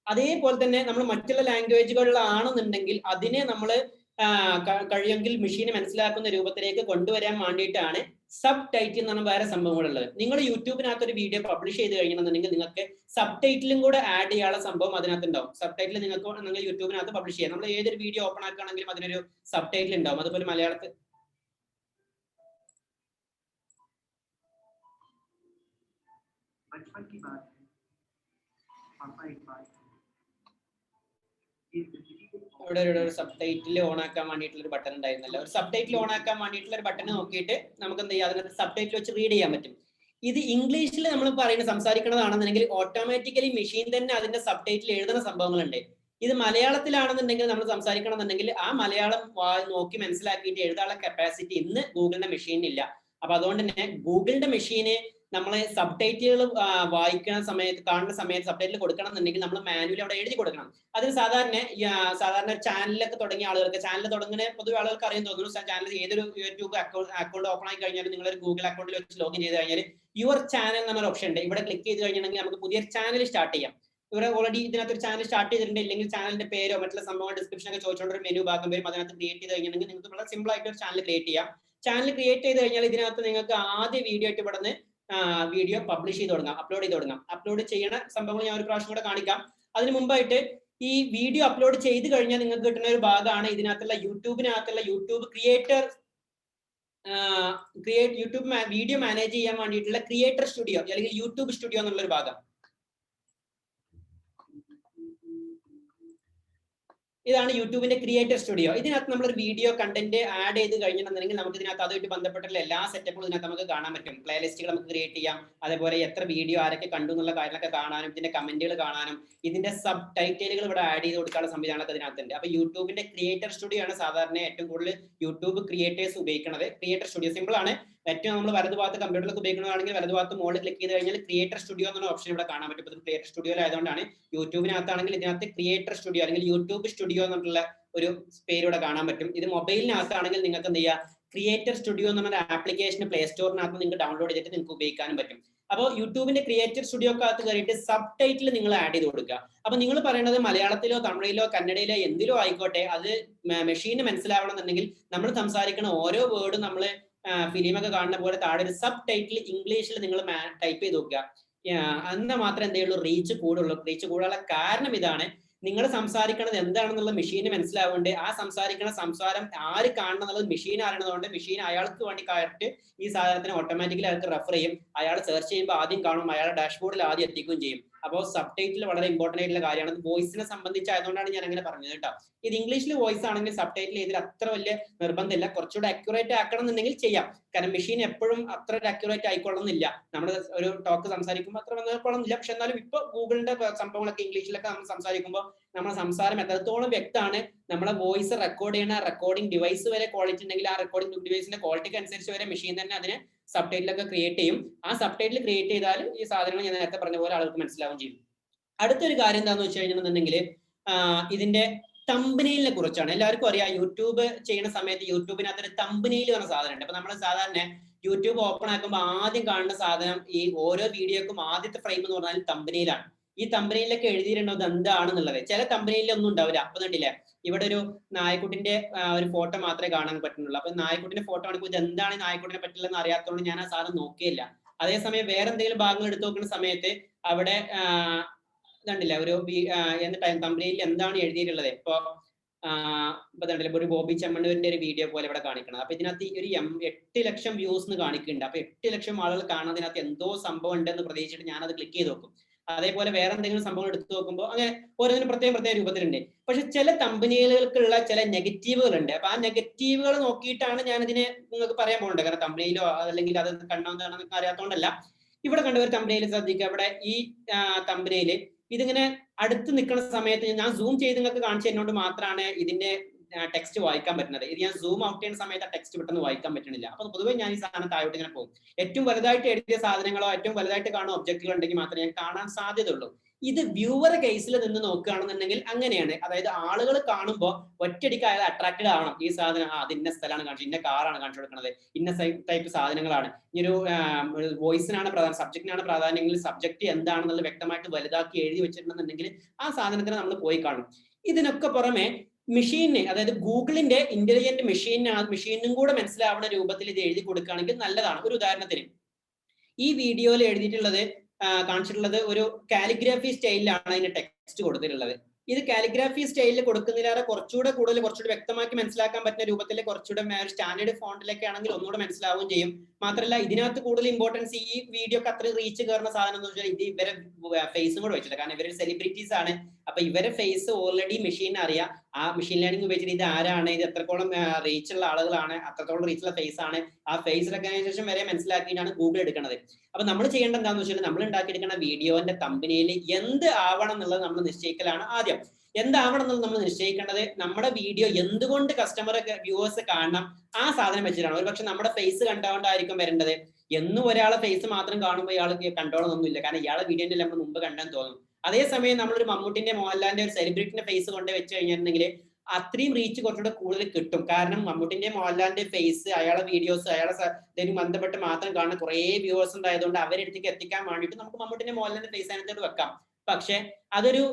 Speaker 1: അതേപോലെ തന്നെ നമ്മൾ മറ്റുള്ള ലാംഗ്വേജുകളിലാണെന്നുണ്ടെങ്കിൽ അതിനെ നമ്മൾ കഴിയുമെങ്കിൽ മെഷീന് മനസ്സിലാക്കുന്ന രൂപത്തിലേക്ക് കൊണ്ടുവരാൻ വേണ്ടിയിട്ടാണ് സബ് ടൈറ്റിൽ എന്ന് പറഞ്ഞ വേറെ സംഭവങ്ങളുള്ളത്. നിങ്ങൾ യൂട്യൂബിനകത്ത് ഒരു വീഡിയോ പബ്ലിഷ് ചെയ്ത് കഴിയണമെന്നുണ്ടെങ്കിൽ നിങ്ങൾക്ക് സബ് ടൈറ്റിലും കൂടെ ആഡ് ചെയ്യാനുള്ള സംഭവം അതിനകത്ത് ഉണ്ടാവും. സബ് ടൈറ്റിൽ നിങ്ങൾ യൂട്യൂബിനകത്ത് പബ്ലിഷ് ചെയ്യാം. നമ്മൾ ഏതൊരു വീഡിയോ ഓപ്പൺ ആക്കുകയാണെങ്കിലും അതിനൊരു സബ് ടൈറ്റിൽ ഉണ്ടാവും. അതുപോലെ മലയാളത്തിൽ ഇവിടെ ഒരു സബ് ടൈറ്റിൽ ഓൺ ആക്കാൻ വേണ്ടിയിട്ടുള്ള ഒരു ബട്ടൺ ഉണ്ടായിരുന്നല്ലോ. ഒരു സബ് ടൈറ്റിൽ ഓൺ ആക്കാൻ വേണ്ടിയിട്ടുള്ള ഒരു ബട്ടൺ നോക്കിയിട്ട് നമുക്ക് എന്ത് ചെയ്യാം, അതിനകത്ത് സബ് ടൈറ്റിൽ വെച്ച് റീഡ് ചെയ്യാൻ പറ്റും. ഇത് ഇംഗ്ലീഷിൽ നമ്മൾ പറയുന്നത് സംസാരിക്കുന്നതാണെന്നുണ്ടെങ്കിൽ ഓട്ടോമാറ്റിക്കലി മെഷീൻ തന്നെ അതിന്റെ സബ് ടൈറ്റിൽ എഴുതുന്ന സംഭവങ്ങളുണ്ട്. ഇത് മലയാളത്തിലാണെന്നുണ്ടെങ്കിൽ നമ്മൾ സംസാരിക്കണമെന്നുണ്ടെങ്കിൽ ആ മലയാളം നോക്കി മനസ്സിലാക്കിയിട്ട് എഴുതാനുള്ള കപ്പാസിറ്റി ഇന്ന് ഗൂഗിളിന്റെ മെഷീനില്ല. അപ്പൊ അതുകൊണ്ട് തന്നെ ഗൂഗിളിന്റെ മെഷീന് നമ്മളെ സബ് ടൈറ്റിലുകൾ വായിക്കുന്ന സമയത്ത് കാണുന്ന സമയത്ത് സബ് ടൈറ്റിൽ കൊടുക്കണം എന്നുണ്ടെങ്കിൽ നമ്മൾ മാനുവലി അവിടെ എഴുതി കൊടുക്കണം. അതിന് സാധാരണ ചാനലൊക്കെ തുടങ്ങിയ ആളുകൾക്ക്, ചാനൽ തുടങ്ങുന്ന പൊതുവെ ആളുകൾക്ക് അറിയാൻ തോന്നുന്നു. ചാനൽ ഏതൊരു യൂട്യൂബ് അക്കൗണ്ട് ഓപ്പൺ ആയി കഴിഞ്ഞാൽ നിങ്ങളൊരു ഗൂഗിൾ അക്കൗണ്ടിൽ വെച്ച് ലോഗിൻ ചെയ്ത് കഴിഞ്ഞാൽ യുവർ ചാനൽ എന്നൊരു ഓപ്ഷൻ ഉണ്ട്. ഇവിടെ ക്ലിക്ക് ചെയ്ത് കഴിഞ്ഞിട്ടുണ്ടെങ്കിൽ നമുക്ക് പുതിയൊരു ചാനൽ സ്റ്റാർട്ട് ചെയ്യാം. ഇവിടെ ഓൾറെഡി ഇതിനകത്ത് ഒരു ചാനൽ സ്റ്റാർട്ട് ചെയ്തിട്ടുണ്ട്. ഇല്ലെങ്കിൽ ചാനലിന്റെ പേരോ മറ്റുള്ള സംഭവം ഡിസ്ക്രിപ്ഷൻ ഒക്കെ ചോദിച്ചുകൊണ്ട് ഒരു മെനു ഭാഗം വരും. അതിനകത്ത് ക്രിയേറ്റ് ചെയ്ത് കഴിഞ്ഞിട്ടുണ്ടെങ്കിൽ നിങ്ങൾക്ക് വളരെ സിമ്പിൾ ആയിട്ട് ഒരു ചാനൽ ക്രിയേറ്റ് ചെയ്യാം. ചാനൽ ക്രിയേറ്റ് ചെയ്ത് കഴിഞ്ഞാൽ ഇതിനകത്ത് നിങ്ങൾക്ക് ആദ്യ വീഡിയോ ആയിട്ട് ഇവിടെ നിന്ന് വീഡിയോ പബ്ലിഷ് ചെയ്ത് തുടങ്ങാം, അപ്ലോഡ് ചെയ്ത് തുടങ്ങാം. അപ്ലോഡ് ചെയ്യണ സംഭവങ്ങൾ ഞാൻ ഒരു പ്രാവശ്യം കൂടെ കാണിക്കാം. അതിന് മുമ്പായിട്ട് ഈ വീഡിയോ അപ്ലോഡ് ചെയ്ത് കഴിഞ്ഞാൽ നിങ്ങൾക്ക് കിട്ടുന്ന ഒരു ഭാഗമാണ് ഇതിനകത്തുള്ള YouTube creator YouTube video manage ചെയ്യാൻ വേണ്ടിയിട്ടുള്ള ക്രിയേറ്റർ സ്റ്റുഡിയോ അല്ലെങ്കിൽ യൂട്യൂബ് സ്റ്റുഡിയോ എന്നുള്ളൊരു ഭാഗം. ഇതാണ് യൂട്യൂബിന്റെ ക്രിയേറ്റർ സ്റ്റുഡിയോ. ഇതിനകത്ത് നമ്മളൊരു വീഡിയോ കണ്ടന്റ് ആഡ് ചെയ്ത് കഴിഞ്ഞിട്ടുണ്ടെങ്കിൽ നമുക്ക് ഇതിനകത്ത് അതുമായിട്ട് ബന്ധപ്പെട്ടുള്ള എല്ലാ സെറ്റപ്പുകളും ഇതിനകത്ത് നമുക്ക് കാണാൻ പറ്റും. പ്ലേലിസ്റ്റുകൾ നമുക്ക് ക്രിയേറ്റ് ചെയ്യാം. അതേപോലെ എത്ര വീഡിയോ ആരൊക്കെ കണ്ടു എന്നുള്ള കാര്യങ്ങളൊക്കെ കാണാനും ഇതിന്റെ കമന്റുകൾ കാണാനും ഇതിന്റെ സബ് ടൈറ്റിലുകൾ ഇവിടെ ആഡ് ചെയ്ത് കൊടുക്കാനുള്ള സംവിധാനമൊക്കെ ഇതിനകത്തുണ്ട്. അപ്പൊ യൂട്യൂബിന്റെ ക്രിയേറ്റർ സ്റ്റുഡിയോ ആണ് സാധാരണ ഏറ്റവും കൂടുതൽ യൂട്യൂബ് ക്രിയേറ്റേഴ്സ് ഉപയോഗിക്കുന്നത്. ക്രിയേറ്റർ സ്റ്റുഡിയോ സിമ്പിൾ ആണ്. ഏറ്റവും നമ്മൾ വലതുഭാഗത്ത് കമ്പ്യൂട്ടറിലൊക്കെ ഉപയോഗിക്കുന്നതാണെങ്കിൽ വലതുഭാഗത്ത് മുകളിൽ ക്ലിക്ക് ചെയ്ത് കഴിഞ്ഞാൽ ക്രിയേറ്റർ സ്റ്റുഡിയോ എന്ന ഓപ്ഷൻ ഇവിടെ കാണാൻ പറ്റും. ഇത് ക്രിയേറ്റർ സ്റ്റുഡിയോ ആയതുകൊണ്ടാണ്. യൂട്യൂബിനകത്താണെങ്കിൽ ഇതിനകത്ത് ക്രിയേറ്റർ സ്റ്റുഡിയോ അല്ലെങ്കിൽ യൂട്യൂബ് സ്റ്റുഡിയോ എന്നുള്ള ഒരു പേര് ഇവിടെ കാണാൻ പറ്റും. ഇത് മൊബൈലിനകത്താണെങ്കിൽ നിങ്ങൾക്ക് എന്ത് ചെയ്യുക, ക്രിയേറ്റർ സ്റ്റുഡിയോ എന്ന് പറഞ്ഞ ആപ്ലിക്കേഷൻ പ്ലേ സ്റ്റോറിനകത്ത് നിങ്ങൾക്ക് ഡൗൺലോഡ് ചെയ്തിട്ട് നിങ്ങൾക്ക് ഉപയോഗിക്കാനും പറ്റും. അപ്പോൾ യൂട്യൂബിന്റെ ക്രിയേറ്റർ സ്റ്റുഡിയോക്കകത്ത് കയറിയിട്ട് സബ് ടൈറ്റിൽ നിങ്ങൾ ആഡ് ചെയ്ത് കൊടുക്കുക. അപ്പൊ നിങ്ങൾ പറയുന്നത് മലയാളത്തിലോ തമിഴിലോ കന്നഡയിലോ എന്തിലോ ആയിക്കോട്ടെ, അത് മെഷീന് മനസ്സിലാവണമെന്നുണ്ടെങ്കിൽ നമ്മൾ സംസാരിക്കുന്ന ഓരോ വേർഡും നമ്മൾ ഫിലിമൊക്കെ കാണുന്ന പോലെ താഴെ ഒരു സബ് ടൈറ്റിൽ ഇംഗ്ലീഷിൽ നിങ്ങൾ ടൈപ്പ് ചെയ്ത് നോക്കുക. എന്നാൽ മാത്രമേ എന്തേ ഉള്ളൂ, റീച്ച് കൂടുള്ളൂ. റീച്ച് കൂടാനുള്ള കാരണം ഇതാണ്, നിങ്ങൾ സംസാരിക്കുന്നത് എന്താണെന്നുള്ള മെഷീന് മനസ്സിലാവുന്നുണ്ട്. ആ സംസാരിക്കുന്ന സംസാരം ആര് കാണണം എന്നുള്ളത് മെഷീൻ അറിയണതുകൊണ്ട് മെഷീൻ അയാൾക്ക് വേണ്ടി കയറിട്ട് ഈ സാധനത്തിന് ഓട്ടോമാറ്റിക്കലി അയാൾക്ക് റെഫർ ചെയ്യും. അയാൾ സെർച്ച് ചെയ്യുമ്പോൾ ആദ്യം കാണും, അയാളുടെ ഡാഷ്ബോർഡിൽ ആദ്യം എത്തിക്കുകയും ചെയ്യും. അപ്പോൾ സബ് ടൈറ്റിൽ വളരെ ഇമ്പോർട്ടന്റ് ആയിട്ടുള്ള കാര്യമാണ്. വോയിസിനെ സംബന്ധിച്ചായതുകൊണ്ടാണ് ഞാൻ അങ്ങനെ പറഞ്ഞത് കേട്ടോ. ഇത് ഇംഗ്ലീഷിൽ വോയിസ് ആണെങ്കിൽ സബ് ടൈറ്റിൽ ചെയ്തിൽ അത്ര വലിയ നിർബന്ധമില്ല. കുറച്ചുകൂടെ അക്യുറേറ്റ് ആക്കണം എന്നുണ്ടെങ്കിൽ ചെയ്യാം. കാരണം മെഷീൻ എപ്പോഴും അത്ര അക്യുറേറ്റ് ആയിക്കൊള്ളുന്നില്ല. നമ്മൾ ഒരു ടോക്ക് സംസാരിക്കുമ്പോൾ അത്ര വന്നോളന്നില്ല. പക്ഷെ എന്നാലും ഇപ്പൊ ഗൂഗിളിന്റെ സംഭവങ്ങളൊക്കെ ഇംഗ്ലീഷിലൊക്കെ നമ്മൾ സംസാരിക്കുമ്പോൾ നമ്മുടെ സംസാരം എത്രത്തോളം വ്യക്തമാണ്, നമ്മളെ വോയിസ് റെക്കോർഡ് ചെയ്യുന്ന റെക്കോർഡിംഗ് ഡിവൈസ് വരെ ക്വാളിറ്റി ഉണ്ടെങ്കിൽ ആ റെക്കോർഡിംഗ് ഡിവൈസിന്റെ ക്വാളിറ്റിക്ക് അനുസരിച്ച് വരെ മെഷീൻ തന്നെ അതിന് സബ് ടൈറ്റിലൊക്കെ ക്രിയേറ്റ് ചെയ്യും. ആ സബ് ടൈറ്റിൽ ക്രിയേറ്റ് ചെയ്താൽ ഈ സാധനങ്ങൾ ഞാൻ നേരത്തെ പറഞ്ഞ പോലെ ആളുകൾക്ക് മനസ്സിലാവുകയും ചെയ്യും. അടുത്തൊരു കാര്യം എന്താണെന്ന് വെച്ച് കഴിഞ്ഞിട്ടുണ്ടെങ്കിൽ ഇതിന്റെ തമ്പനെയിലിനെ കുറിച്ചാണ്. എല്ലാവർക്കും അറിയാം, യൂട്യൂബ് ചെയ്യുന്ന സമയത്ത് യൂട്യൂബിനകത്ത് ഒരു തമ്പനെയിൽ പറഞ്ഞ സാധനം ഉണ്ട്. അപ്പൊ നമ്മൾ സാധാരണ യൂട്യൂബ് ഓപ്പൺ ആക്കുമ്പോൾ ആദ്യം കാണുന്ന സാധനം ഈ ഓരോ വീഡിയോക്കും ആദ്യത്തെ ഫ്രെയിം എന്ന് പറഞ്ഞാൽ തമ്പനെയിലാണ്. ഈ തമ്പനെയിലൊക്കെ എഴുതിയിട്ടുണ്ടോ എന്താണെന്നുള്ളത്. ചില തമ്പനെയിലൊന്നും ഒന്നും ഉണ്ടാവില്ല. അപ്പൊ കണ്ടില്ലേ, ഇവിടെ ഒരു നായക്കുട്ടിന്റെ ഒരു ഫോട്ടോ മാത്രമേ കാണാൻ പറ്റുന്നുള്ളൂ. അപ്പൊ നായക്കുട്ടിന്റെ ഫോട്ടോ ആണെങ്കിൽ ഇത് എന്താണ് നായക്കുട്ടിനെ പറ്റില്ലെന്ന് അറിയാത്തതുകൊണ്ട് ഞാൻ ആ സാധനം നോക്കിയില്ല. അതേസമയം വേറെ എന്തെങ്കിലും ഭാഗങ്ങൾ എടുത്തു നോക്കുന്ന സമയത്ത് അവിടെ ഇതുണ്ടല്ല ഒരു തമ്പനെയിൽ എന്താണ് എഴുതിയിട്ടുള്ളത്. ഇപ്പൊ ഒരു ബോബി ചെമ്മണ്ണൂരിന്റെ ഒരു വീഡിയോ പോലെ ഇവിടെ കാണിക്കണം. അപ്പൊ ഇതിനകത്ത് ഒരു 8 ലക്ഷം വ്യൂസ് എന്ന് കാണിക്കുന്നുണ്ട്. അപ്പൊ 8 ലക്ഷം ആളുകൾ കാണുന്നതിനകത്ത് എന്തോ സംഭവം ഉണ്ടെന്ന് പ്രതീക്ഷിച്ചിട്ട് ഞാനത് ക്ലിക്ക് ചെയ്ത് നോക്കും. അതേപോലെ വേറെ എന്തെങ്കിലും സംഭവങ്ങൾ എടുത്തു നോക്കുമ്പോൾ അങ്ങനെ ഓരോന്നിനും പ്രത്യേക രൂപത്തിലുണ്ട്. പക്ഷെ ചില തമ്പനെയിലുകൾക്കുള്ള ചില നെഗറ്റീവുകൾ ഉണ്ട്. അപ്പൊ ആ നെഗറ്റീവുകൾ നോക്കിയിട്ടാണ് ഞാൻ ഇതിനെ നിങ്ങൾക്ക് പറയാൻ പോകുന്നത്. കാരണം തമ്പനെയിലോ അല്ലെങ്കിൽ അത് കണ്ടെന്താണെന്ന് അറിയാത്തതുകൊണ്ടല്ല. ഇവിടെ കണ്ട ഒരു തമ്പനെയിൽ ശ്രദ്ധിക്കുക. ഇവിടെ ഈ തമ്പനെയിൽ ഇതിങ്ങനെ അടുത്ത് നിൽക്കുന്ന സമയത്ത് ഞാൻ സൂം ചെയ്ത് നിങ്ങൾക്ക് കാണിച്ചു തരുന്നതുകൊണ്ട് മാത്രമാണ് ഇതിന്റെ ടെക്സ്റ്റ് വായിക്കാൻ പറ്റുന്നത്. ഇത് ഞാൻ സൂം ഔട്ട് ചെയ്യുന്ന സമയത്ത് ആ ടെക്സ്റ്റ് പെട്ടെന്ന് വായിക്കാൻ പറ്റുന്നില്ല. അപ്പൊ പൊതുവെ ഞാൻ ഈ സാധനം താഴോട്ട് ഇങ്ങനെ പോകും. ഏറ്റവും വലുതായിട്ട് എഴുതിയ സാധനങ്ങളോ ഏറ്റവും വലുതായിട്ട് കാണുന്ന ഒബ്ജക്റ്റുകൾ ഉണ്ടെങ്കിൽ മാത്രമേ ഞാൻ കാണാൻ സാധ്യതയുള്ളൂ. ഇത് വ്യൂവർ കേസിൽ നിന്ന് നോക്കുകയാണെന്നുണ്ടെങ്കിൽ അങ്ങനെയാണ്. അതായത് ആളുകൾ കാണുമ്പോൾ ഒറ്റയടിക്ക് അയാൾ അട്രാക്റ്റഡ് ആവണം. ഈ സാധനം അത് ഇന്ന സ്ഥലമാണ് കാണിച്ചു, ഇന്ന കാറാണ് കാണിച്ചു കൊടുക്കുന്നത്, ഇന്ന ടൈപ്പ് സാധനങ്ങളാണ്. ഈ ഒരു വോയിസിനാണ് പ്രാധാന്യം, സബ്ജക്റ്റിനാണ് പ്രാധാന്യമെങ്കിൽ സബ്ജക്റ്റ് എന്താണെന്നുള്ളത് വ്യക്തമായിട്ട് വലുതാക്കി എഴുതി വെച്ചിട്ടുണ്ടെന്നുണ്ടെങ്കിൽ ആ സാധനത്തിന് നമ്മൾ പോയി കാണും. ഇതിനൊക്കെ പുറമെ മെഷീനെ, അതായത് ഗൂഗിളിന്റെ ഇന്റലിജന്റ് മെഷീനും കൂടെ മനസ്സിലാവുന്ന രൂപത്തിൽ ഇത് എഴുതി കൊടുക്കുകയാണെങ്കിൽ നല്ലതാണ്. ഒരു ഉദാഹരണത്തിന് ഈ വീഡിയോയിൽ എഴുതിയിട്ടുള്ളത് കാണിച്ചിട്ടുള്ളത് ഒരു കാലിഗ്രാഫി സ്റ്റൈലിലാണ് അതിന്റെ ടെക്സ്റ്റ് കൊടുത്തിട്ടുള്ളത്. ഇത് കാലിഗ്രാഫി സ്റ്റൈലിൽ കൊടുക്കുന്നതിലേറെ കുറച്ചുകൂടെ വ്യക്തമാക്കി മനസ്സിലാക്കാൻ പറ്റുന്ന രൂപത്തിൽ കുറച്ചുകൂടെ ഒരു സ്റ്റാൻഡേർഡ് ഫോണ്ടിലൊക്കെ ആണെങ്കിൽ ഒന്നുകൂടെ മനസ്സിലാവുകയും ചെയ്യും. മാത്രമല്ല ഇതിനകത്ത് കൂടുതൽ ഇമ്പോർട്ടൻസ് ഈ വീഡിയോക്ക് അത്ര റീച്ച് കയറുന്ന സാധനം എന്ന് വെച്ചാൽ ഇത് ഇവരെ ഫേസും കൂടെ വെച്ചിട്ട്. കാരണം ഇവർ സെലിബ്രിറ്റീസ് ആണ്. അപ്പൊ ഇവരെ ഫേസ് ഓൾറെഡി മെഷീൻ അറിയാം. ആ മെഷീൻ ലേണിംഗ് ഉപയോഗിച്ചിട്ട് ഇത് ആരാണ്, ഇത് എത്രത്തോളം റീച്ച് ഉള്ള ആളുകളാണ്, അത്രത്തോളം റീച്ചുള്ള ഫേസ് ആണ്, ആ ഫേസ് റെക്കഗ്നൈസേഷൻ വരെ മനസ്സിലാക്കിയിട്ടാണ് ഗൂഗിൾ എടുക്കുന്നത്. അപ്പൊ നമ്മൾ ചെയ്യേണ്ടത് എന്താണെന്ന് വെച്ചാൽ നമ്മൾ ഉണ്ടാക്കിയെടുക്കുന്ന വീഡിയോന്റെ തമ്പനെയിൽ എന്ത് ആവണം എന്നുള്ളത് നമ്മൾ നിശ്ചയിക്കലാണ് ആദ്യം. എന്താവണം എന്നുള്ളത് നമ്മൾ നിശ്ചയിക്കേണ്ടത് നമ്മുടെ വീഡിയോ എന്തുകൊണ്ട് വ്യൂവേഴ്സ് കാണണം ആ സാധനം വെച്ചിട്ടാണ്. ഒരു പക്ഷെ നമ്മുടെ ഫേസ് കണ്ടുകൊണ്ടായിരിക്കും വരേണ്ടത്. എന്നും ഒരാളെ ഫേസ് മാത്രം കാണുമ്പോൾ ഇയാൾ കണ്ടോളൊന്നുമില്ല. കാരണം ഇയാളെ വീഡിയോന്റെ നമ്മൾ മുമ്പ് കണ്ടെന്ന് തോന്നും. അതേസമയം നമ്മളൊരു മമ്മൂട്ടിന്റെ മോഹൻലാലിന്റെ ഒരു സെലിബ്രിറ്റിന്റെ ഫേസ് കൊണ്ട് വെച്ച് കഴിഞ്ഞിട്ടുണ്ടെങ്കിൽ അത്രയും റീച്ച് കുറച്ചുകൂടെ കൂടുതൽ കിട്ടും. കാരണം മമ്മൂട്ടിന്റെ മോഹൻലാലിന്റെ ഫേസ്, അയാളെ വീഡിയോസ്, അയാളെ ഇതിന് ബന്ധപ്പെട്ട് മാത്രം കാണുന്ന കുറെ വ്യൂവേഴ്സ് ഉണ്ടായതുകൊണ്ട് അവരെടുത്തേക്ക് എത്തിക്കാൻ വേണ്ടിയിട്ട് നമുക്ക് മമ്മൂട്ടിന്റെ മോഹൻലാലിന്റെ ഫേസ് അതിനകത്ത് വെക്കാം. പക്ഷെ അതൊരു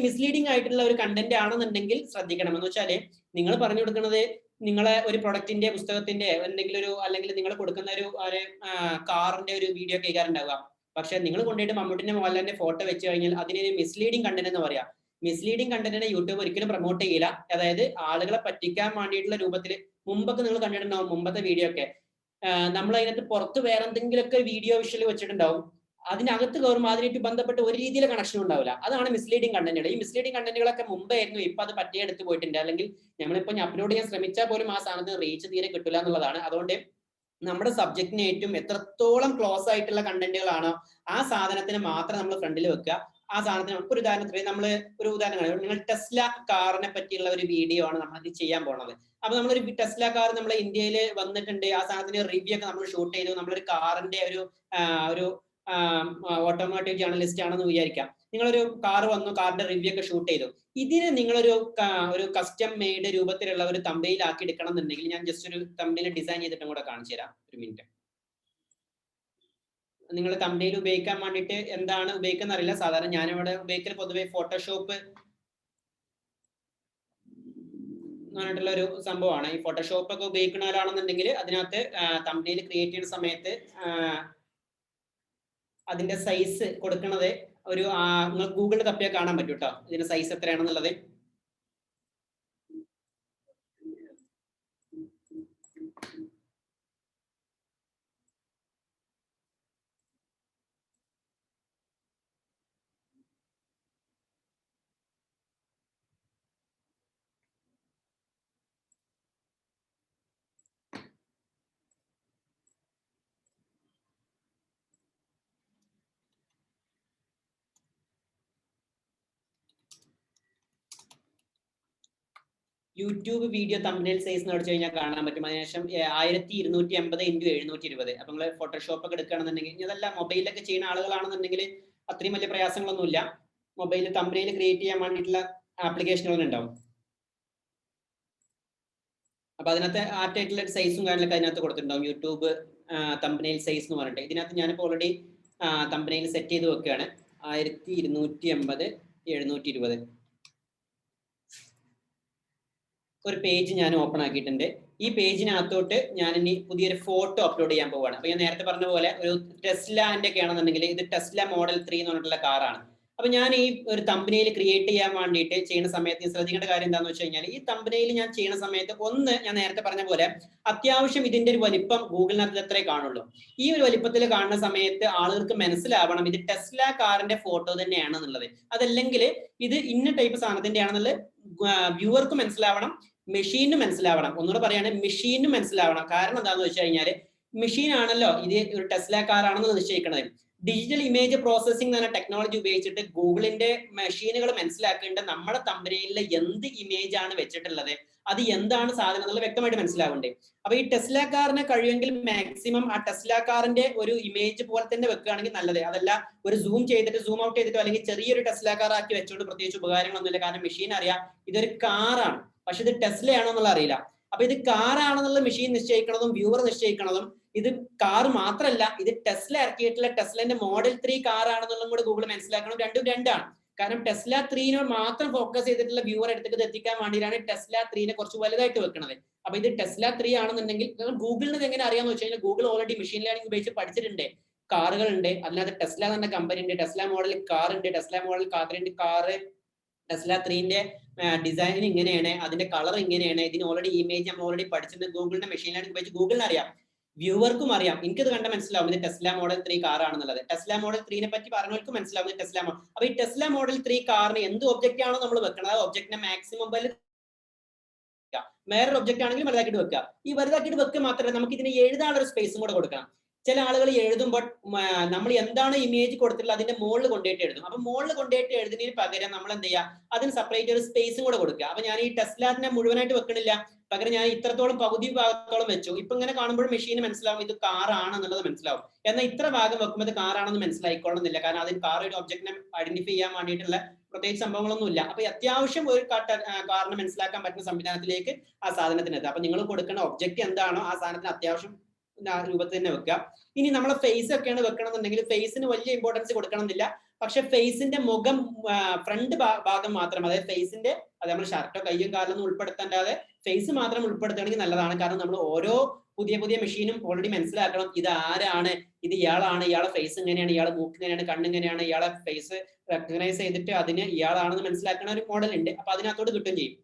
Speaker 1: മിസ്ലീഡിംഗ് ആയിട്ടുള്ള ഒരു കണ്ടന്റ് ആണെന്നുണ്ടെങ്കിൽ ശ്രദ്ധിക്കണം. എന്ന് വെച്ചാല് നിങ്ങൾ പറഞ്ഞു കൊടുക്കുന്നത് നിങ്ങളെ ഒരു പ്രൊഡക്റ്റിന്റെ, പുസ്തകത്തിന്റെ എന്തെങ്കിലും ഒരു, അല്ലെങ്കിൽ നിങ്ങൾ കൊടുക്കുന്ന ഒരു കാറിന്റെ ഒരു വീഡിയോ കേൾക്കാറുണ്ടാവുക. പക്ഷെ നിങ്ങൾ കൊണ്ടുപോയിട്ട് മമ്മൂട്ടിന്റെ മോഹൻലാലിന്റെ ഫോട്ടോ വെച്ച് കഴിഞ്ഞാൽ അതിനൊരു മിസ്ലീഡിംഗ് കണ്ടന്റ് എന്ന് പറയാം. മിസ്ലീഡിംഗ് കണ്ടന്റിനെ യൂട്യൂബ് ഒരിക്കലും പ്രൊമോട്ട് ചെയ്യില്ല. അതായത് ആളുകളെ പറ്റിക്കാൻ വേണ്ടിയിട്ടുള്ള രൂപത്തിൽ മുമ്പൊക്കെ നിങ്ങൾ കണ്ടിട്ടുണ്ടാവും. മുമ്പത്തെ വീഡിയോ ഒക്കെ നമ്മൾ അതിനകത്ത് പുറത്ത് വേറെ എന്തെങ്കിലുമൊക്കെ വീഡിയോ വിഷ്വൽ വെച്ചിട്ടുണ്ടാവും. അതിനകത്ത് കയറുമ്പോൾ അതിനായിട്ട് ബന്ധപ്പെട്ട് ഒരു രീതിയിലെ കണക്ഷൻ ഉണ്ടാവില്ല. അതാണ് മിസ്ലീഡിങ് കണ്ടന്റുകൾ. ഈ മിസ്ലീഡിങ് കണ്ടന്റുകളൊക്കെ മുമ്പായിരുന്നു, ഇപ്പൊ അത് പറ്റിയെടുത്ത് പോയിട്ടുണ്ട്. അല്ലെങ്കിൽ നമ്മളിപ്പോ അപ്ലോഡ് ചെയ്യാൻ ശ്രമിച്ചാൽ പോലും ആ സാധനത്തിന് റീച്ച് തീരെ കിട്ടില്ല എന്നുള്ളതാണ്. അതുകൊണ്ട് നമ്മുടെ സബ്ജക്റ്റിന് ഏറ്റവും എത്രത്തോളം ക്ലോസ് ആയിട്ടുള്ള കണ്ടന്റുകളാണോ ആ സാധനത്തിന് മാത്രം നമ്മൾ ഫ്രണ്ടിൽ വെക്കുക. ആ സാധനത്തിന് ഒരു ഉദാഹരണത്തിന് ഒരു ഉദാഹരണം, നിങ്ങൾ ടെസ്ല കാറിനെ പറ്റിയുള്ള ഒരു വീഡിയോ ആണ് നമ്മൾ ചെയ്യാൻ പോണത്. അപ്പൊ നമ്മളൊരു ടെസ്ല കാർ നമ്മുടെ ഇന്ത്യയിൽ വന്നിട്ടുണ്ട്, ആ സാധനത്തിന് റിവ്യൂ ഒക്കെ നമ്മൾ ഷൂട്ട് ചെയ്തു. നമ്മളൊരു കാറിന്റെ ഒരു ഓട്ടോമോട്ടീവ് ജേർണലിസ്റ്റ് ആണെന്ന് വിചാരിക്കാം. നിങ്ങളൊരു കാർ വന്നു, കാറിന്റെ റിവ്യൂ ഒക്കെ ഷൂട്ട് ചെയ്തു. ഇതിനെ നിങ്ങളൊരു കസ്റ്റം മെയ്ഡ് രൂപത്തിലുള്ള ഒരു തമ്പയിൽ ആക്കി എടുക്കണം എന്നുണ്ടെങ്കിൽ ഞാൻ ജസ്റ്റ് ഒരു തമ്പയിൽ ഡിസൈൻ ചെയ്തിട്ടും കൂടെ കാണിച്ചു തരാം. ഒരു മിനിറ്റ്. നിങ്ങൾ തമ്പയിൽ ഉപയോഗിക്കാൻ വേണ്ടിയിട്ട് എന്താണ് ഉപയോഗിക്കുന്ന അറിയില്ല. സാധാരണ ഞാനിവിടെ ഉപയോഗിക്കൽ പൊതുവെ ഫോട്ടോഷോപ്പ് എന്ന് പറഞ്ഞിട്ടുള്ള ഒരു സംഭവമാണ്. ഈ ഫോട്ടോഷോപ്പ് ഒക്കെ ഉപയോഗിക്കുന്നവരാണെന്നുണ്ടെങ്കിൽ അതിനകത്ത് തമ്പയിൽ ക്രിയേറ്റ് ചെയ്യുന്ന സമയത്ത് അതിന്റെ സൈസ് കൊടുക്കുന്നത് ഒരു നിങ്ങൾ ഗൂഗിളിൽ തപ്പിയാൽ കാണാൻ പറ്റും കേട്ടോ, ഇതിന്റെ സൈസ് എത്രയാണെന്നുള്ളത്. യൂട്യൂബ് വീഡിയോ തംബ്നെയിൽ സൈസ് എന്ന് അടിച്ചു കഴിഞ്ഞാൽ കാണാൻ പറ്റും. അതിനുശേഷം 1280 × 720. അപ്പൊ നിങ്ങൾ ഫോട്ടോഷോപ്പ് ഒക്കെ എടുക്കുകയാണെന്നുണ്ടെങ്കിൽ, ഇതല്ല മൊബൈലൊക്കെ ചെയ്യുന്ന ആളുകളാണെന്നുണ്ടെങ്കിൽ അത്രയും വലിയ പ്രയാസങ്ങളൊന്നുമില്ല. മൊബൈൽ തംബ്നെയിൽ ക്രിയേറ്റ് ചെയ്യാൻ വേണ്ടിയിട്ടുള്ള ആപ്ലിക്കേഷനുകൾ ഉണ്ടാവും. അപ്പൊ അതിനകത്ത് ആർട്ടായിട്ടുള്ള സൈസും കാര്യങ്ങളൊക്കെ അതിനകത്ത് കൊടുത്തിട്ടുണ്ടാവും. യൂട്യൂബ് തംബ്നെയിൽ സൈസ് എന്ന് പറഞ്ഞിട്ട് ഇതിനകത്ത് ഞാനിപ്പോൾ ഓൾറെഡി തംബ്നെയിൽ സെറ്റ് ചെയ്ത് വെക്കുകയാണ്. 1280 × 720 ഒരു പേജ് ഞാൻ ഓപ്പൺ ആക്കിയിട്ടുണ്ട്. ഈ പേജിനകത്തോട്ട് ഞാൻ ഇനി പുതിയൊരു ഫോട്ടോ അപ്ലോഡ് ചെയ്യാൻ പോവുകയാണ്. അപ്പൊ ഞാൻ നേരത്തെ പറഞ്ഞ പോലെ ഒരു ടെസ്ലാന്റെ ഒക്കെ ആണെന്നുണ്ടെങ്കിൽ ഇത് ടെസ്ല മോഡൽ 3 എന്ന് പറഞ്ഞിട്ടുള്ള കാറാണ്. അപ്പൊ ഞാൻ ഈ ഒരു തംബ്നെയിൽ ക്രിയേറ്റ് ചെയ്യാൻ വേണ്ടിയിട്ട് ചെയ്യുന്ന സമയത്ത് ശ്രദ്ധിക്കേണ്ട കാര്യം എന്താണെന്ന് വെച്ച് കഴിഞ്ഞാൽ, ഈ തംബ്നെയിൽ ഞാൻ ചെയ്യുന്ന സമയത്ത് ഒന്ന് ഞാൻ നേരത്തെ പറഞ്ഞ പോലെ അത്യാവശ്യം ഇതിന്റെ ഒരു വലിപ്പം ഗൂഗിളിനകത്ത് എത്രേ കാണുള്ളൂ. ഈ ഒരു വലിപ്പത്തിൽ കാണുന്ന സമയത്ത് ആളുകൾക്ക് മനസ്സിലാവണം ഇത് ടെസ്ല കാറിന്റെ ഫോട്ടോ തന്നെയാണെന്നുള്ളത്. അതല്ലെങ്കിൽ ഇത് ഇന്ന ടൈപ്പ് സാധനത്തിന്റെ ആണെന്നുള്ളത് വ്യൂവർക്ക് മനസ്സിലാവണം, മെഷീനും മനസ്സിലാവണം. ഒന്നുകൂടെ പറയാണ്, മെഷീനും മനസ്സിലാവണം. കാരണം എന്താണെന്ന് വെച്ച് കഴിഞ്ഞാല് മെഷീൻ ആണല്ലോ ഇത് ഒരു ടെസ്ല കാർ ആണെന്ന് നിശ്ചയിക്കുന്നത്. ഡിജിറ്റൽ ഇമേജ് പ്രോസസ്സിംഗ് എന്ന ടെക്നോളജി ഉപയോഗിച്ചിട്ട് ഗൂഗിളിന്റെ മെഷീനുകൾ മനസ്സിലാക്കേണ്ട നമ്മുടെ തംബ്നെയിലിൽ എന്ത് ഇമേജ് ആണ് വെച്ചിട്ടുള്ളത്, അത് എന്താണ് സാധനം എന്നുള്ളത് വ്യക്തമായിട്ട് മനസ്സിലാവണ്ടേ. അപ്പൊ ഈ ടെസ്ല കാറിനെ കഴിയുമെങ്കിൽ മാക്സിമം ആ ടെസ്ല കാറിന്റെ ഒരു ഇമേജ് പോലെ തന്നെ വെക്കുകയാണെങ്കിൽ നല്ലത്. അതല്ല ഒരു സൂം ഔട്ട് ചെയ്തിട്ടോ അല്ലെങ്കിൽ ചെറിയൊരു ടെസ്ല കാർ ആക്കി വെച്ചുകൊണ്ട് പ്രത്യേകിച്ച് ഉപകാരങ്ങളൊന്നുമില്ല. കാരണം മെഷീൻ അറിയാം ഇതൊരു കാറാണ്, പക്ഷെ ഇത് ടെസ്ല ആണോ എന്നുള്ള അറിയില്ല. അപ്പൊ ഇത് കാറാണെന്നുള്ള മെഷീൻ നിശ്ചയിക്കുന്നതും വ്യൂവർ നിശ്ചയിക്കുന്നതും ഇത് കാർ മാത്രമല്ല, ഇത് ടെസ്ല ഇറക്കിയിട്ടുള്ള ടെസ്ലന്റെ മോഡൽ 3 കാർ ആണെന്നുള്ളതും കൂടെ ഗൂഗിൾ മനസ്സിലാക്കണം. രണ്ടും രണ്ടാണ്. കാരണം ടെസ്ല 3 മാത്രം ഫോക്കസ് ചെയ്തിട്ടുള്ള വ്യൂവർ എടുത്തിട്ട് എത്തിക്കാൻ വേണ്ടിയിട്ടാണ് ടെസ്ല 3 കുറച്ച് വലുതായിട്ട് വെക്കുന്നത്. അപ്പൊ ഇത് ടെസ്ല 3 ആണെന്നുണ്ടെങ്കിൽ ഗൂഗിളിന് ഇത് എങ്ങനെ അറിയാന്ന് വെച്ച് കഴിഞ്ഞാൽ, ഗൂഗിൾ ഓൾറെഡി മെഷീൻ ലേണിംഗ് ഉപയോഗിച്ച് പഠിച്ചിട്ടുണ്ട്. കാറുകൾ ഉണ്ട്, അതിനകത്ത് ടെസ്ല എന്ന കമ്പനി ഉണ്ട്, ടെസ്ല മോഡൽ കാർ ഉണ്ട്, Tesla model car Tesla 3 design ഇങ്ങനെയാണ്, അതിന്റെ കളർ ഇങ്ങനെയാണ്, ഇതിന് ഓൾറെഡി ഇമേജ് നമ്മൾ ഓൾറെഡി പഠിച്ചിട്ടുണ്ട്. ഗൂഗിളിന്റെ മെഷീൻ ലേണിംഗ് ഉപയോഗിച്ച് ഗൂഗിളിന് അറിയാം, വ്യൂവർക്കും അറിയാം. എനിക്കത് കണ്ട മനസ്സിലാവും ഇത് ടെസ്ല മോഡൽ 3 കാർ ആണെന്നുള്ളത്. ടെസ്ല മോഡൽ 3 പറ്റി പറഞ്ഞവർക്ക് മനസ്സിലാവും ഇത് ടെസ്ല മോഡൽ. അപ്പൊ ഈ ടെസ്ല മോഡൽ 3 കാറിന് എന്ത് ഒബ്ജക്റ്റ് ആണോ നമ്മൾ വെക്കുന്നത്, ആ ഒബ്ജക്റ്റിനെ മാക്സിമം വേറൊരു ഒബ്ജക്റ്റ് ആണെങ്കിൽ വലുതാക്കിയിട്ട് വെക്കുക. ഈ വലുതാക്കിയിട്ട് വെക്കുക മാത്രമല്ല, നമുക്ക് ഇതിന് എഴുതാനുള്ള ഒരു സ്പേസും കൂടെ കൊടുക്കണം. ചില ആളുകൾ എഴുതുമ്പോൾ നമ്മൾ എന്താണ് ഇമേജ് കൊടുത്തിട്ടുള്ളത് അതിന്റെ മുകളിൽ കൊണ്ടുപോയിട്ട് എഴുതും. അപ്പൊ മുകളിൽ കൊണ്ടുപോയിട്ട് എഴുതുന്നതിന് പകരം നമ്മൾ എന്ത് ചെയ്യുക, അതിന് സെപ്പറേറ്റ് ഒരു സ്പേസും കൂടെ കൊടുക്കുക. അപ്പൊ ഞാൻ ഈ ടെസ്ലാറ്റിനെ മുഴുവനായിട്ട് വെക്കണില്ല, പകരം ഞാൻ ഇത്രത്തോളം പകുതി ഭാഗത്തോളം വെച്ചു. ഇപ്പൊ ഇങ്ങനെ കാണുമ്പോൾ മെഷീന് മനസ്സിലാവും ഇത് കാറാണെന്നുള്ളത് മനസ്സിലാവും. എന്നാൽ ഇത്ര ഭാഗം വെക്കുമ്പോൾ ഇത് കാറാണെന്ന് മനസ്സിലായിക്കോളുന്നില്ല. കാരണം അതിന് കാർ ഒരു ഒബ്ജക്റ്റിനെ ഐഡന്റിഫൈ ചെയ്യാൻ വേണ്ടിയിട്ടുള്ള പ്രത്യേകിച്ച് സംഭവങ്ങളൊന്നും ഇല്ല. അപ്പൊ അത്യാവശ്യം ഒരു കാറിനെ മനസ്സിലാക്കാൻ പറ്റുന്ന സംവിധാനത്തിലേക്ക് ആ സാധനത്തിന് എത്തുക. അപ്പൊ നിങ്ങൾ കൊടുക്കുന്ന ഒബ്ജക്റ്റ് എന്താണോ ആ സാധനത്തിന് അത്യാവശ്യം രൂപത്തിൽ തന്നെ വെക്കുക. ഇനി നമ്മളെ ഫേസ് ഒക്കെയാണ് വെക്കണമെന്നുണ്ടെങ്കിൽ ഫേസിന് വലിയ ഇമ്പോർട്ടൻസ് കൊടുക്കണമെന്നില്ല. പക്ഷെ ഫേസിന്റെ മുഖം ഫ്രണ്ട് ഭാഗം മാത്രം, അതായത് ഫേസിന്റെ അത് നമ്മൾ ഷർട്ടോ കയ്യും കാലൊന്നും ഉൾപ്പെടുത്താതെ ഫേസ് മാത്രം ഉൾപ്പെടുത്തുകയാണെങ്കിൽ നല്ലതാണ്. കാരണം നമ്മൾ ഓരോ പുതിയ മെഷീനും ഓൾറെഡി മനസ്സിലാക്കണം ഇത് ആരാണ്, ഇത് ഇയാളാണ്, ഇയാളെ ഫേസ് ഇങ്ങനെയാണ്, ഇയാളെ മൂക്ക് ഇങ്ങനെയാണ്, കണ്ണിങ്ങനെയാണ്, ഇയാളെ ഫേസ് റെക്കഗ്നൈസ് ചെയ്തിട്ട് അതിന് ഇയാളാണെന്ന് മനസ്സിലാക്കുന്ന ഒരു മോഡൽ ഉണ്ട്. അപ്പൊ അതിനകത്തോട് കിട്ടുകയും ചെയ്യും.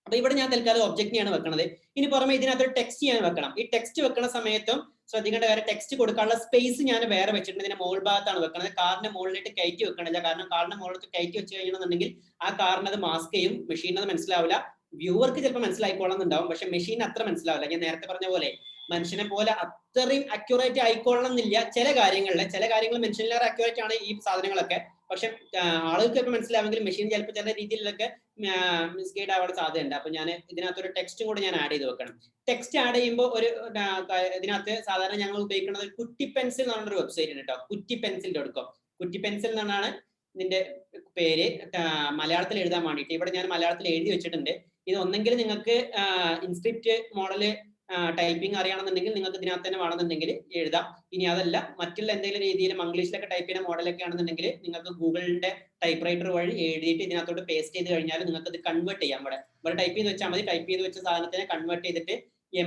Speaker 1: അപ്പൊ ഇവിടെ ഞാൻ തൽക്കാലം ഒബ്ജക്റ്റിനെയാണ് വെക്കണത്. ഇനി പുറമെ ഇതിനകത്ത് ടെക്സ്റ്റ് ചെയ്യാൻ വെക്കണം. ഈ ടെക്സ്റ്റ് വെക്കുന്ന സമയത്തും ശ്രദ്ധിക്കേണ്ട കാര്യം, ടെക്സ്റ്റ് കൊടുക്കാനുള്ള സ്പേസ് ഞാൻ വേറെ വെച്ചിട്ടുണ്ട്. ഇതിന്റെ മുകൾ ഭാഗത്താണ് വെക്കുന്നത്. കാറിന്റെ മുകളിലേക്ക് കയറ്റി വെക്കണില്ല. കാരണം കാറിന്റെ മുകളിലേക്ക് കയറ്റി വെച്ച് കഴിയണമെന്നുണ്ടെങ്കിൽ ആ കാറിന് അത് മാസ്ക് ചെയ്യും, മെഷീനത് മനസ്സിലാവില്ല. വ്യൂവർക്ക് ചിലപ്പോൾ മനസ്സിലായിക്കോളന്നുണ്ടാവും, പക്ഷെ മെഷീൻ അത്ര മനസ്സിലാവില്ല. ഞാൻ നേരത്തെ പറഞ്ഞ പോലെ മനുഷ്യനെ പോലെ അത്രയും അക്യുറേറ്റ് ആയിക്കോളണം എന്നില്ല. ചില കാര്യങ്ങൾ മനുഷ്യനിലേറെ അക്യുറേറ്റ് ആണ് ഈ സാധനങ്ങളൊക്കെ. പക്ഷെ ആളുകൾക്ക് ചിലപ്പോൾ മനസ്സിലാവെങ്കിൽ മെഷീൻ ചിലപ്പോൾ ചില രീതിയിലൊക്കെ മിസ്ഗൈഡ് ആവാൻ സാധ്യതയുണ്ട്. അപ്പൊ ഞാൻ ഇതിനകത്തൊരു ടെക്സ്റ്റും കൂടെ ഞാൻ ആഡ് ചെയ്ത് വെക്കണം. ടെക്സ്റ്റ് ആഡ് ചെയ്യുമ്പോൾ ഒരു ഇതിനകത്ത് സാധാരണ ഞങ്ങൾ ഉപയോഗിക്കുന്നത് കുറ്റി പെൻസിൽ എന്ന് പറഞ്ഞൊരു വെബ്സൈറ്റ് ഉണ്ട് കേട്ടോ. കുറ്റിപ്പെൻസിൽ.com. കുറ്റിപ്പെൻസിൽ എന്നാണ് ഇതിന്റെ പേര്. മലയാളത്തിൽ എഴുതാൻ വേണ്ടിയിട്ട് ഇവിടെ ഞാൻ മലയാളത്തിൽ എഴുതി വെച്ചിട്ടുണ്ട്. ഇത് ഒന്നെങ്കിൽ നിങ്ങൾക്ക് ഇൻസ്ക്രിപ്റ്റ് മോഡല് ടൈപ്പിംഗ് അറിയണമെന്നുണ്ടെങ്കിൽ നിങ്ങൾക്ക് ഇതിനകത്ത് തന്നെ വേണമെന്നുണ്ടെങ്കിൽ എഴുതാം. ഇനി അതല്ല മറ്റുള്ള എന്തെങ്കിലും രീതിയിൽ മംഗ്ലീഷിലൊക്കെ ടൈപ്പ് ചെയ്യുന്ന മോഡലൊക്കെ ആണെന്നുണ്ടെങ്കിൽ നിങ്ങൾക്ക് ഗൂഗിളിന്റെ ടൈപ്പ് റൈറ്റർ വഴി എഴുതിയിട്ട് ഇതിനകത്തോട്ട് പേസ്റ്റ് ചെയ്ത് കഴിഞ്ഞാൽ നിങ്ങൾക്ക് ഇത് കൺവേർട്ട് ചെയ്യാം. ഇവിടെ ടൈപ്പ് ചെയ്ത് വെച്ചാൽ മതി. ടൈപ്പ് ചെയ്ത് വെച്ച സാധനത്തിനെ കൺവേർട്ട് ചെയ്തിട്ട്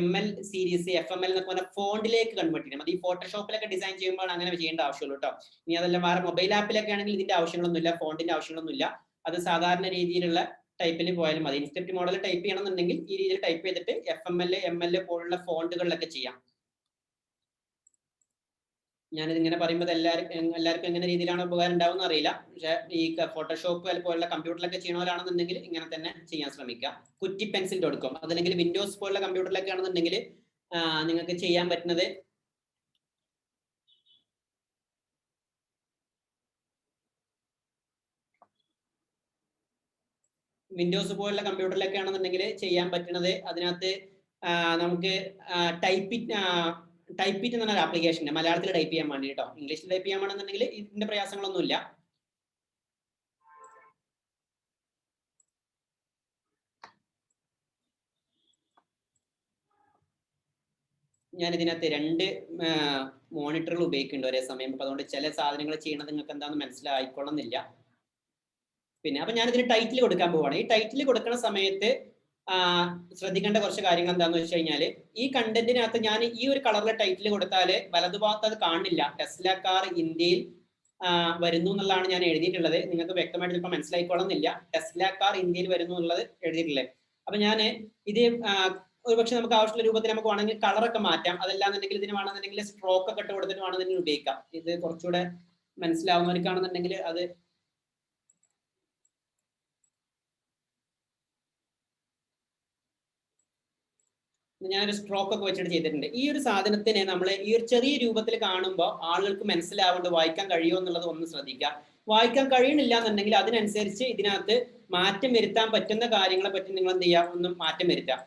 Speaker 1: ML സീരീസ് FML എന്നൊക്കെ പറഞ്ഞ ഫോണ്ടിലേക്ക് കൺവേർട്ട് ചെയ്യണം. അത് ഈ ഫോട്ടോഷോപ്പിലൊക്കെ ഡിസൈൻ ചെയ്യുമ്പോൾ അങ്ങനെ ചെയ്യേണ്ട ആവശ്യമുള്ളൂ കേട്ടോ. ഇനി അതെല്ലാം വേറെ മൊബൈൽ ആപ്പിലൊക്കെ ആണെങ്കിൽ ഇതിന്റെ ആവശ്യങ്ങളൊന്നുമില്ല, ഫോണ്ടിന്റെ ആവശ്യങ്ങളൊന്നുമില്ല. അത് സാധാരണ രീതിയിലുള്ള ടൈപ്പിൽ പോയാലും മതി. ഇൻസ്ക്രിപ്റ്റ് മോഡൽ ടൈപ്പ് ചെയ്യണമെന്നുണ്ടെങ്കിൽ ഈ രീതിയിൽ ടൈപ്പ് ചെയ്തിട്ട് FML ML പോലുള്ള ഫോണ്ടുകളിലൊക്കെ ചെയ്യാം. ഞാനിത് ഇങ്ങനെ പറയുമ്പോൾ എല്ലാവർക്കും എങ്ങനെ രീതിയിലാണ് ഉപകാരം ഉണ്ടാവുമെന്ന് അറിയില്ല. പക്ഷെ ഈ ഫോട്ടോഷോപ്പ് പോലുള്ള കമ്പ്യൂട്ടറിലൊക്കെ ചെയ്യണവരാണെന്നുണ്ടെങ്കിൽ ഇങ്ങനെ തന്നെ ചെയ്യാൻ ശ്രമിക്കുക. കുറ്റിപ്പെൻസിൽ.com. അതല്ലെങ്കിൽ വിൻഡോസ് പോലുള്ള കമ്പ്യൂട്ടറിലൊക്കെ ആണെന്നുണ്ടെങ്കിൽ നിങ്ങൾക്ക് ചെയ്യാൻ പറ്റുന്നത് വിൻഡോസ് പോലുള്ള കമ്പ്യൂട്ടറിലൊക്കെ ആണെന്നുണ്ടെങ്കിൽ ചെയ്യാൻ പറ്റുന്നത് അതിനകത്ത് നമുക്ക് ടൈപ്പിറ്റ് എന്ന് പറഞ്ഞ ആപ്ലിക്കേഷൻ മലയാളത്തിൽ ടൈപ്പ് ചെയ്യാൻ വേണ്ടി കേട്ടോ. ഇംഗ്ലീഷിൽ ടൈപ്പ് ചെയ്യാൻ വേണമെന്നുണ്ടെങ്കിൽ ഇതിന്റെ പ്രയാസങ്ങളൊന്നുമില്ല. ഞാൻ ഇതിനകത്ത് 2 മോണിറ്ററുകൾ ഉപയോഗിക്കുന്നുണ്ട് ഒരേ സമയം. അപ്പൊ അതുകൊണ്ട് ചില സാധനങ്ങൾ ചെയ്യണത് നിങ്ങൾക്ക് എന്താണെന്ന് മനസ്സിലായിക്കൊള്ളുന്നില്ല. പിന്നെ അപ്പൊ ഞാൻ ഇതിന് ടൈറ്റിൽ കൊടുക്കാൻ പോവാണ്. ഈ ടൈറ്റിൽ കൊടുക്കുന്ന സമയത്ത് ശ്രദ്ധിക്കേണ്ട കുറച്ച് കാര്യങ്ങൾ എന്താണെന്ന് വെച്ച് കഴിഞ്ഞാൽ, ഈ കണ്ടന്റിനകത്ത് ഞാൻ ഈ ഒരു കളറിലെ ടൈറ്റിൽ കൊടുത്താൽ വലതുഭാഗത്ത് അത് കാണില്ല. ടെസ്ല കാർ ഇന്ത്യയിൽ വരുന്നു എന്നുള്ളതാണ് ഞാൻ എഴുതിയിട്ടുള്ളത്. നിങ്ങൾക്ക് വ്യക്തമായിട്ട് ചിലപ്പോൾ മനസ്സിലായിക്കൊള്ളുന്നില്ല. ടെസ്ല കാർ ഇന്ത്യയിൽ വരുന്നു എന്നുള്ളത് എഴുതിയിട്ടുള്ളത്. അപ്പൊ ഞാൻ ഇത് ഒരുപക്ഷെ നമുക്ക് ആവശ്യമുള്ള രൂപത്തിൽ നമുക്ക് വേണമെങ്കിൽ കളറൊക്കെ മാറ്റാം. അതല്ലാന്നുണ്ടെങ്കിൽ ഇതിന് വേണമെന്നുണ്ടെങ്കിൽ സ്ട്രോക്ക് ഒക്കെ ഇട്ട് കൊടുത്തിട്ട് വേണമെന്നുണ്ടെങ്കിൽ ഉപയോഗിക്കാം. ഇത് കുറച്ചുകൂടെ മനസ്സിലാവുന്നവർക്കാണെന്നുണ്ടെങ്കിൽ അത് ഞാനൊരു സ്ട്രോക്ക് ഒക്കെ വെച്ചിട്ട് ചെയ്തിട്ടുണ്ട്. ഈ ഒരു സാധനത്തിനെ നമ്മൾ ഈ ഒരു ചെറിയ രൂപത്തിൽ കാണുമ്പോൾ ആളുകൾക്ക് മനസ്സിലാവേണ്ട വായിക്കാൻ കഴിയുമോ എന്നുള്ളത് ഒന്ന് ശ്രദ്ധിക്കുക. വായിക്കാൻ കഴിയണില്ല എന്നുണ്ടെങ്കിൽ അതിനനുസരിച്ച് ഇതിനകത്ത് മാറ്റം വരുത്താൻ പറ്റുന്ന കാര്യങ്ങളെ പറ്റി നിങ്ങൾ എന്ത് ചെയ്യുക, ഒന്ന് മാറ്റം വരുത്താം.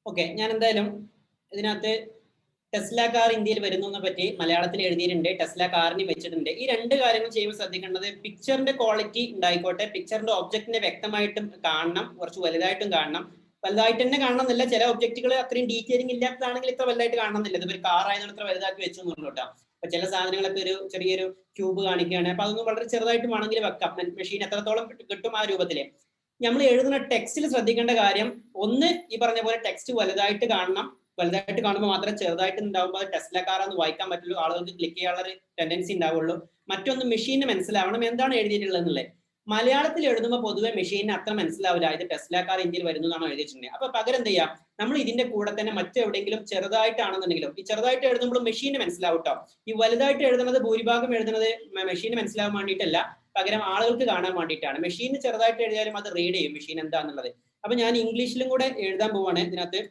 Speaker 1: ഓക്കെ, ഞാൻ എന്തായാലും ഇതിനകത്ത് ടെസ്ല കാർ ഇന്ത്യയിൽ വരുന്നതിനെ പറ്റി മലയാളത്തിൽ എഴുതിയിട്ടുണ്ട്, ടെസ്ല കാറിന് വെച്ചിട്ടുണ്ട്. ഈ 2 കാര്യങ്ങൾ ചെയ്യുമ്പോൾ ശ്രദ്ധിക്കേണ്ടത്, പിക്ചറിന്റെ ക്വാളിറ്റി ഉണ്ടായിക്കോട്ടെ, പിക്ചറിന്റെ ഒബ്ജക്റ്റിനെ വ്യക്തമായിട്ടും കാണണം, കുറച്ച് വലുതായിട്ടും കാണണം. വലുതായിട്ട് തന്നെ കാണണം എന്നില്ല, ചില ഒബ്ജക്റ്റുകൾ അത്രയും ഡീറ്റെയിലിംഗ് ഇല്ലാത്തതാണെങ്കിൽ ഇത്ര വലുതായിട്ട് കാണണമെന്നില്ല. ഇതൊരു കാർ ആയതുകൊണ്ട് ഇത്ര വലുതാക്കി വെച്ചു എന്നുള്ളൂ കേട്ടോ. അപ്പൊ ചില സാധനങ്ങളൊക്കെ ഒരു ചെറിയൊരു ക്യൂബ് കാണിക്കുകയാണ്, അപ്പൊ അതൊന്നും വളരെ ചെറുതായിട്ട് വേണമെങ്കിൽ വെക്കാം. മെഷീൻ എത്രത്തോളം കിട്ടും ആ രൂപത്തില്. നമ്മൾ എഴുതുന്ന ടെക്സ്റ്റിൽ ശ്രദ്ധിക്കേണ്ട കാര്യം, ഒന്ന് ഈ പറഞ്ഞ പോലെ ടെക്സ്റ്റ് വലുതായിട്ട് കാണണം, വലുതായിട്ട് കാണുമ്പോൾ മാത്രം ചെറുതായിട്ട് ഉണ്ടാവുമ്പോൾ ടെസ്ല കാറാന്ന് വായിക്കാൻ പറ്റുള്ളൂ, ആളുകൾക്ക് ക്ലിക്ക് ചെയ്യാനുള്ള ഒരു ടെൻഡൻസി ഉണ്ടാവുള്ളൂ. മറ്റൊന്ന് മെഷീന് മനസ്സിലാവണം എന്താണ് എഴുതിയിട്ടുള്ളത് എന്നുള്ളത്. മലയാളത്തിൽ എഴുതുമ്പോൾ പൊതുവെ മെഷീനിന് അത്ര മനസ്സിലാവില്ല ഇത് ടെസ്ല കാർ ഇന്ത്യയിൽ വരുന്നതാണോ എഴുതിയിട്ടുണ്ടെങ്കിൽ. അപ്പൊ പകരം എന്ത് ചെയ്യാം, നമ്മൾ ഇതിന്റെ കൂടെ തന്നെ മറ്റെവിടെയെങ്കിലും ചെറുതായിട്ടാണെന്നുണ്ടെങ്കിലും ഈ ചെറുതായിട്ട് എഴുതുമ്പോൾ മെഷീന് മനസ്സിലാവും കേട്ടോ. ഈ വലുതായിട്ട് എഴുതുന്നത് ഭൂരിഭാഗം എഴുതുന്നത് മെഷീന് മനസ്സിലാവാൻ വേണ്ടിയിട്ടല്ല, പകരം ആളുകൾക്ക് കാണാൻ വേണ്ടിയിട്ടാണ്. മെഷീന് ചെറുതായിട്ട് എഴുതിയാലും അത് റീഡ് ചെയ്യും മെഷീൻ എന്താണെന്നുള്ളത്. അപ്പൊ ഞാൻ ഇംഗ്ലീഷിലും കൂടെ എഴുതാൻ പോവാണ്. ഇതിനകത്ത്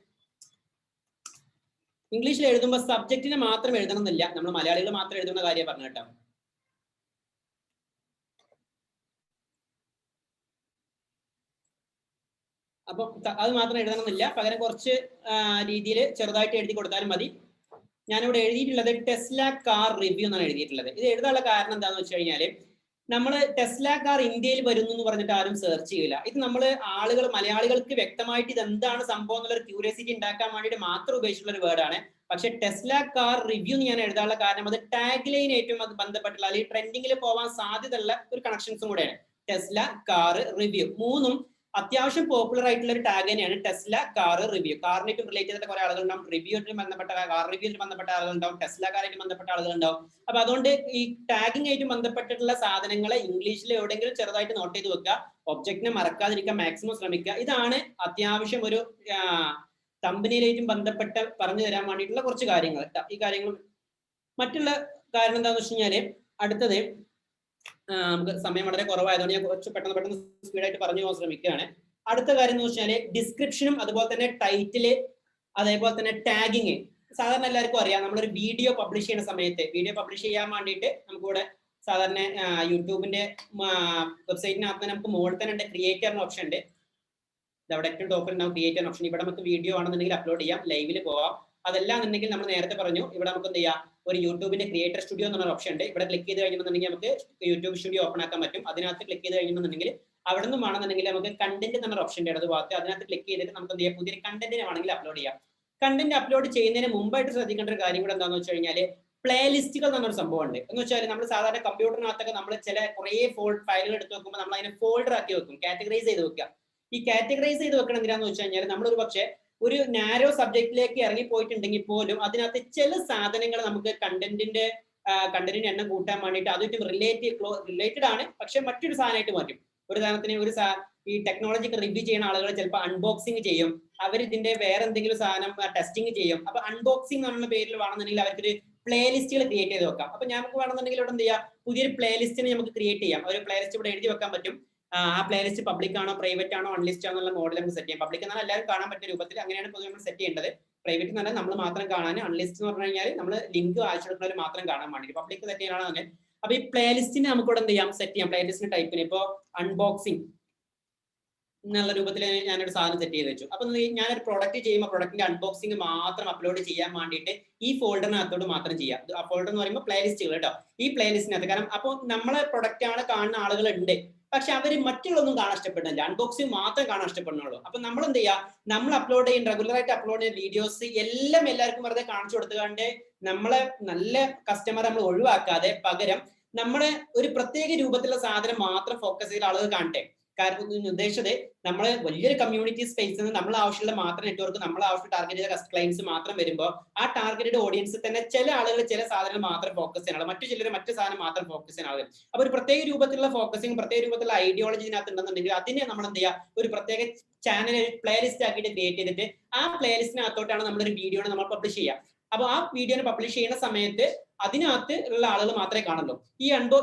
Speaker 1: ഇംഗ്ലീഷിൽ എഴുതുമ്പോൾ സബ്ജക്റ്റിനെ മാത്രം എഴുതണം എന്നില്ല, നമ്മൾ മലയാളികൾ മാത്രം എഴുതുന്ന കാര്യം പറഞ്ഞു കേട്ടോ. അപ്പൊ അത് മാത്രം എഴുതണമെന്നില്ല, പകരം കുറച്ച് രീതിയിൽ ചെറുതായിട്ട് എഴുതി കൊടുത്താലും മതി. ഞാനിവിടെ എഴുതിയിട്ടുള്ളത് ടെസ്ല കാർ റിവ്യൂ എന്നാണ് എഴുതിയിട്ടുള്ളത്. ഇത് എഴുതാനുള്ള കാരണം എന്താണെന്ന് വെച്ച് കഴിഞ്ഞാൽ, നമ്മൾ ടെസ്ല കാർ ഇന്ത്യയിൽ വരുന്നു എന്ന് പറഞ്ഞിട്ട് ആരും സെർച്ച് ചെയ്യില്ല. ഇത് നമ്മൾ ആളുകൾ മലയാളികൾക്ക് വ്യക്തമായിട്ട് ഇത് എന്താണ് സംഭവം എന്നുള്ളൊരു ക്യൂരിയോസിറ്റി ഉണ്ടാക്കാൻ വേണ്ടിയിട്ട് മാത്രം ഉപയോഗിച്ചിട്ടുള്ള ഒരു വേർഡാണ്. പക്ഷെ ടെസ്ല കാർ റിവ്യൂ എന്ന് ഞാൻ എഴുതാനുള്ള കാരണം അത് ടാഗ് ലൈൻ ഏറ്റവും അത് ബന്ധപ്പെട്ടുള്ള അല്ലെങ്കിൽ ട്രെൻഡിങ്ങിൽ പോകാൻ സാധ്യതയുള്ള ഒരു കണക്ഷൻസും കൂടെയാണ്. ടെസ്ല കാർ റിവ്യൂ മൂന്നും അത്യാവശ്യം പോപ്പുലർ ആയിട്ടുള്ള ഒരു ടാഗ് തന്നെയാണ് ടെസ്ല കാർ റിവ്യൂ. കാറിനായിട്ട് റിലേറ്റ് ചെയ്തിട്ട് കുറെ ആളുകൾ ഉണ്ടാവും, റിവ്യൂമായിട്ട് ബന്ധപ്പെട്ട കാർ റിവ്യൂമായിട്ട് ബന്ധപ്പെട്ട ആളുകൾ ഉണ്ടാവും, ടെസ്ല കാറായിട്ട് ബന്ധപ്പെട്ട ആളുകൾ ഉണ്ടാവും. അപ്പൊ അതുകൊണ്ട് ഈ ടാഗിംഗ് ആയിട്ട് ബന്ധപ്പെട്ടിട്ടുള്ള സാധനങ്ങളെ ഇംഗ്ലീഷിൽ എവിടെയെങ്കിലും ചെറുതായിട്ട് നോട്ട് ചെയ്ത് വെക്കുക, ഒബ്ജക്റ്റിനെ മറക്കാതിരിക്കാൻ മാക്സിമം ശ്രമിക്കുക. ഇതാണ് അത്യാവശ്യം ഒരു തമ്പനിയിലേറ്റും ബന്ധപ്പെട്ട് പറഞ്ഞു തരാൻ വേണ്ടിയിട്ടുള്ള കുറച്ച് കാര്യങ്ങൾ. ഈ കാര്യങ്ങൾ മറ്റുള്ള കാരണം എന്താണെന്ന് വെച്ച് കഴിഞ്ഞാല്, അടുത്തത് നമുക്ക് സമയം വളരെ കുറവായതുകൊണ്ട് ഞാൻ കുറച്ച് പെട്ടെന്ന് സ്പീഡായിട്ട് പറഞ്ഞു പോകാൻ ശ്രമിക്കുകയാണ്. അടുത്ത കാര്യം എന്ന് വെച്ചാൽ ഡിസ്ക്രിപ്ഷനും അതുപോലെ തന്നെ ടൈറ്റില് അതേപോലെ തന്നെ ടാഗിങ്. സാധാരണ എല്ലാവർക്കും അറിയാം, നമ്മളൊരു വീഡിയോ പബ്ലിഷ് ചെയ്യുന്ന സമയത്ത് വീഡിയോ പബ്ലിഷ് ചെയ്യാൻ വേണ്ടിയിട്ട് നമുക്കിവിടെ സാധാരണ യൂട്യൂബിന്റെ വെബ്സൈറ്റിനകത്ത് നമുക്ക് മുകളിൽ തന്നെ ഉണ്ട് ക്രിയേറ്റ് ചെയ്യുന്ന ഓപ്ഷൻ ഉണ്ട്. അവിടെ ഏറ്റവും ടോപ്പിൽ ഉണ്ടാവും ക്രിയേറ്റ് ചെയ്യുന്ന ഓപ്ഷൻ. ഇവിടെ നമുക്ക് വീഡിയോ ആണെന്നുണ്ടെങ്കിൽ അപ്ലോഡ് ചെയ്യാം, ലൈവിൽ പോവാം. അതെല്ലാം എന്നുണ്ടെങ്കിൽ നമ്മൾ നേരത്തെ പറഞ്ഞു ഇവിടെ നമുക്ക് എന്ത് ചെയ്യാം, ഒരു യൂട്യൂബിന്റെ ക്രിയേറ്റർ സ്റ്റുഡിയോ എന്നൊരു ഓപ്ഷൻ ഉണ്ട്. ഇവിടെ ക്ലിക്ക് ചെയ്ത് കഴിഞ്ഞിട്ടുണ്ടെങ്കിൽ നമുക്ക് യൂട്യൂബ് സ്റ്റുഡിയോ ഓപ്പൺ ആക്കാൻ പറ്റും. അതിനകത്ത് ക്ലിക്ക് ചെയ്ത് കഴിഞ്ഞിട്ടുണ്ടെങ്കിൽ അവിടെ നിന്നും വേണമെന്നുണ്ടെങ്കിൽ നമുക്ക് കണ്ടന്റ് എന്നൊരു ഓപ്ഷൻ ഉണ്ട് ഇടത് ഭാഗത്ത്. അതിനകത്ത് ക്ലിക്ക് ചെയ്തിട്ട് നമുക്ക് എന്ത് ചെയ്യാം, പുതിയൊരു കണ്ടന്റിനെ വേണമെങ്കിൽ അപ്ലോഡ് ചെയ്യാം. കണ്ടന്റ് അപ്ലോഡ് ചെയ്യുന്നതിന് മുമ്പായിട്ട് ശ്രദ്ധിക്കേണ്ട ഒരു കാര്യം കൂടെ എന്താണെന്ന് വെച്ച് കഴിഞ്ഞാൽ, പ്ലേലിസ്റ്റുകൾ എന്നൊരു സംഭവം ഉണ്ട്. എന്ന് വെച്ചാൽ നമ്മൾ സാധാരണ കമ്പ്യൂട്ടറിനകത്തൊക്കെ നമ്മൾ ചില കുറേ ഫയലുകൾ എടുത്ത് വെക്കുമ്പോൾ നമ്മൾ അതിനെ ഫോൾഡർ ആക്കി വെക്കും, കാറ്റഗറൈസ് ചെയ്ത് വെക്കുക. ഈ കാറ്റഗറൈസ് ചെയ്ത് വെക്കണം എന്തിനാന്ന് വെച്ച് കഴിഞ്ഞാൽ, നമ്മളൊരു പക്ഷേ ഒരു നാരോ സബ്ജക്റ്റിലേക്ക് ഇറങ്ങി പോയിട്ടുണ്ടെങ്കിൽ പോലും അതിനകത്ത് ചില സാധനങ്ങൾ നമുക്ക് കണ്ടന്റിന്റെ എണ്ണം കൂട്ടാൻ വേണ്ടിയിട്ട് അതുമായിട്ട് റിലേറ്റഡ് ആണ്, പക്ഷെ മറ്റൊരു സാധനമായിട്ട് മാറ്റും. ഒരു സാധനത്തിന് ഈ ടെക്നോളജി റിവ്യൂ ചെയ്യുന്ന ആളുകൾ ചിലപ്പോൾ അൺബോക്സിങ് ചെയ്യും, അവർ ഇതിന്റെ വേറെ എന്തെങ്കിലും സാധനം ടെസ്റ്റിംഗ് ചെയ്യും. അപ്പൊ അൺബോക്സിംഗ് എന്നുള്ള പേരിൽ വേണമെന്നുണ്ടെങ്കിൽ അവർക്കൊരു പ്ലേലിസ്റ്റുകൾ ക്രിയേറ്റ് ചെയ്ത് വെക്കാം. അപ്പൊ നമുക്ക് വേണമെന്നുണ്ടെങ്കിൽ ഇവിടെ എന്ത് ചെയ്യാം, പുതിയൊരു പ്ലേലിസ്റ്റിനെ നമുക്ക് ക്രിയേറ്റ് ചെയ്യാം. ഒരു പ്ലേലിസ്റ്റ് ഇവിടെ എഴുതി വെക്കാൻ പറ്റും. ആ പ്ലേലിസ്റ്റ് പബ്ലിക് ആണോ പ്രൈവറ്റ് ആണോ അൺലിസ്റ്റ് ആണോ എന്നുള്ള മോഡൽ നമുക്ക് സെറ്റ് ചെയ്യാം. പബ്ലിക് എന്നാൽ എല്ലാവരും കാണാൻ പറ്റിയ രൂപത്തിൽ, അങ്ങനെയാണ് പൊതുവെ നമ്മൾ സെറ്റ് ചെയ്യേണ്ടത്. പ്രൈവറ്റ് എന്ന് പറഞ്ഞാൽ നമ്മൾ മാത്രം കാണാൻ, അൺലിസ്റ്റ് എന്ന് പറഞ്ഞു കഴിഞ്ഞാൽ നമ്മൾ ലിങ്ക് ആവശ്യപ്പെടുന്നവർ മാത്രം കാണാൻ വേണ്ടി. പബ്ലിക് സെറ്റ് ചെയ്യാനാണ് അങ്ങനെ. അപ്പൊ ഈ പ്ലേലിസ്റ്റിനെ നമുക്ക് ഇവിടെ എന്ത് ചെയ്യാം, സെറ്റ് ചെയ്യാം. പ്ലേലിസ്റ്റിന്റെ ടൈപ്പിന് ഇപ്പോൾ അൺബോക്സിംഗ് എന്നുള്ള രൂപത്തിൽ ഞാനൊരു സാധനം സെറ്റ് ചെയ്ത് വെച്ചു. അപ്പൊ ഞാനൊരു പ്രൊഡക്റ്റ് ചെയ്യുമ്പോൾ പ്രൊഡക്റ്റിന്റെ അൺബോക്സിംഗ് മാത്രം അപ്ലോഡ് ചെയ്യാൻ വേണ്ടിയിട്ട് ഈ ഫോൾഡറിനകത്തോട് മാത്രം ചെയ്യാം. ആ ഫോൾഡർ എന്ന് പറയുമ്പോൾ പ്ലേലിസ്റ്റുകൾ കേട്ടോ. ഈ പ്ലേലിസ്റ്റിനകത്ത് കാരണം അപ്പോൾ നമ്മളെ പ്രൊഡക്റ്റ് ആണ് കാണുന്ന ആളുകളുണ്ട്, പക്ഷെ അവർ മറ്റുള്ളൊന്നും കാണാൻ ഇഷ്ടപ്പെടുന്നില്ല, അൺബോക്സിംഗ് മാത്രം കാണാൻ ഇഷ്ടപ്പെടുന്നുള്ളൂ. അപ്പൊ നമ്മൾ എന്ത് ചെയ്യുക, നമ്മൾ അപ്ലോഡ് ചെയ്യുന്ന റെഗുലറായിട്ട് അപ്ലോഡ് ചെയ്യുന്ന വീഡിയോസ് എല്ലാം എല്ലാവർക്കും വെറുതെ കാണിച്ചു കൊടുത്തുകൊണ്ട് നമ്മളെ നല്ല കസ്റ്റമർ നമ്മൾ ഒഴിവാക്കാതെ പകരം നമ്മളെ ഒരു പ്രത്യേക രൂപത്തിലുള്ള സാധനം മാത്രം ഫോക്കസ് ചെയ്ത ആളുകൾ കാണട്ടെ. കാരണം ഉദ്ദേശിച്ചത് നമ്മൾ വലിയൊരു കമ്മ്യൂണിറ്റി സ്പേസിൽ നിന്ന് നമ്മൾ ആവശ്യമുള്ള മാത്രം നെറ്റ്വർക്ക്, നമ്മൾ ആവശ്യം ടാർഗറ്റ് ചെയ്ത ക്ലയൻസ് മാത്രം വരുമ്പോൾ ആ ടാർഗറ്റഡ് ഓഡിയൻസിൽ തന്നെ ചില ആളുകൾ ചില സാധനങ്ങൾ മാത്രം ഫോക്കസ് ചെയ്യാനുള്ള, മറ്റു ചിലർ മറ്റു സാധനം മാത്രം ഫോക്കസ് ചെയ്യാൻ ആളുകൾ. അപ്പൊ ഒരു പ്രത്യേക രൂപത്തിലുള്ള ഫോക്കസിങ്, പ്രത്യേക രൂപത്തിലുള്ള ഐഡിയോളജി ഇതിനകത്ത് ഉണ്ടെന്നുണ്ടെങ്കിൽ അതിനെ നമ്മൾ എന്ത് ചെയ്യുക, ഒരു പ്രത്യേക ചാനൽ പ്ലേലിസ്റ്റ് ആക്കിയിട്ട് ക്രിയേറ്റ് ചെയ്തിട്ട് ആ പ്ലേലിസ്റ്റിനകത്തോട്ടാണ് നമ്മളൊരു വീഡിയോനെ നമ്മൾ പബ്ലിഷ് ചെയ്യുക. അപ്പൊ ആ വീഡിയോനെ പബ്ലിഷ് ചെയ്യുന്ന സമയത്ത് അതിനകത്ത് ഉള്ള ആളുകൾ മാത്രമേ കാണുള്ളൂ.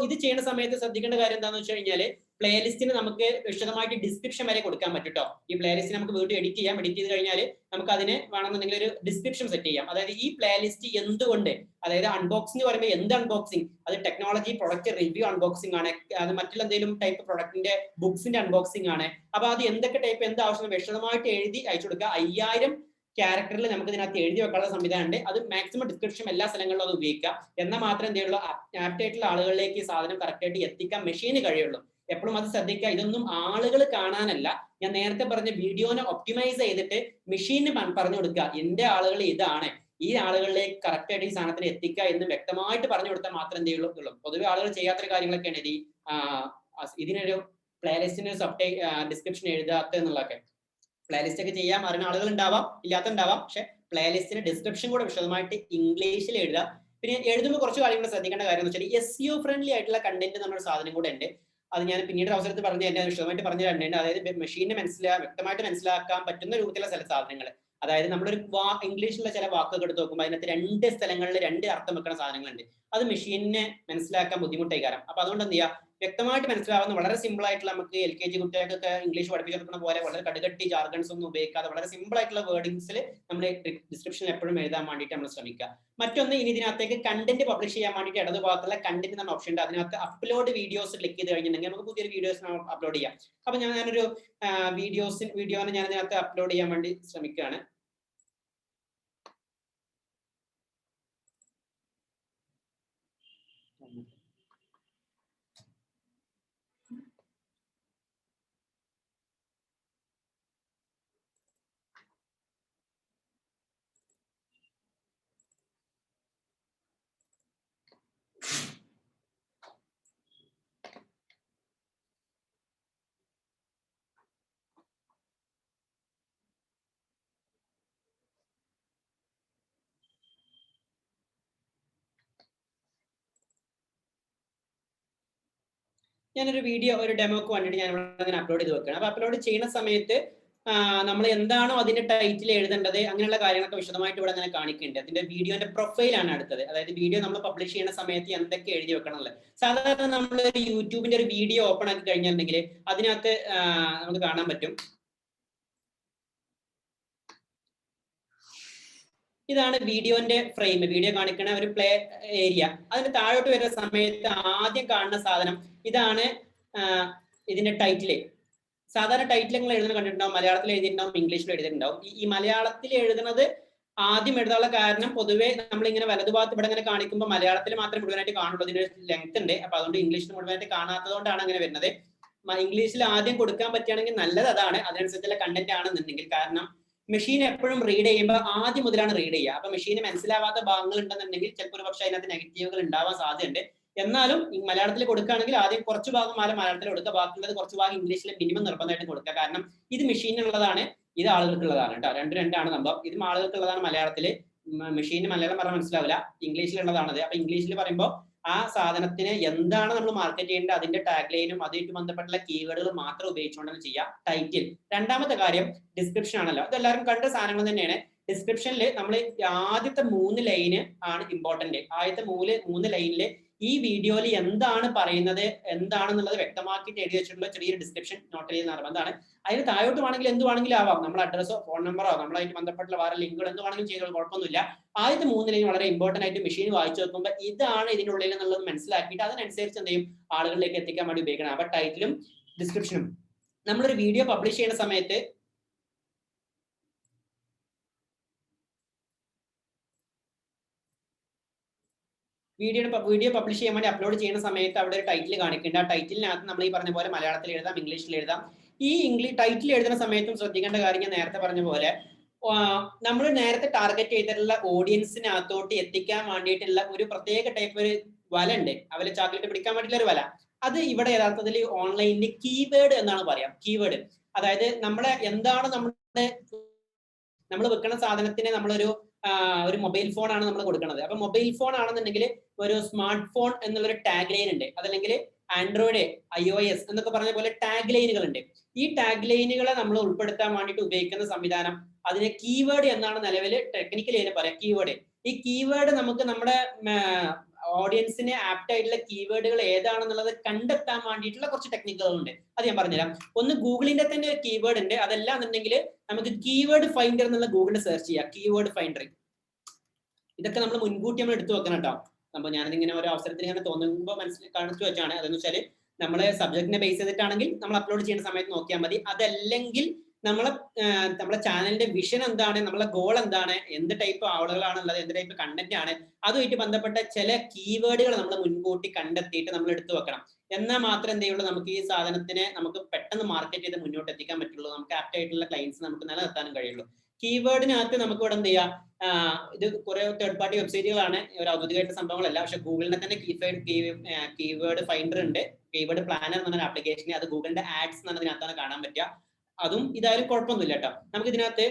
Speaker 1: ഇത് ചെയ്യുന്ന സമയത്ത് ശ്രദ്ധിക്കേണ്ട കാര്യം എന്താണെന്ന് വെച്ച് കഴിഞ്ഞാല്, പ്ലേലിസ്റ്റിന് നമുക്ക് വിശദമായിട്ട് ഡിസ്ക്രിപ്ഷൻ വരെ കൊടുക്കാൻ പറ്റും കേട്ടോ. ഈ പ്ലേലിസ്റ്റ് നമുക്ക് വീണ്ടും എഡിറ്റ് ചെയ്യാം. എഡിറ്റ് ചെയ്ത് കഴിഞ്ഞാൽ നമുക്ക് അതിന് വേണമെന്നുണ്ടെങ്കിൽ ഒരു ഡിസ്ക്രിപ്ഷൻ സെറ്റ് ചെയ്യാം. അതായത് ഈ പ്ലേലിസ്റ്റ് എന്തുകൊണ്ട്, അതായത് അൺബോക്സിംഗ് പറയുമ്പോൾ എന്ത് അൺബോക്സിംഗ്, അത് ടെക്നോളജി പ്രൊഡക്റ്റ് റിവ്യൂ അൺബോക്സിംഗ് ആണ്, അത് മറ്റുള്ള എന്തെങ്കിലും ടൈപ്പ് പ്രൊഡക്റ്റിന്റെ ബുക്സിന്റെ അൺബോക്സിംഗ് ആണ്. അപ്പൊ അത് എന്തൊക്കെ ടൈപ്പ് എന്ത് ആവശ്യം വിശദമായിട്ട് എഴുതി അയച്ചു കൊടുക്കുക. 5000 ക്യാരക്ടറിൽ നമുക്ക് ഇതിനകത്ത് എഴുതി വെക്കാനുള്ള സംവിധാനം ഉണ്ട്. അത് മാക്സിമം ഡിസ്ക്രിപ്ഷൻ എല്ലാ സ്ഥലങ്ങളിലും അത് ഉപയോഗിക്കുക. എന്നാൽ മാത്രമേ എന്ത് ചെയ്യുള്ളൂ, ആപ്റ്റ് ആയിട്ടുള്ള ആളുകളിലേക്ക് ഈ സാധനം കറക്റ്റ് ആയിട്ട് എത്തിക്കാൻ മെഷീന് കഴിയുള്ളൂ. എപ്പോഴും അത് ശ്രദ്ധിക്കുക. ഇതൊന്നും ആളുകൾ കാണാനല്ല, ഞാൻ നേരത്തെ പറഞ്ഞ വീഡിയോനെ ഒപ്റ്റിമൈസ് ചെയ്തിട്ട് മെഷീന് പറഞ്ഞു കൊടുക്കുക, എന്റെ ആളുകൾ ഇതാണ്, ഈ ആളുകളിലേക്ക് കറക്റ്റ് ആയിട്ട് ഈ സാധനത്തിന് എത്തിക്കുക എന്ന് വ്യക്തമായിട്ട് പറഞ്ഞു കൊടുത്താൽ മാത്രം എന്ത് ചെയ്യുള്ളൂ. പൊതുവെ ആളുകൾ ചെയ്യാത്ത കാര്യങ്ങളൊക്കെയാണ് ഇതിനൊരു പ്ലേലിസ്റ്റിന് ഡിസ്ക്രിപ്ഷൻ എഴുതാത്ത എന്നുള്ളതൊക്കെ. പ്ലേലിസ്റ്റ് ഒക്കെ ചെയ്യാൻ അറിയുന്ന ആളുകൾ ഉണ്ടാവാം, ഇല്ലാത്ത ഉണ്ടാവാം, പക്ഷെ പ്ലേലിസ്റ്റിന്റെ ഡിസ്ക്രിപ്ഷൻ കൂടെ വിശദമായിട്ട് ഇംഗ്ലീഷിൽ എഴുതുക. പിന്നെ എഴുതുമ്പോൾ കുറച്ച് കാര്യങ്ങൾ ശ്രദ്ധിക്കേണ്ട കാര്യം എന്ന് വെച്ചാൽ SEO ഫ്രണ്ട്ലി ആയിട്ടുള്ള കണ്ടന്റ് എന്നൊരു സാധനം കൂടെ ഉണ്ട്. അത് ഞാൻ പിന്നീട് അവസരത്തിൽ പറഞ്ഞു തന്നെ വിശദമായിട്ട് പറഞ്ഞു തരുന്നുണ്ട്. അതായത് മെഷീനെ വ്യക്തമായിട്ട് മനസ്സിലാക്കാൻ പറ്റുന്ന രൂപത്തിലുള്ള ചില സാധനങ്ങൾ. അതായത് നമ്മളൊരു ഇംഗ്ലീഷിലുള്ള ചില വാക്കുകൾ എടുത്ത് നോക്കുമ്പോൾ അതിനകത്ത് 2 സ്ഥലങ്ങളിൽ 2 അർത്ഥം വെക്കുന്ന സാധനങ്ങളുണ്ട്. അത് മെഷീനിനെ മനസ്സിലാക്കാൻ ബുദ്ധിമുട്ടായി കാരണം. അപ്പൊ അതുകൊണ്ട് എന്ത് ചെയ്യുക, വ്യക്തമായിട്ട് മനസ്സിലാവുന്ന വളരെ സിമ്പിൾ ആയിട്ടുള്ള നമുക്ക് LKG കുട്ടികൾക്കൊക്കെ ഇംഗ്ലീഷ് പഠിപ്പിച്ചെടുക്കുന്ന പോലെ വളരെ കടുകട്ടി ജാർഗൺസ് ഒന്നും ഉപയോഗിക്കാതെ വളരെ സിമ്പിൾ ആയിട്ടുള്ള വേർഡിങ്സിൽ നമ്മൾ ഡിസ്ക്രിപ്ഷൻ എപ്പോഴും എഴുതാൻ വേണ്ടിയിട്ട് നമ്മൾ ശ്രമിക്കുക. മറ്റൊന്ന്, ഇനി ഇതിനകത്തേക്ക് കണ്ടന്റ് പബ്ലിഷ് ചെയ്യാൻ വേണ്ടിയിട്ട് ഇടതു ഭാഗത്തുള്ള കണ്ടന്റ് എന്ന ഓപ്ഷൻ ഉണ്ട്. അതിനകത്ത് അപ്ലോഡ് വീഡിയോസ് ക്ലിക്ക് ചെയ്ത് കഴിഞ്ഞിട്ടുണ്ടെങ്കിൽ നമുക്ക് പുതിയൊരു വീഡിയോസ് അപ്ലോഡ് ചെയ്യാം. അപ്പൊ ഞാനൊരു വീഡിയോനെ ഞാൻ ഇതിനകത്ത് അപ്ലോഡ് ചെയ്യാൻ വേണ്ടി ശ്രമിക്കുകയാണ്. ഞാനൊരു വീഡിയോ ഒരു ഡെമോക്ക് വേണ്ടിയിട്ട് ഞാൻ ഇവിടെ അപ്ലോഡ് ചെയ്ത് വെക്കുകയാണ്. അപ്പൊ അപ്ലോഡ് ചെയ്യുന്ന സമയത്ത് നമ്മൾ എന്താണോ അതിന്റെ ടൈറ്റിൽ എഴുതേണ്ടത് അങ്ങനെയുള്ള കാര്യങ്ങളൊക്കെ വിശദമായിട്ട് ഇവിടെ അങ്ങനെ കാണിക്കുന്നുണ്ട്. അതിന്റെ വീഡിയോന്റെ പ്രൊഫൈലാണ് അടുത്തത്. അതായത് വീഡിയോ നമ്മൾ പബ്ലിഷ് ചെയ്യുന്ന സമയത്ത് എന്തൊക്കെ എഴുതി വെക്കണം എന്നുള്ളത്. സാധാരണ നമ്മൾ ഒരു യൂട്യൂബിന്റെ ഒരു വീഡിയോ ഓപ്പൺ ആക്കി കഴിഞ്ഞിട്ടുണ്ടെങ്കിൽ അതിനകത്ത് നമുക്ക് കാണാൻ പറ്റും. ഇതാണ് വീഡിയോന്റെ ഫ്രെയിം, വീഡിയോ കാണിക്കുന്ന ഒരു പ്ലേ ഏരിയ. അതിന് താഴോട്ട് വരുന്ന സമയത്ത് ആദ്യം കാണുന്ന സാധനം ഇതാണ്, ഇതിന്റെ ടൈറ്റില്. സാധാരണ ടൈറ്റിൽ നിങ്ങൾ എഴുതുന്ന കണ്ടിട്ടുണ്ടാവും, മലയാളത്തിൽ എഴുതിയിട്ടുണ്ടാവും, ഇംഗ്ലീഷിൽ എഴുതിയിട്ടുണ്ടാവും. ഈ മലയാളത്തിൽ എഴുതുന്നത് ആദ്യം എഴുതാനുള്ള കാരണം പൊതുവേ നമ്മളിങ്ങനെ വലതുഭാഗത്ത് ഇവിടെ ഇങ്ങനെ കാണിക്കുമ്പോൾ മലയാളത്തിൽ മാത്രമേ മുഴുവനായിട്ട് കാണുള്ളൂ, ഇതിന് ലെങ്ത് ഉണ്ട്. അപ്പൊ അതുകൊണ്ട് ഇംഗ്ലീഷിൽ മുഴുവനായിട്ട് കാണാത്തതുകൊണ്ടാണ് അങ്ങനെ വരുന്നത്. ഇംഗ്ലീഷിൽ ആദ്യം കൊടുക്കാൻ പറ്റുകയാണെങ്കിൽ നല്ലത് അതാണ്, അതിനനുസരിച്ചുള്ള കണ്ടന്റ് ആണെന്നുണ്ടെങ്കിൽ. കാരണം മെഷീൻ എപ്പോഴും റീഡ് ചെയ്യുമ്പോൾ ആദ്യം മുതലാണ് റീഡ് ചെയ്യുക. അപ്പൊ മെഷീന് മനസ്സിലാവാത്ത ഭാഗങ്ങൾ ഉണ്ടെന്നുണ്ടെങ്കിൽ ചിലപ്പോൾ ഒരു പക്ഷേ അതിനകത്ത് നെഗറ്റീവുകൾ ഉണ്ടാവാൻ സാധ്യതയുണ്ട്. എന്നാലും മലയാളത്തിൽ കൊടുക്കുകയാണെങ്കിൽ ആദ്യം കുറച്ച് ഭാഗം മലയാളത്തിൽ കൊടുക്കുക, ബാക്കിയുള്ളത് കുറച്ച് ഭാഗം ഇംഗ്ലീഷിൽ മിനിമം നിർബന്ധമായിട്ട് കൊടുക്കുക. കാരണം ഇത് മെഷീനുള്ളതാണ്, ഇത് ആളുകൾക്കുള്ളതാണ് കേട്ടോ. രണ്ടാണ് സംഭവം. ഇത് ആളുകൾക്കുള്ളതാണ് മലയാളത്തിൽ, മെഷീന് മലയാളം പറഞ്ഞാൽ മനസ്സിലാവില്ല, ഇംഗ്ലീഷിലുള്ളതാണത്. അപ്പൊ ഇംഗ്ലീഷിൽ പറയുമ്പോൾ ആ സാധനത്തിന് എന്താണ് നമ്മൾ മാർക്കറ്റ് ചെയ്യേണ്ടത് അതിന്റെ ടാഗ് ലൈനും അതുമായിട്ട് ബന്ധപ്പെട്ടുള്ള കീവേഡുകൾ മാത്രം ഉപയോഗിച്ചുകൊണ്ടാണ് ചെയ്യാം. ടൈറ്റിൽ. രണ്ടാമത്തെ കാര്യം ഡിസ്ക്രിപ്ഷൻ ആണല്ലോ. അതെല്ലാവരും കണ്ട സാധനങ്ങൾ തന്നെയാണ്. ഡിസ്ക്രിപ്ഷനിൽ നമ്മൾ ആദ്യത്തെ 3 ലൈന് ആണ് ഇമ്പോർട്ടന്റ്. ആദ്യത്തെ 3 ലൈനില് ഈ വീഡിയോയിൽ എന്താണ് പറയുന്നത് എന്താണെന്നുള്ളത് വ്യക്തമാക്കിയിട്ട് എഴുതി വെച്ചിട്ടുള്ള ചെറിയൊരു ഡിസ്ക്രിപ്ഷൻ നോട്ട് ചെയ്ത് നിർബന്ധമാണ്. അതിന് താഴോട്ട് വേണമെങ്കിൽ എന്ത് വേണമെങ്കിലും ആവാം, നമ്മൾ അഡ്രസ്സോ ഫോൺ നമ്പറോ നമ്മളായിട്ട് ബന്ധപ്പെട്ടുള്ള വേറെ ലിങ്കുകൾ എന്ത് വേണമെങ്കിലും ചെയ്തോളൂ, കുഴപ്പമൊന്നുമില്ല. ആദ്യത്തെ 3 ലൈൻ വളരെ ഇമ്പോർട്ടന്റ് ആയിട്ട് മെഷീൻ വായിച്ചു നോക്കുമ്പോൾ ഇതാണ് ഇതിനുള്ളിൽ എന്നുള്ളത് മനസ്സിലാക്കിയിട്ട് അതിനനുസരിച്ച് എന്ത് ചെയ്യും, ആളുകളിലേക്ക് എത്തിക്കാൻ വേണ്ടി ഉപയോഗിക്കണം. അപ്പൊ ടൈറ്റിലും ഡിസ്ക്രിപ്ഷനും. നമ്മളൊരു വീഡിയോ പബ്ലിഷ് ചെയ്യുന്ന സമയത്ത് വീഡിയോ പബ്ലിഷ് ചെയ്യാൻ വേണ്ടി അപ്ലോഡ് ചെയ്യുന്ന സമയത്ത് അവിടെ ഒരു ടൈറ്റിൽ കാണിക്കുന്നുണ്ട്. ആ ടൈറ്റിലിനകത്ത് നമ്മൾ ഈ പറഞ്ഞ പോലെ മലയാളത്തിൽ എഴുതാം, ഇംഗ്ലീഷിൽ എഴുതാം. ഈ ടൈറ്റിൽ എഴുതുന്ന സമയത്തും ശ്രദ്ധിക്കേണ്ട കാര്യം ഞാൻ നേരത്തെ പറഞ്ഞ പോലെ നമ്മൾ നേരത്തെ ടാർഗറ്റ് ചെയ്തിട്ടുള്ള ഓഡിയൻസിനകത്തോട്ട് എത്തിക്കാൻ വേണ്ടിയിട്ടുള്ള ഒരു പ്രത്യേക ടൈപ്പ് ഒരു വല ഉണ്ട്. അവരെ ചാക്ലേറ്റ് പിടിക്കാൻ വേണ്ടിയിട്ടുള്ള ഒരു വല. അത് ഇവിടെ യഥാർത്ഥത്തിൽ ഓൺലൈനിൽ കീവേഡ് എന്നാണ് പറയാം. കീവേഡ് അതായത് നമ്മളെ എന്താണ് നമ്മൾ വെക്കുന്ന സാധനത്തിന് നമ്മളൊരു മൊബൈൽ ഫോൺ ആണ് നമ്മൾ കൊടുക്കുന്നത്. അപ്പൊ മൊബൈൽ ഫോൺ ആണെന്നുണ്ടെങ്കിൽ ഒരു സ്മാർട്ട് ഫോൺ എന്നുള്ളൊരു ടാഗ് ലൈൻ ഉണ്ട്. അതല്ലെങ്കിൽ ആൻഡ്രോയിഡ്, iOS എന്നൊക്കെ പറഞ്ഞ പോലെ ടാഗ് ലൈനുകൾ ഉണ്ട്. ഈ ടാഗ് ലൈനുകളെ നമ്മൾ ഉൾപ്പെടുത്താൻ വേണ്ടിയിട്ട് ഉപയോഗിക്കുന്ന സംവിധാനം അതിനെ കീവേഡ് എന്നാണ് നിലവിൽ ടെക്നിക്കലി അതിനെ പറയാം. കീവേഡ്. ഈ കീവേഡ് നമുക്ക് നമ്മുടെ ഓഡിയൻസിന് ആപ്റ്റ് ആയിട്ടുള്ള കീവേഡുകൾ ഏതാണെന്നുള്ളത് കണ്ടെത്താൻ വേണ്ടിയിട്ടുള്ള കുറച്ച് ടെക്നിക്കുകൾ ഉണ്ട്. അത് ഞാൻ പറഞ്ഞുതരാം. ഒന്ന് ഗൂഗിളിന്റെ തന്നെ കീവേഡ് ഉണ്ട്. അതല്ല എന്നുണ്ടെങ്കിൽ നമുക്ക് കീവേഡ് ഫൈൻഡർ എന്നുള്ള ഗൂഗിളിൽ സെർച്ച് ചെയ്യാം. Keyword finder. ഇതൊക്കെ നമ്മൾ മുൻകൂട്ടി നമ്മൾ എടുത്തു വെക്കണം കേട്ടോ. അപ്പോൾ ഞാനിതിങ്ങനെ ഓരോ അവസരത്തിൽ ഇങ്ങനെ തോന്നുമ്പോൾ കാണിച്ചു വെച്ചാണ്. അതെന്ന് വെച്ചാൽ നമ്മളെ സബ്ജക്റ്റിനെ ബേസ് ചെയ്തിട്ടാണെങ്കിൽ നമ്മൾ അപ്ലോഡ് ചെയ്യുന്ന സമയത്ത് നോക്കിയാൽ മതി. അതല്ലെങ്കിൽ നമ്മളെ ചാനലിന്റെ വിഷൻ എന്താണ്, നമ്മളെ ഗോൾ എന്താണ്, എന്ത് ടൈപ്പ് ആളുകളാണുള്ളത്, എന്ത് ടൈപ്പ് കണ്ടന്റ് ആണ്, അതുമായിട്ട് ബന്ധപ്പെട്ട ചില കീവേഡുകൾ നമ്മൾ മുൻകൂട്ടി കണ്ടെത്തിയിട്ട് നമ്മൾ എടുത്തു വെക്കണം. എന്നാൽ മാത്രം എന്ത് ചെയ്യുള്ളൂ, നമുക്ക് ഈ സാധനത്തിനെ നമുക്ക് പെട്ടെന്ന് മാർക്കറ്റ് ചെയ്ത് മുന്നോട്ട് എത്തിക്കാൻ പറ്റുള്ളൂ. നമുക്ക് ആപ്റ്റ് ആയിട്ടുള്ള ക്ലയൻസ് നമുക്ക് നിലനിർത്താനും കഴിയുള്ളൂ. കീവേഡിനകത്ത് നമുക്ക് ഇവിടെ എന്ത് ചെയ്യാം, ഇത് കുറെ തേർഡ് പാർട്ടി വെബ്സൈറ്റുകളാണ്, ഒരു ഔദ്യോഗികമായിട്ട് സംഭവങ്ങളല്ല. പക്ഷെ ഗൂഗിളിനെ തന്നെ കീവേഡ് ഫൈൻഡർ ഉണ്ട്, കീവേഡ് പ്ലാനർ എന്ന് പറഞ്ഞ ആപ്ലിക്കേഷൻ. അത് ഗൂഗിളിന്റെ ആഡ്സ് എന്നതിനകത്താണ് കാണാൻ പറ്റുക. അതും ഇതായാലും കുഴപ്പമൊന്നുമില്ല കേട്ടോ. നമുക്ക് ഇതിനകത്ത്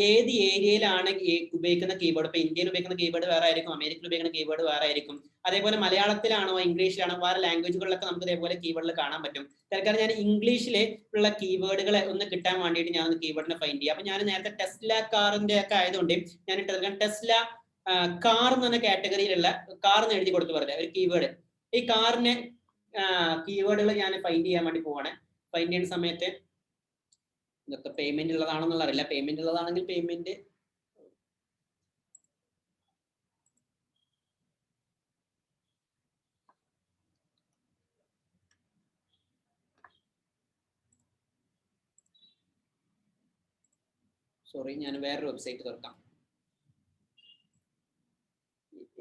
Speaker 1: ഏത് ഏരിയയിലാണ് ഉപയോഗിക്കുന്ന കീബോർഡ്. ഇപ്പൊ ഇന്ത്യയിൽ ഉപയോഗിക്കുന്ന കീബോർഡ് വേറെ ആയിരിക്കും, അമേരിക്കയിൽ ഉപയോഗിക്കുന്ന കീബോർഡ് വേറെ ആയിരിക്കും. അതേപോലെ മലയാളത്തിലാണോ ഇംഗ്ലീഷിലാണോ വേറെ ലാംഗ്വേജുകളിലൊക്കെ നമുക്ക് ഇതേപോലെ കീബോർഡിൽ കാണാൻ പറ്റും. തൽക്കാലം ഞാൻ ഇംഗ്ലീഷിൽ ഉള്ള കീവേഡുകളെ ഒന്ന് കിട്ടാൻ വേണ്ടിയിട്ട് ഞാൻ കീബോർഡിനെ ഫൈൻഡ് ചെയ്യാം. അപ്പൊ ഞാൻ നേരത്തെ ടെസ്ല കാറിന്റെ ഒക്കെ ആയതുകൊണ്ട് ഞാൻ ഇട്ടത് ടെസ്ല കാർ എന്ന് പറഞ്ഞ കാറ്റഗറിയിലുള്ള കാർ എന്ന് എഴുതി കൊടുത്തു പറഞ്ഞ ഒരു കീവേഡ്. ഈ കാറിനെ കീവേഡുകൾ ഞാൻ ഫൈൻഡ് ചെയ്യാൻ വേണ്ടി പോവാണ്. ഫൈൻഡ് ചെയ്യുന്ന സമയത്ത് ഇതൊക്കെ പേയ്മെന്റ് ഉള്ളതാണെന്നുള്ള അറിയില്ല. പേയ്മെന്റ് ഉള്ളതാണെങ്കിൽ പേയ്മെന്റ് സോറി, ഞാൻ വേറൊരു വെബ്സൈറ്റ് തുറക്കാം.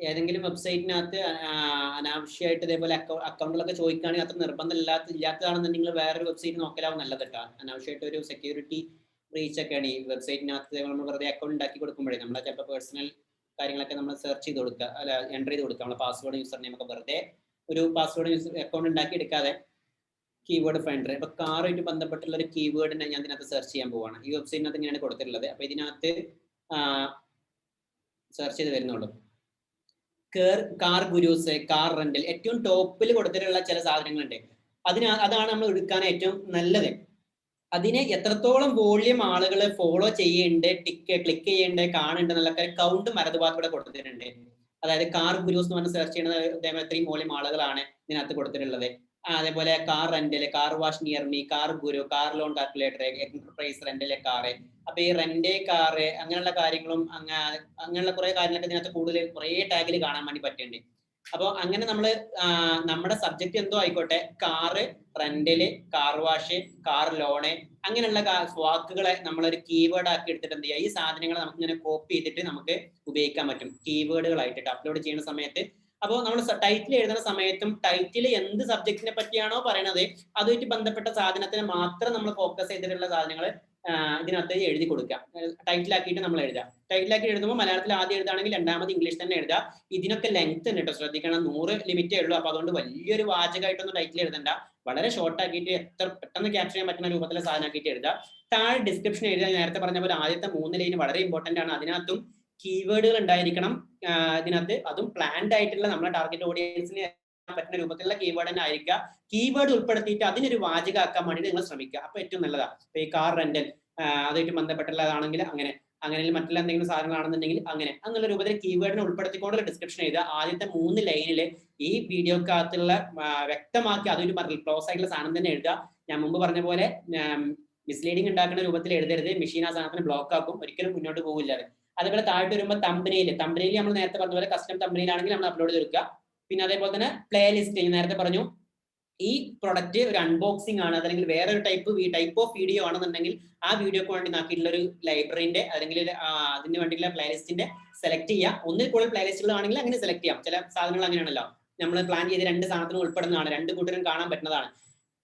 Speaker 1: ഏതെങ്കിലും വെബ്സൈറ്റിനകത്ത് അനാവശ്യമായിട്ട് ഇതേപോലെ അക്കൗണ്ടുകളൊക്കെ ചോദിക്കുകയാണെങ്കിൽ അത്ര നിർബന്ധം ഇല്ലാത്തതാണെന്നുണ്ടെങ്കിൽ വേറൊരു വെബ്സൈറ്റ് നോക്കലാവും നല്ലത് കേട്ടോ. അനാവശ്യമായിട്ട് ഒരു സെക്യൂരിറ്റി ബ്രീച്ച് ഒക്കെയാണ് ഈ വെബ്സൈറ്റിനകത്ത് നമ്മൾ വെറുതെ അക്കൗണ്ട് ഉണ്ടാക്കി കൊടുക്കുമ്പോഴേ നമ്മളെ ചിലപ്പോൾ പേഴ്സണൽ കാര്യങ്ങളൊക്കെ നമ്മൾ സെർച്ച് ചെയ്ത് കൊടുക്കുക, അല്ല എൻ്റർ ചെയ്ത് കൊടുക്കുക. നമ്മളെ പാസ്വേഡ് യൂസർ നെയിം ഒക്കെ വെറുതെ ഒരു പാസ്വേഡ് അക്കൗണ്ട് ഉണ്ടാക്കി എടുക്കാതെ കീവേഡ് ഫൈൻഡർ. ഇപ്പൊ കാറുമായിട്ട് ബന്ധപ്പെട്ടുള്ള ഒരു കീവേഡിനെ ഞാൻ ഇതിനകത്ത് സെർച്ച് ചെയ്യാൻ പോവാണ്. ഈ വെബ്സൈറ്റിനകത്ത് ഇങ്ങനെയാണ് കൊടുത്തിട്ടുള്ളത്. അപ്പൊ ഇതിനകത്ത് സെർച്ച് ചെയ്ത് വരുന്നുള്ളൂ. കാർ ഗുരൂസ്, കാർ റെന്റൽ, ഏറ്റവും ടോപ്പിൽ കൊടുത്തിട്ടുള്ള ചില സാധനങ്ങളുണ്ട്. അതാണ് നമ്മൾ എടുക്കാൻ ഏറ്റവും നല്ലത്. അതിനെ എത്രത്തോളം വോള്യം ആളുകൾ ഫോളോ ചെയ്യേണ്ടത്, ക്ലിക്ക് ചെയ്യേണ്ടത്, കാണുന്നുണ്ട് എന്നുള്ള കൗണ്ട് മരതുഭാഗത്തൂടെ കൊടുത്തിട്ടുണ്ട്. അതായത് കാർ ഗുരൂസ് എന്ന് പറഞ്ഞ് സെർച്ച് ചെയ്യുന്നത് ഇതേപോലെ ഇത്രയും വോള്യം ആളുകളാണ് ഇതിനകത്ത് കൊടുത്തിട്ടുള്ളത്. അതേപോലെ car rental, car wash near me, car guru, car loan calculator, enterprise rental car. അപ്പൊ ഈ റെന്റ് കാറ് അങ്ങനെയുള്ള കാര്യങ്ങളും അങ്ങനെയുള്ള കുറെ കാര്യങ്ങളൊക്കെ ഇതിനകത്ത് കൂടുതൽ കുറെ ടാഗിൽ കാണാൻ വേണ്ടി പറ്റുന്നുണ്ട്. അപ്പൊ അങ്ങനെ നമ്മുടെ സബ്ജക്ട് എന്തോ ആയിക്കോട്ടെ, car, rental, car wash, car loan, അങ്ങനെയുള്ള വാക്കുകളെ നമ്മളൊരു കീവേഡ് ആക്കി എടുത്തിട്ട് എന്ത് ചെയ്യുക, ഈ സാധനങ്ങളെ നമുക്ക് ഇങ്ങനെ കോപ്പി ചെയ്തിട്ട് നമുക്ക് ഉപയോഗിക്കാൻ പറ്റും കീവേഡുകളായിട്ട് അപ്ലോഡ് ചെയ്യുന്ന സമയത്ത്. അപ്പോൾ നമ്മൾ ടൈറ്റിൽ എഴുതുന്ന സമയത്തും ടൈറ്റിൽ എന്ത് സബ്ജക്റ്റിനെ പറ്റിയാണോ പറയണത് അതുമായിട്ട് ബന്ധപ്പെട്ട സാധനത്തിന് മാത്രം നമ്മൾ ഫോക്കസ് ചെയ്തിട്ടുള്ള സാധനങ്ങൾ ഇതിനകത്ത് എഴുതി കൊടുക്കാം. ടൈറ്റിലാക്കിയിട്ട് നമ്മൾ എഴുതാം. ടൈറ്റിലാക്കി എഴുതുമ്പോൾ മലയാളത്തിൽ ആദ്യം എഴുതാണെങ്കിൽ രണ്ടാമത് ഇംഗ്ലീഷ് തന്നെ എഴുതാം. ഇതിനൊക്കെ ലെങ്ത് ഉണ്ട് കേട്ടോ, ശ്രദ്ധിക്കണം. 100 ലിമിറ്റേ ഉള്ളൂ. അപ്പൊ അതുകൊണ്ട് വലിയൊരു വാചകമായിട്ടൊന്നും ടൈറ്റിൽ എഴുതണ്ട. വളരെ ഷോർട്ട് ആക്കിയിട്ട് എത്ര പെട്ടെന്ന് ക്യാപ്ചർ ചെയ്യാൻ പറ്റുന്ന രൂപത്തിലെ സാധനമാക്കിയിട്ട് എഴുതാം. താഴെ ഡിസ്ക്രിപ്ഷൻ എഴുതാൻ നേരത്തെ പറഞ്ഞ പോലെ ആദ്യത്തെ 3 ലൈൻ വളരെ ഇമ്പോർട്ടന്റ് ആണ്. അതിനകത്തും കീവേഡുകൾ ഉണ്ടായിരിക്കണം ഇതിനകത്ത്. അതും പ്ലാൻഡ് ആയിട്ടുള്ള നമ്മുടെ ടാർഗറ്റ് ഓഡിയൻസിന് പറ്റുന്ന രൂപത്തിലുള്ള കീവേഡ് തന്നെ ആയിരിക്കുക. കീവേഡ് ഉൾപ്പെടുത്തിയിട്ട് അതിനൊരു വാചകമാക്കാൻ വേണ്ടി നിങ്ങൾ ശ്രമിക്കുക. അപ്പൊ ഏറ്റവും നല്ലതാണ്. ഇപ്പൊ ഈ കാർ റെന്റൽ അതുമായിട്ട് ബന്ധപ്പെട്ടുള്ളതാണെങ്കിൽ അങ്ങനെ മറ്റുള്ള എന്തെങ്കിലും സാധനങ്ങളാണെന്നുണ്ടെങ്കിൽ അങ്ങനെ എന്നുള്ള രൂപത്തിൽ കീവേഡിനെ ഉൾപ്പെടുത്തിക്കൊണ്ടുള്ള ഡിസ്ക്രിപ്ഷൻ എഴുതുക. ആദ്യത്തെ 3 ലൈനിൽ ഈ വീഡിയോക്കകത്തുള്ള വ്യക്തമാക്കി അതൊരു ക്ലോസ് ആയിട്ടുള്ള സാധനം തന്നെ എഴുതുക. ഞാൻ മുമ്പ് പറഞ്ഞ പോലെ മിസ്ലീഡിംഗ് ഉണ്ടാക്കുന്ന രൂപത്തിൽ എഴുതരുത്. മെഷീൻ ആ സാധനത്തിന് ബ്ലോക്ക് ആക്കും, ഒരിക്കലും മുന്നോട്ട് പോകില്ല. അതേപോലെ താഴോട്ട് വരുമ്പോൾ തമ്പനയിൽ നമ്മൾ നേരത്തെ പറഞ്ഞ പോലെ കസ്റ്റം തമ്പനയിലാണെങ്കിൽ നമ്മൾ അപ്ലോഡ് ചെയ്തെടുക്കുക. പിന്നെ അതേപോലെ തന്നെ പ്ലേലിസ്റ്റ് നേരത്തെ പറഞ്ഞു, ഈ പ്രൊഡക്റ്റ് ഒരു അൺബോക്സിംഗ് ആണ്, അതല്ലെങ്കിൽ വേറൊരു ടൈപ്പ് ഓഫ് വീഡിയോ ആണെന്നുണ്ടെങ്കിൽ ആ വീഡിയോക്ക് വേണ്ടി നോക്കിയിട്ടുള്ള ഒരു ലൈബ്രറിന്റെ അല്ലെങ്കിൽ അതിന് വേണ്ടിയിട്ടുള്ള പ്ലേലിസ്റ്റിന്റെ സെലക്ട് ചെയ്യുക. ഒന്നിൽ കൂടുതൽ പ്ലേലിസ്റ്റുകൾ ആണെങ്കിൽ അങ്ങനെ സെലക്ട് ചെയ്യാം. ചില സാധനങ്ങൾ അങ്ങനെയാണല്ലോ, നമ്മൾ പ്ലാൻ ചെയ്ത് 2 സാധനത്തിന് ഉൾപ്പെടുന്നതാണ്, 2 കൂട്ടരും കാണാൻ പറ്റുന്നതാണ്.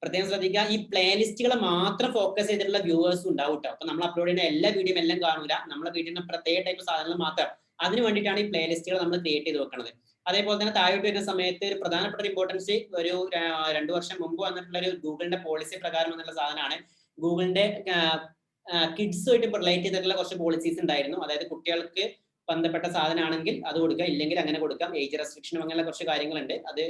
Speaker 1: പ്രത്യേകം ശ്രദ്ധിക്കുക, ഈ പ്ലേലിസ്റ്റുകളെ മാത്രം ഫോക്കസ് ചെയ്തിട്ടുള്ള വ്യൂവേഴ്സും ഉണ്ടാവും കേട്ടോ. അപ്പൊ നമ്മൾ അപ്ലോഡ് ചെയ്യുന്ന എല്ലാ വീഡിയോയും എല്ലാം കാണൂല. നമ്മളെ വീഡിയോ പ്രത്യേക ടൈപ്പ് സാധനങ്ങൾ മാത്രം, അതിന് വേണ്ടിയിട്ടാണ് ഈ പ്ലേലിസ്റ്റുകൾ നമ്മൾ ക്രിയേറ്റ് ചെയ്ത് വെക്കുന്നത്. അതേപോലെ തന്നെ താഴോട്ട് വരുന്ന സമയത്ത് ഒരു പ്രധാനപ്പെട്ട ഇമ്പോർട്ടൻസ് ഒരു 2 വർഷം മുമ്പ് വന്നിട്ടുള്ള ഒരു ഗൂഗിളിന്റെ പോളിസി പ്രകാരം എന്നുള്ള സാധനമാണ്. ഗൂഗിളിന്റെ കിഡ്സുമായിട്ട് റിലേറ്റ് ചെയ്തിട്ടുള്ള കുറച്ച് പോളിസീസ് ഉണ്ടായിരുന്നു. അതായത് കുട്ടികൾക്ക് ബന്ധപ്പെട്ട സാധനമാണെങ്കിൽ അത് കൊടുക്കുക, ഇല്ലെങ്കിൽ അങ്ങനെ കൊടുക്കാം. ഏജ് റെസ്ട്രിക്ഷനും അങ്ങനെയുള്ള കുറച്ച് കാര്യങ്ങളുണ്ട്. അത്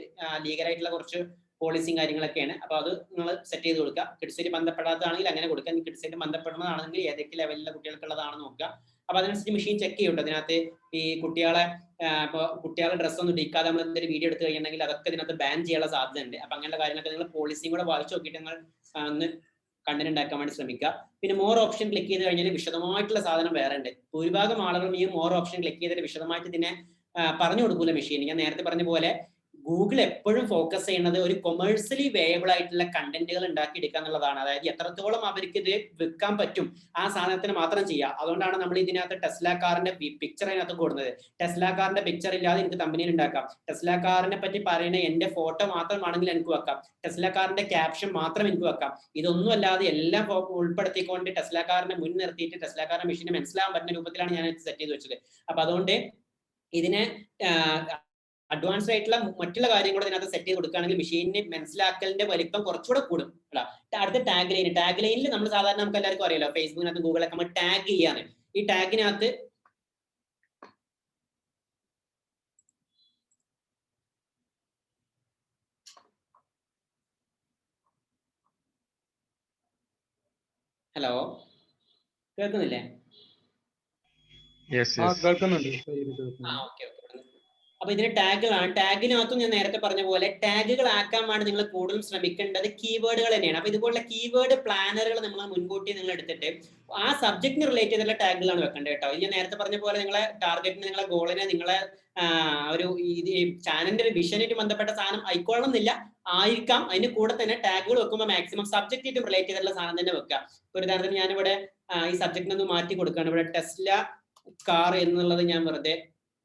Speaker 1: ലീഗലായിട്ടുള്ള കുറച്ച് പോളിസിയും കാര്യങ്ങളൊക്കെയാണ്. അപ്പൊ അത് നിങ്ങൾ സെറ്റ് ചെയ്ത് കൊടുക്കുക. കിഡ്സുമായിട്ട് ബന്ധപ്പെടാത്തതാണെങ്കിൽ അങ്ങനെ കൊടുക്കുക. കിഡ്സുമായിട്ട് ബന്ധപ്പെടുന്നതാണെങ്കിൽ ഏതൊക്കെ ലെവലിലെ കുട്ടികൾക്കുള്ളതാണെന്ന് നോക്കുക. അപ്പൊ അതിനനുസരിച്ച് മെഷീൻ ചെക്ക് ചെയ്യുന്നുണ്ട്. അതിനകത്ത് ഈ കുട്ടികളെ ഡ്രസ്സൊന്നും ഇടിക്കാതെ നമ്മൾ എന്തൊരു വീഡിയോ എടുത്തു കഴിഞ്ഞിട്ടുണ്ടെങ്കിൽ അതൊക്കെ ഇതിനകത്ത് ബാൻ ചെയ്യാനുള്ള സാധ്യത ഉണ്ട്. അപ്പൊ അങ്ങനെയുള്ള കാര്യങ്ങളൊക്കെ നിങ്ങൾ പോളിസിയും കൂടെ വായിച്ചു നോക്കിയിട്ട് നിങ്ങൾ ഒന്ന് കണ്ടന്റ് ഉണ്ടാക്കാൻ വേണ്ടി ശ്രമിക്കുക. പിന്നെ മോർ ഓപ്ഷൻ ക്ലിക്ക് ചെയ്ത് കഴിഞ്ഞാൽ വിശദമായിട്ടുള്ള സാധനം വേറെ ഉണ്ട്. ഭൂരിഭാഗം ആളുകളും ഈ മോർ ഓപ്ഷൻ ക്ലിക്ക് ചെയ്തിട്ട് വിശദമായിട്ട് ഇതിനെ പറഞ്ഞു കൊടുക്കൂല മെഷീൻ. ഞാൻ നേരത്തെ പറഞ്ഞ പോലെ ഗൂഗിൾ എപ്പോഴും ഫോക്കസ് ചെയ്യുന്നത് ഒരു കൊമേഴ്സ്യലി വേയബിൾ ആയിട്ടുള്ള കണ്ടന്റുകൾ ഉണ്ടാക്കിയെടുക്കുക എന്നുള്ളതാണ്. അതായത് എത്രത്തോളം അവർക്ക് ഇത് വിൽക്കാൻ പറ്റും ആ സാധനത്തിന് മാത്രം ചെയ്യുക. അതുകൊണ്ടാണ് നമ്മൾ ഇതിനകത്ത് ടെസ്ല കാറിന്റെ പിക്ചർ അതിനകത്ത് കൊടുക്കുന്നത്. ടെസ്ല കാറിന്റെ പിക്ചർ ഇല്ലാതെ എനിക്ക് തമ്പനയിൽ ഉണ്ടാക്കാം. ടെസ്ല കാറിനെ പറ്റി പറയുന്ന എന്റെ ഫോട്ടോ മാത്രമാണെങ്കിൽ എനിക്ക് വെക്കാം. ടെസ്ല കാറിന്റെ ക്യാപ്ഷൻ മാത്രം എനിക്ക് വെക്കാം. ഇതൊന്നും അല്ലാതെ എല്ലാം ഉൾപ്പെടുത്തിക്കൊണ്ട് ടെസ്ല കാറിനെ മുൻ നിർത്തിയിട്ട് ടെസ്ല കാറിന്റെ മെഷീനെ മനസ്സിലാവാൻ പറ്റുന്ന രൂപത്തിലാണ് ഞാൻ സെറ്റ് ചെയ്ത് വെച്ചത്. അപ്പൊ അതുകൊണ്ട് ഇതിനെ അഡ്വാൻസ്ഡ് ആയിട്ടുള്ള മറ്റുള്ള കാര്യങ്ങൾ ഇതിനകത്ത് സെറ്റ് ചെയ്ത് കൊടുക്കുകയാണെങ്കിൽ മെഷീനിന് മനസ്സിലാക്കലിന്റെ വലിപ്പം കുറച്ചുകൂടെ കൂടും. അടുത്ത ടാഗ് ലൈനിൽ നമ്മൾ സാധാരണ നമുക്ക് എല്ലാവർക്കും അറിയാലോ, ഫേസ്ബുക്കിനകത്ത് ഗൂഗിളൊക്കെ നമ്മൾ ടാഗ് ചെയ്യാണ്. ഈ ടാഗിനകത്ത് ഹലോ കേൾക്കുന്നില്ലേ? അപ്പൊ ഇതിന് ടാഗുകളാണ്. ടാഗിനകത്തും ഞാൻ നേരത്തെ പറഞ്ഞ പോലെ ടാഗുകൾ ആക്കാൻ വേണ്ടി നിങ്ങൾ കൂടുതലും ശ്രമിക്കേണ്ടത് കീവേഡുകൾ തന്നെയാണ്. അപ്പൊ ഇതുപോലുള്ള കീവേഡ് പ്ലാനറുകൾ നമ്മൾ മുൻകൂട്ടി നിങ്ങൾ എടുത്തിട്ട് ആ സബ്ജക്റ്റിന് റിലേറ്റ് ചെയ്തുള്ള ടാഗുകളാണ് വെക്കേണ്ടത് കേട്ടോ. ഞാൻ നേരത്തെ പറഞ്ഞ പോലെ നിങ്ങളെ ടാർഗറ്റിന്, നിങ്ങളെ ഗോളിനെ, നിങ്ങളെ ഒരു ചാനലിന്റെ ഒരു വിഷനായിട്ട് ബന്ധപ്പെട്ട സാധനം ആയിക്കോളണമെന്നില്ല, ആയിരിക്കാം. അതിന്റെ കൂടെ തന്നെ ടാഗുകൾ വെക്കുമ്പോൾ മാക്സിമം സബ്ജക്റ്റായിട്ട് റിലേറ്റ് ചെയ്തുള്ള സാധനം തന്നെ വെക്കുക. ഒരു ഉദാഹരണത്തിന് ഞാനിവിടെ ഈ സബ്ജക്റ്റിനെ ഒന്ന് മാറ്റി കൊടുക്കുകയാണ്. ഇവിടെ ടെസ്ല കാർ എന്നുള്ളത് ഞാൻ വെറുതെ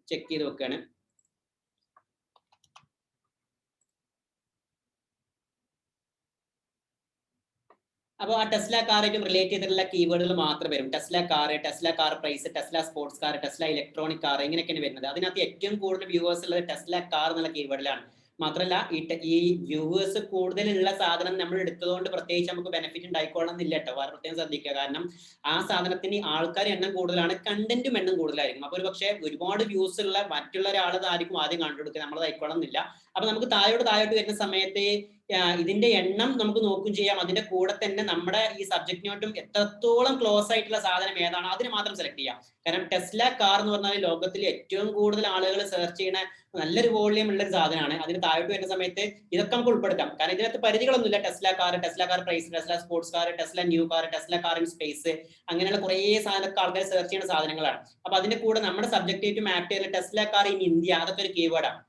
Speaker 1: ചെക്ക് ചെയ്ത് വെക്കുകയാണ്. അപ്പോൾ ആ ടെസ്ല കാറായിട്ടും റിലേറ്റ് ചെയ്തിട്ടുള്ള കീവേഡുകൾ മാത്രം വരും. Tesla car price, Tesla sports car, Tesla electronic car, ഇങ്ങനെയൊക്കെയാണ് വരുന്നത്. അതിനകത്ത് ഏറ്റവും കൂടുതൽ വ്യൂവേഴ്സ് ഉള്ളത് ടെസ്ല കാർ എന്നുള്ള കീവേഡിലാണ്. മാത്രമല്ല ഈ വ്യൂവേഴ്സ് കൂടുതലുള്ള സാധനം നമ്മൾ എടുത്തതുകൊണ്ട് പ്രത്യേകിച്ച് നമുക്ക് ബെനിഫിറ്റ് ഉണ്ടായിക്കോളണമെന്നില്ല കേട്ടോ. വളരെ പ്രത്യേകം ശ്രദ്ധിക്കുക. കാരണം ആ സാധനത്തിന് ആൾക്കാർ എണ്ണം കൂടുതലാണ്, കണ്ടന്റും എണ്ണം കൂടുതലായിരിക്കും. അപ്പോൾ ഒരു പക്ഷേ ഒരുപാട് വ്യൂസ് ഉള്ള മറ്റുള്ള ഒരാളതായിരിക്കും ആദ്യം കണ്ടുപിടിക്കുക, നമ്മളത് ആയിക്കോളണമെന്നില്ല. അപ്പൊ നമുക്ക് താഴോട്ട് വരുന്ന സമയത്ത് ഇതിന്റെ എണ്ണം നമുക്ക് നോക്കുകയും ചെയ്യാം. അതിന്റെ കൂടെ തന്നെ നമ്മുടെ ഈ സബ്ജക്റ്റിനോട്ടും എത്രത്തോളം ക്ലോസ് ആയിട്ടുള്ള സാധനം ഏതാണോ അതിന് മാത്രം സെലക്ട് ചെയ്യാം. കാരണം ടെസ്ല കാർ എന്ന് പറഞ്ഞാൽ ലോകത്തിൽ ഏറ്റവും കൂടുതൽ ആളുകൾ സെർച്ച് ചെയ്യുന്ന നല്ലൊരു വോള്യം ഉള്ള ഒരു സാധനമാണ്. അതിന് താഴോട്ട് വരുന്ന സമയത്ത് ഇതൊക്കെ നമുക്ക് ഉൾപ്പെടുത്താം. കാരണം ഇതിനകത്ത് പരിധികളൊന്നുമില്ല. Tesla car price, Tesla sports car, Tesla new car, Tesla car in space, അങ്ങനെയുള്ള കുറേ സാധനമൊക്കെ ആൾക്കാർ സെർച്ച് ചെയ്യുന്ന സാധനങ്ങളാണ്. അപ്പൊ അതിന്റെ കൂടെ നമ്മുടെ സബ്ജക്റ്റായിട്ട് മാപ്പ് ചെയ്ത ടെസ്ല കാർ ഇൻ ഇന്ത്യ, അതൊക്കെ ഒരു കീവേഡാണ്.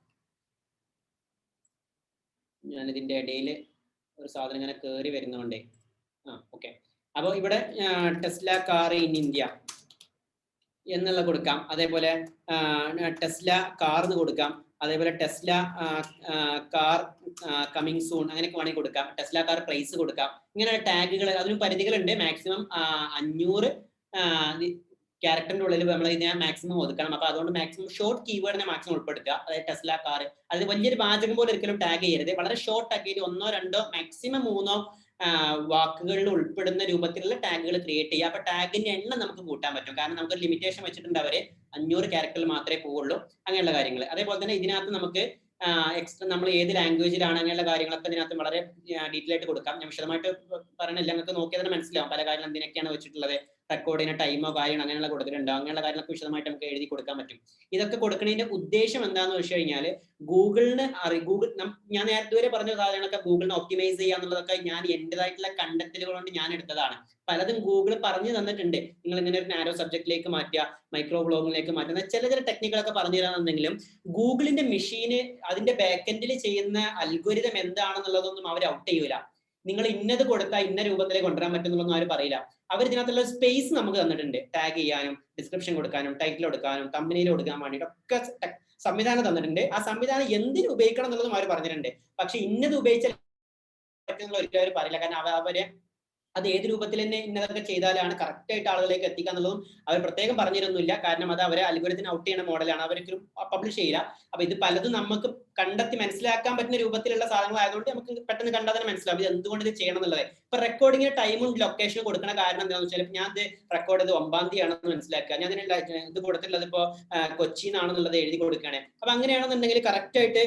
Speaker 1: ഞാനിതിന്റെ ഇടയിൽ ഒരു സാധനം ഇങ്ങനെ കയറി വരുന്നതുകൊണ്ടേ ഓക്കെ. അപ്പോൾ ഇവിടെ ടെസ്ല കാർ ഇൻ ഇന്ത്യ എന്നുള്ള കൊടുക്കാം. അതേപോലെ ടെസ്ല കാർ എന്ന് കൊടുക്കാം. അതേപോലെ ടെസ്ല കാർ കമ്മിങ് സൂൺ, അങ്ങനെയൊക്കെ വേണമെങ്കിൽ കൊടുക്കാം. ടെസ്ല കാർ പ്രൈസ് കൊടുക്കാം. ഇങ്ങനെ ടാഗുകൾ, അതിന് പരിധികളുണ്ട്. മാക്സിമം 500 ക്യാരക്ടറിന്റെ ഉള്ളിൽ നമ്മൾ ഇതിനെ മാക്സിമം ഒതുക്കണം. അപ്പൊ അതുകൊണ്ട് മാക്സിമം ഷോർട്ട് കീവേഡിനെ മാക്സിമം ഉൾപ്പെടുത്തുക. അതായത് ടെസ്ല കാർ, അതിന് വലിയൊരു വാചകം പോലെ ഒരിക്കലും ടാഗ് ചെയ്യരുത്. വളരെ ഷോർട്ട് ആക്കിയിട്ട് 1 2 മാക്സിമം 3 വാക്കുകളിൽ ഉൾപ്പെടുന്ന രൂപത്തിലുള്ള ടാഗുകൾ ക്രിയേറ്റ് ചെയ്യുക. അപ്പൊ ടാഗിന്റെ എണ്ണം നമുക്ക് കൂട്ടാൻ പറ്റും. കാരണം നമുക്കൊരു ലിമിറ്റേഷൻ വെച്ചിട്ടുണ്ട്, അവര് 500 ക്യാരക്ടറിൽ മാത്രമേ പോവുള്ളൂ, അങ്ങനെയുള്ള കാര്യങ്ങൾ. അതേപോലെ തന്നെ ഇതിനകത്ത് നമുക്ക് എക്സ്ട്രാ നമ്മൾ ഏത് ലാംഗ്വേജിലാണ് അങ്ങനെയുള്ള കാര്യങ്ങളൊക്കെ ഇതിനകത്ത് വളരെ ഡീറ്റെയിൽ ആയിട്ട് കൊടുക്കാം. ഞാൻ വിശദമായിട്ട് പറയണില്ല, നിങ്ങൾക്ക് നോക്കിയാൽ തന്നെ മനസ്സിലാവും പല കാര്യങ്ങൾ എന്തിനൊക്കെയാണ് വെച്ചിട്ടുള്ളത്. റെക്കോർഡിന് ടൈമോ കാര്യങ്ങളോ അങ്ങനെയുള്ള കൊടുത്തിട്ടുണ്ടോ, അങ്ങനെയുള്ള കാര്യങ്ങളൊക്കെ വിശദമായിട്ട് നമുക്ക് എഴുതി കൊടുക്കാൻ പറ്റും. ഇതൊക്കെ കൊടുക്കുന്നതിന്റെ ഉദ്ദേശം എന്താണെന്ന് വെച്ച് കഴിഞ്ഞാൽ ഗൂഗിളിന് ഞാൻ നേരത്തെ വരെ പറഞ്ഞ സാധനങ്ങളൊക്കെ ഗൂഗിളിനെ ഒപ്റ്റിമൈസ് ചെയ്യുക എന്നുള്ളതൊക്കെ ഞാൻ എന്റേതായിട്ടുള്ള കണ്ടെത്തലുകൾ കൊണ്ട് ഞാൻ എടുത്തതാണ്. പലതും ഗൂഗിൾ പറഞ്ഞു തന്നിട്ടുണ്ട്. നിങ്ങൾ ഇങ്ങനെ ഒരു നാരോ സബ്ജക്റ്റിലേക്ക് മാറ്റുക, മൈക്രോ ബ്ലോഗിലേക്ക് മാറ്റുക, ചില ടെക്നിക്കുകളൊക്കെ പറഞ്ഞു തരാമെന്നുണ്ടെങ്കിലും ഗൂഗിളിന്റെ മെഷീന് അതിന്റെ ബാക്കെൻഡിൽ ചെയ്യുന്ന അൽഗോരിതം എന്താണെന്നുള്ളതൊന്നും അവർ ഔട്ട് ചെയ്യൂല. നിങ്ങൾ ഇന്നത് കൊടുത്താൽ ഇന്ന രൂപത്തിലേക്ക് കൊണ്ടുവരാൻ പറ്റുന്നുള്ളതൊന്നും അവർ പറയില്ല. അവർ ഇതിനകത്തുള്ള സ്പേസ് നമുക്ക് തന്നിട്ടുണ്ട്. ടാഗ് ചെയ്യാനും, ഡിസ്ക്രിപ്ഷൻ കൊടുക്കാനും, ടൈറ്റിൽ കൊടുക്കാനും, തമ്പനയിൽ കൊടുക്കാൻ വേണ്ടിയിട്ടൊക്കെ സംവിധാനം തന്നിട്ടുണ്ട്. ആ സംവിധാനം എന്തിനു ഉപയോഗിക്കണം എന്നുള്ളതും അവർ പറഞ്ഞിട്ടുണ്ട്. പക്ഷെ ഇന്നത് ഉപയോഗിച്ചാൽ പറ്റുന്നുള്ള ഒരിക്കലും അവർ പറയില്ല. കാരണം അവരെ അത് ഏത് രൂപത്തിൽ തന്നെ ഇന്നതൊക്കെ ചെയ്താലാണ് കറക്റ്റ് ആയിട്ട് ആളുകളിലേക്ക് എത്തിക്കുക എന്നുള്ളതും അവർ പ്രത്യേകം പറഞ്ഞിരുന്നില്ല. കാരണം അത് അവരെ അൽഗോരിതത്തിന് ഔട്ട് ചെയ്യുന്ന മോഡലാണ്, അവരൊരിക്കലും പബ്ലിഷ് ചെയ്യില്ല. അപ്പൊ ഇത് പലതും നമുക്ക് കണ്ടെത്തി മനസ്സിലാക്കാൻ പറ്റുന്ന രൂപത്തിലുള്ള സാധനങ്ങളായതുകൊണ്ട് നമുക്ക് പെട്ടെന്ന് കണ്ടാൽ തന്നെ മനസ്സിലാവും ഇത് എന്തുകൊണ്ട് ഇത് ചെയ്യണം എന്നുള്ളത്. ഇപ്പൊ റെക്കോർഡിങ്ങിന് ടൈമും ലൊക്കേഷനും കൊടുക്കുന്ന കാരണം എന്താണെന്ന് വെച്ചാൽ ഞാൻ ഇത് റെക്കോർഡ് ചെയ്ത് 9-ാം തീയതി ആണെന്ന് മനസ്സിലാക്കുക. ഞാൻ ഇത് കൊടുത്തിട്ടുള്ളത് ഇപ്പോ കൊച്ചിന്നാണെന്നുള്ളത് എഴുതി കൊടുക്കുകയാണ്. അപ്പൊ അങ്ങനെയാണെന്നുണ്ടെങ്കിൽ കറക്റ്റ് ആയിട്ട്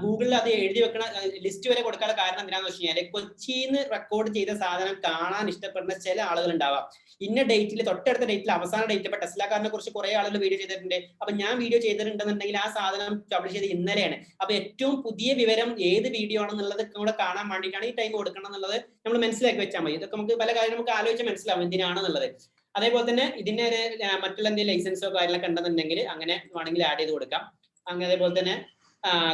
Speaker 1: ഗൂഗിളിൽ അത് എഴുതി വെക്കണ ലിസ്റ്റ് വരെ കൊടുക്കാനുള്ള കാരണം എന്താണെന്ന് വെച്ച് കഴിഞ്ഞാൽ കൊച്ചിന്ന് റെക്കോർഡ് ചെയ്ത സാധനം കാണാൻ ഇഷ്ടപ്പെടുന്ന ചില ആളുകൾ ഉണ്ടാവാം. ഇന്ന ഡേറ്റിൽ, തൊട്ടടുത്ത ഡേറ്റിൽ, അവസാന ഡേറ്റ്. ഇപ്പൊ ടെസ്ല കാറിനെ കുറിച്ച് കുറെ ആളുകൾ വീഡിയോ ചെയ്തിട്ടുണ്ട്. അപ്പൊ ഞാൻ വീഡിയോ ചെയ്തിട്ടുണ്ടെന്നുണ്ടെങ്കിൽ ആ സാധനം പബ്ലിഷ് ചെയ്ത് ഇന്നലെയാണ്. അപ്പൊ ഏറ്റവും പുതിയ വിവരം ഏത് വീഡിയോ ആണെന്നുള്ളത് കൂടെ കാണാൻ വേണ്ടിയിട്ടാണ് ഈ ടൈം കൊടുക്കണം എന്നുള്ളത് നമ്മൾ മനസ്സിലാക്കി വെച്ചാൽ മതി. ഇതൊക്കെ നമുക്ക് പല കാര്യം നമുക്ക് ആലോചിച്ച് മനസ്സിലാവും എന്തിനാണെന്നുള്ളത്. അതേപോലെ തന്നെ ഇതിന്റെ മറ്റുള്ള എന്തെങ്കിലും ലൈസൻസോ കാര്യങ്ങളൊക്കെ ഉണ്ടെന്നുണ്ടെങ്കിൽ അങ്ങനെ വേണമെങ്കിൽ ആഡ് ചെയ്ത് കൊടുക്കാം. അങ്ങനെ അതേപോലെ തന്നെ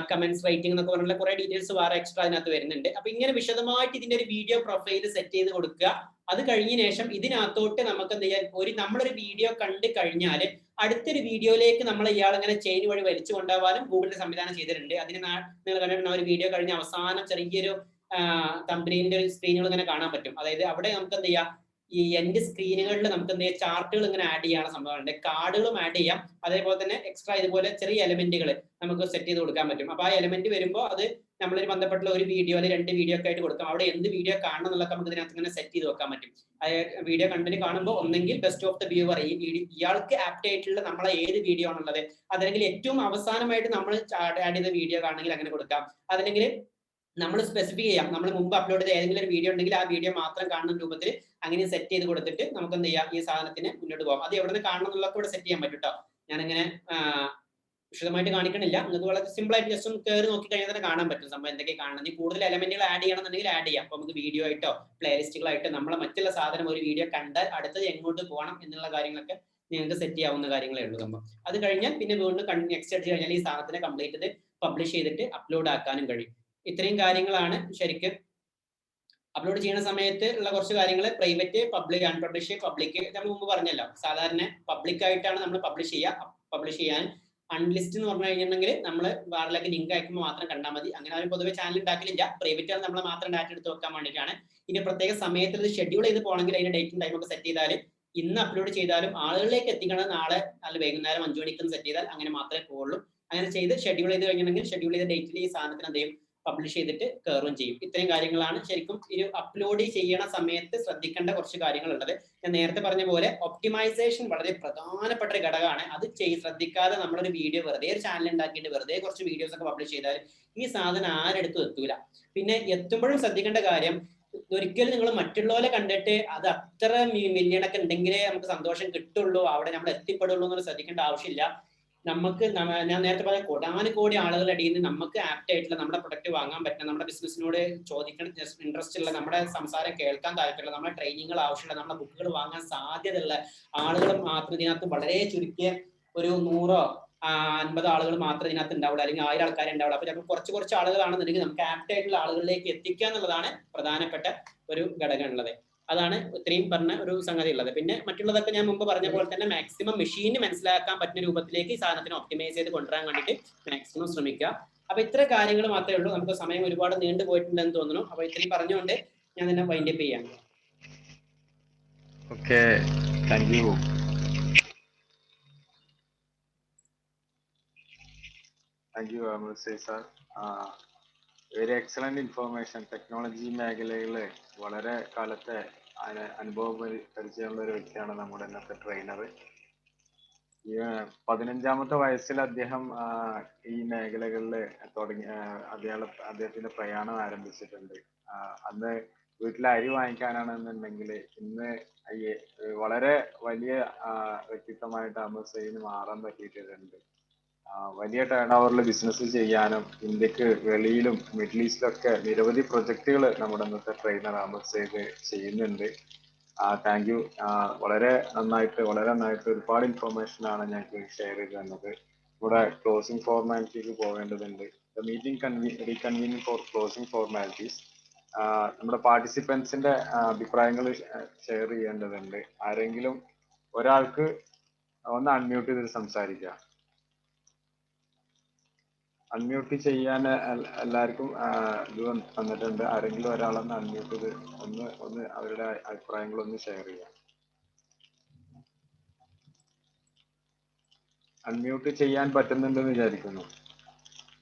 Speaker 1: കമന്റ്സ് റൈറ്റിംഗ് എന്നൊക്കെ പറഞ്ഞുള്ള കുറെ ഡീറ്റെയിൽസ് വേറെ എക്സ്ട്രാ അതിനകത്ത് വരുന്നുണ്ട്. അപ്പൊ ഇങ്ങനെ വിശദമായിട്ട് ഇതിന്റെ ഒരു വീഡിയോ പ്രൊഫൈൽ സെറ്റ് ചെയ്ത് കൊടുക്കുക. അത് കഴിഞ്ഞ ശേഷം ഇതിനകത്തോട്ട് നമുക്ക് എന്ത് ചെയ്യാൻ, നമ്മളൊരു വീഡിയോ കണ്ടു കഴിഞ്ഞാൽ അടുത്തൊരു വീഡിയോയിലേക്ക് നമ്മൾ ഇയാൾ ഇങ്ങനെ ചെയിൻ വഴി വലിച്ചു കൊണ്ടുപോകാനും ഗൂഗിളിന്റെ സംവിധാനം ചെയ്തിട്ടുണ്ട്. അതിന് നിങ്ങൾ കണ്ടിട്ടുണ്ട്, ഒരു വീഡിയോ കഴിഞ്ഞ അവസാനം ചെറിയൊരു തമ്പനയിലിന്റെ സ്ക്രീനുകൾ ഇങ്ങനെ കാണാൻ പറ്റും. അതായത് അവിടെ നമുക്ക് എന്ത് ചെയ്യാം, ഈ എൻഡ് സ്ക്രീനുകളിൽ നമുക്ക് എന്ത് ചെയ്യാം, ചാർട്ടുകൾ ഇങ്ങനെ ആഡ് ചെയ്യാനുള്ള സംഭവമുണ്ട്. കാർഡുകളും ആഡ് ചെയ്യാം. അതേപോലെ തന്നെ എക്സ്ട്രാ ഇതുപോലെ ചെറിയ എലമെന്റുകൾ നമുക്ക് സെറ്റ് ചെയ്ത് കൊടുക്കാൻ പറ്റും. അപ്പൊ ആ എലമെന്റ് വരുമ്പോൾ അത് നമ്മളൊരു ബന്ധപ്പെട്ടുള്ള ഒരു വീഡിയോ അല്ലെങ്കിൽ 2 വീഡിയോ ഒക്കെ ആയിട്ട് കൊടുക്കാം. അവിടെ എന്ത് വീഡിയോ കാണണം എന്നുള്ളതൊക്കെ നമുക്ക് ഇതിനകത്ത് ഇങ്ങനെ സെറ്റ് ചെയ്ത് വെക്കാൻ പറ്റും. വീഡിയോ കണ്ടന്റ് കാണുമ്പോൾ ഒന്നെങ്കിൽ ബെസ്റ്റ് ഓഫ് ദ വ്യൂവർ, ഇയാൾക്ക് ആപ്റ്റ് ആയിട്ടുള്ള നമ്മളെ ഏത് വീഡിയോ ആണുള്ളത്, അതല്ലെങ്കിൽ ഏറ്റവും അവസാനമായിട്ട് നമ്മൾ ആഡ് ചെയ്ത വീഡിയോ ആണെങ്കിൽ അങ്ങനെ കൊടുക്കാം. അതല്ലെങ്കിൽ നമ്മൾ സ്പെസിഫൈ ചെയ്യാം, നമ്മൾ മുമ്പ് അപ്ലോഡ് ചെയ്ത ഏതെങ്കിലും ഒരു വീഡിയോ ഉണ്ടെങ്കിൽ ആ വീഡിയോ മാത്രം കാണുന്ന രൂപത്തിൽ അങ്ങനെ സെറ്റ് ചെയ്ത് കൊടുത്തിട്ട് നമുക്ക് എന്ത് ചെയ്യാം, ഈ സാധനത്തിന് മുന്നോട്ട് പോകാം. അത് എവിടെ നിന്ന് കാണണം എന്നുള്ളതൊക്കെ ഇവിടെ സെറ്റ് ചെയ്യാൻ പറ്റും കേട്ടോ. ഞാനിങ്ങനെ വിശദമായിട്ട് കാണിക്കണില്ല, നിങ്ങൾക്ക് വളരെ സിമ്പിൾ ആയിട്ട് ജസ്റ്റ് ഒന്ന് കയറി നോക്കി കഴിഞ്ഞാൽ തന്നെ കാണാൻ പറ്റും സംഭവം എന്തൊക്കെ കാണണം. ഈ കൂടുതൽ എലമെന്റുകൾ ആഡ് ചെയ്യണമെന്നുണ്ടെങ്കിൽ ആഡ് ചെയ്യാം. അപ്പോൾ നമുക്ക് വീഡിയോ ആയിട്ടോ പ്ലേലിസ്റ്റുകളായിട്ടോ നമ്മളെ മറ്റുള്ള സാധനം ഒരു വീഡിയോ കണ്ടാൽ അടുത്തത് എങ്ങോട്ട് പോകണം എന്നുള്ള കാര്യങ്ങളൊക്കെ നിങ്ങൾക്ക് സെറ്റ് ചെയ്യാവുന്ന കാര്യങ്ങളേ ഉള്ളൂ സംഭവം. അത് കഴിഞ്ഞാൽ പിന്നെ വീണ്ടും നെക്സ്റ്റ് അടിച്ച് കഴിഞ്ഞാൽ ഈ സാധനത്തിനെ കംപ്ലീറ്റ് ചെയ്ത് പബ്ലിഷ് ചെയ്തിട്ട് അപ്ലോഡ് ആക്കാനും കഴിയും. ഇത്രയും കാര്യങ്ങളാണ് ശരിക്കും അപ്ലോഡ് ചെയ്യുന്ന സമയത്ത് ഉള്ള കുറച്ച് കാര്യങ്ങൾ. Private, public, അൺപബ്ലിഷ്. പബ്ലിക് നമ്മൾ മുമ്പ് പറഞ്ഞല്ലോ, സാധാരണ പബ്ലിക് ആയിട്ടാണ് നമ്മൾ പബ്ലിഷ് ചെയ്യാൻ. അൺലിസ്റ്റ് എന്ന് പറഞ്ഞു കഴിഞ്ഞിട്ടുണ്ടെങ്കിൽ നമ്മൾ വേറെലേക്ക് ലിങ്ക് അയക്കുമ്പോൾ മാത്രം കണ്ടാൽ മതി. അങ്ങനെ അവർ പൊതുവെ ചാനൽ ഉണ്ടാക്കലില്ല. പ്രൈവറ്റ് ആണ് നമ്മൾ മാത്രം ഡാറ്റ എടുത്ത് വെക്കാൻ വേണ്ടിയിട്ടാണ്. ഇനി പ്രത്യേക സമയത്ത് ഇത് ഷെഡ്യൂൾ ചെയ്ത് പോകണമെങ്കിൽ അതിന്റെ ഡേറ്റും ടൈം ഒക്കെ സെറ്റ് ചെയ്താൽ ഇന്ന് അപ്ലോഡ് ചെയ്താലും ആളുകളിലേക്ക് എത്തിക്കണം നാളെ അല്ല വൈകുന്നേരം 5 മണിക്ക് സെറ്റ് ചെയ്താൽ അങ്ങനെ മാത്രമേ പോകുള്ളൂ. അങ്ങനെ ചെയ്ത് ഷെഡ്യൂൾ ചെയ്ത് കഴിഞ്ഞിട്ടുണ്ടെങ്കിൽ ഷെഡ്യൂൾ ചെയ്ത ഡേറ്റിൽ ഈ സാധനത്തിന് എന്തെയും പബ്ലിഷ് ചെയ്തിട്ട് കയറുകയും ചെയ്യും. ഇത്രയും കാര്യങ്ങളാണ് ശരിക്കും ഒരു അപ്ലോഡ് ചെയ്യണ സമയത്ത് ശ്രദ്ധിക്കേണ്ട കുറച്ച് കാര്യങ്ങളുള്ളത്. ഞാൻ നേരത്തെ പറഞ്ഞ പോലെ ഒപ്റ്റിമൈസേഷൻ വളരെ പ്രധാനപ്പെട്ട ഒരു ഘടകമാണ്. അത് ശ്രദ്ധിക്കാതെ നമ്മളൊരു വീഡിയോ വെറുതെ ഒരു ചാനൽ ഉണ്ടാക്കിയിട്ട് വെറുതെ കുറച്ച് വീഡിയോസ് ഒക്കെ പബ്ലിഷ് ചെയ്താൽ ഈ സാധനം ആരെടുത്തും എത്തൂല. പിന്നെ എത്തുമ്പോഴും ശ്രദ്ധിക്കേണ്ട കാര്യം, ഒരിക്കലും നിങ്ങൾ മറ്റുള്ളവരെ കണ്ടിട്ട് അത് അത്ര മില്യണൊക്കെ ഉണ്ടെങ്കിലേ നമുക്ക് സന്തോഷം കിട്ടുള്ളൂ, അവിടെ നമ്മൾ എത്തിപ്പെടുള്ളൂ എന്ന് ശ്രദ്ധിക്കേണ്ട ആവശ്യമില്ല. നമുക്ക് ഞാൻ നേരത്തെ പറഞ്ഞ കോടാനുകോടി ആളുകളുടെ ഇടയിൽ നിന്ന് നമുക്ക് ആപ്റ്റ് ആയിട്ടുള്ള നമ്മുടെ പ്രൊഡക്റ്റ് വാങ്ങാൻ പറ്റുന്ന, നമ്മുടെ ബിസിനസ്സിനോട് ചോദിക്കണം ഇൻട്രസ്റ്റ് ഉള്ള, നമ്മുടെ സംസാരം കേൾക്കാൻ താല്പര്യമുള്ള, നമ്മുടെ ട്രെയിനിങ്ങുകൾ ആവശ്യമുള്ള, നമ്മുടെ ബുക്കുകൾ വാങ്ങാൻ സാധ്യതയുള്ള ആളുകൾ മാത്രം ഇതിനകത്ത് വളരെ ചുരുക്കിയ ഒരു 100 50 ആളുകൾ മാത്രമേ ഇതിനകത്ത് ഉണ്ടാവുള്ളൂ, അല്ലെങ്കിൽ 1000 ആൾക്കാരെ ഉണ്ടാവുള്ളൂ. അപ്പൊ ചിലപ്പോൾ കുറച്ച് ആളുകളാണെന്നുണ്ടെങ്കിൽ നമുക്ക് ആപ്റ്റ് ആയിട്ടുള്ള ആളുകളിലേക്ക് എത്തിക്കുക എന്നുള്ളതാണ് പ്രധാനപ്പെട്ട ഒരു ഘടകം ഉള്ളത്. അതാണ് ഇത്രയും പറഞ്ഞ ഒരു സംഗതി ഉള്ളത്. പിന്നെ മറ്റുള്ളതൊക്കെ ഞാൻ മുമ്പ് പറഞ്ഞ പോലെ തന്നെ മാക്സിമം മെഷീന് മനസ്സിലാക്കാൻ പറ്റുന്ന രൂപത്തിലേക്ക് ഈ സാധനത്തിന് ഒപ്റ്റിമൈസ് ചെയ്ത് കൊണ്ടുവരാൻ വേണ്ടിയിട്ട് മാക്സിമം ശ്രമിക്കുക. അപ്പൊ ഇത്ര കാര്യങ്ങൾ മാത്രമേ ഉള്ളൂ. നമുക്ക് സമയം ഒരുപാട് നീണ്ടു പോയിട്ടുണ്ടെന്ന് തോന്നുന്നു. അപ്പൊ ഇത്രയും പറഞ്ഞുകൊണ്ട് ഞാൻ തന്നെ വൈൻഡ് അപ്പ് ചെയ്യാം.
Speaker 2: Okay, thank you. Thank you sir. Very excellent information. Technology മേഖലകളിൽ വളരെ കാലത്തെ അനുഭവ പരിചയമുള്ള ഒരു വ്യക്തിയാണ് നമ്മുടെ ഇന്നത്തെ ട്രെയിനർ. 15ാമത്തെ വയസ്സിൽ അദ്ദേഹം ഈ മേഖലകളിൽ അദ്ദേഹത്തിന്റെ പ്രയാണം ആരംഭിച്ചിട്ടുണ്ട്. അന്ന് വീട്ടിൽ അരി വാങ്ങിക്കാനാണെന്നുണ്ടെങ്കിൽ ഇന്ന് വളരെ വലിയ വ്യക്തിത്വമായിട്ട് അമസൈന് മാറാൻ പറ്റിയിട്ടുണ്ട്. വലിയ ടേൺ ഓവറിൽ ബിസിനസ് ചെയ്യാനും ഇന്ത്യക്ക് വെളിയിലും മിഡിൽ ഈസ്റ്റിലൊക്കെ നിരവധി പ്രൊജക്ടുകൾ നമ്മുടെ ഇന്നത്തെ ട്രെയിനർ അഹമ്മദ് സെയ്ദ് ചെയ്യുന്നുണ്ട്. Thank you. വളരെ നന്നായിട്ട് ഒരുപാട് ഇൻഫോർമേഷൻ ആണ് ഞങ്ങൾക്ക് ഷെയർ ചെയ്ത് തന്നത്. ഇവിടെ ക്ലോസിംഗ് ഫോർമാലിറ്റിക്ക് പോകേണ്ടതുണ്ട്. Meeting reconvening for closing formalities. നമ്മുടെ പാർട്ടിസിപ്പൻസിന്റെ അഭിപ്രായങ്ങൾ ഷെയർ ചെയ്യേണ്ടതുണ്ട്. ആരെങ്കിലും ഒരാൾക്ക് ഒന്ന് അൺമ്യൂട്ട് ചെയ്ത് സംസാരിക്കുക. അൺമ്യൂട്ട് ചെയ്യാൻ എല്ലാവർക്കും ഇത് തന്നിട്ടുണ്ട്. ആരെങ്കിലും ഒരാളൊന്ന് അൺമ്യൂട്ട് ചെയ്ത് ഒന്ന് അവരുടെ അഭിപ്രായങ്ങളൊന്ന് ഷെയർ ചെയ്യാം. അൺമ്യൂട്ട് ചെയ്യാൻ പറ്റുന്നുണ്ടെന്ന് വിചാരിക്കുന്നു.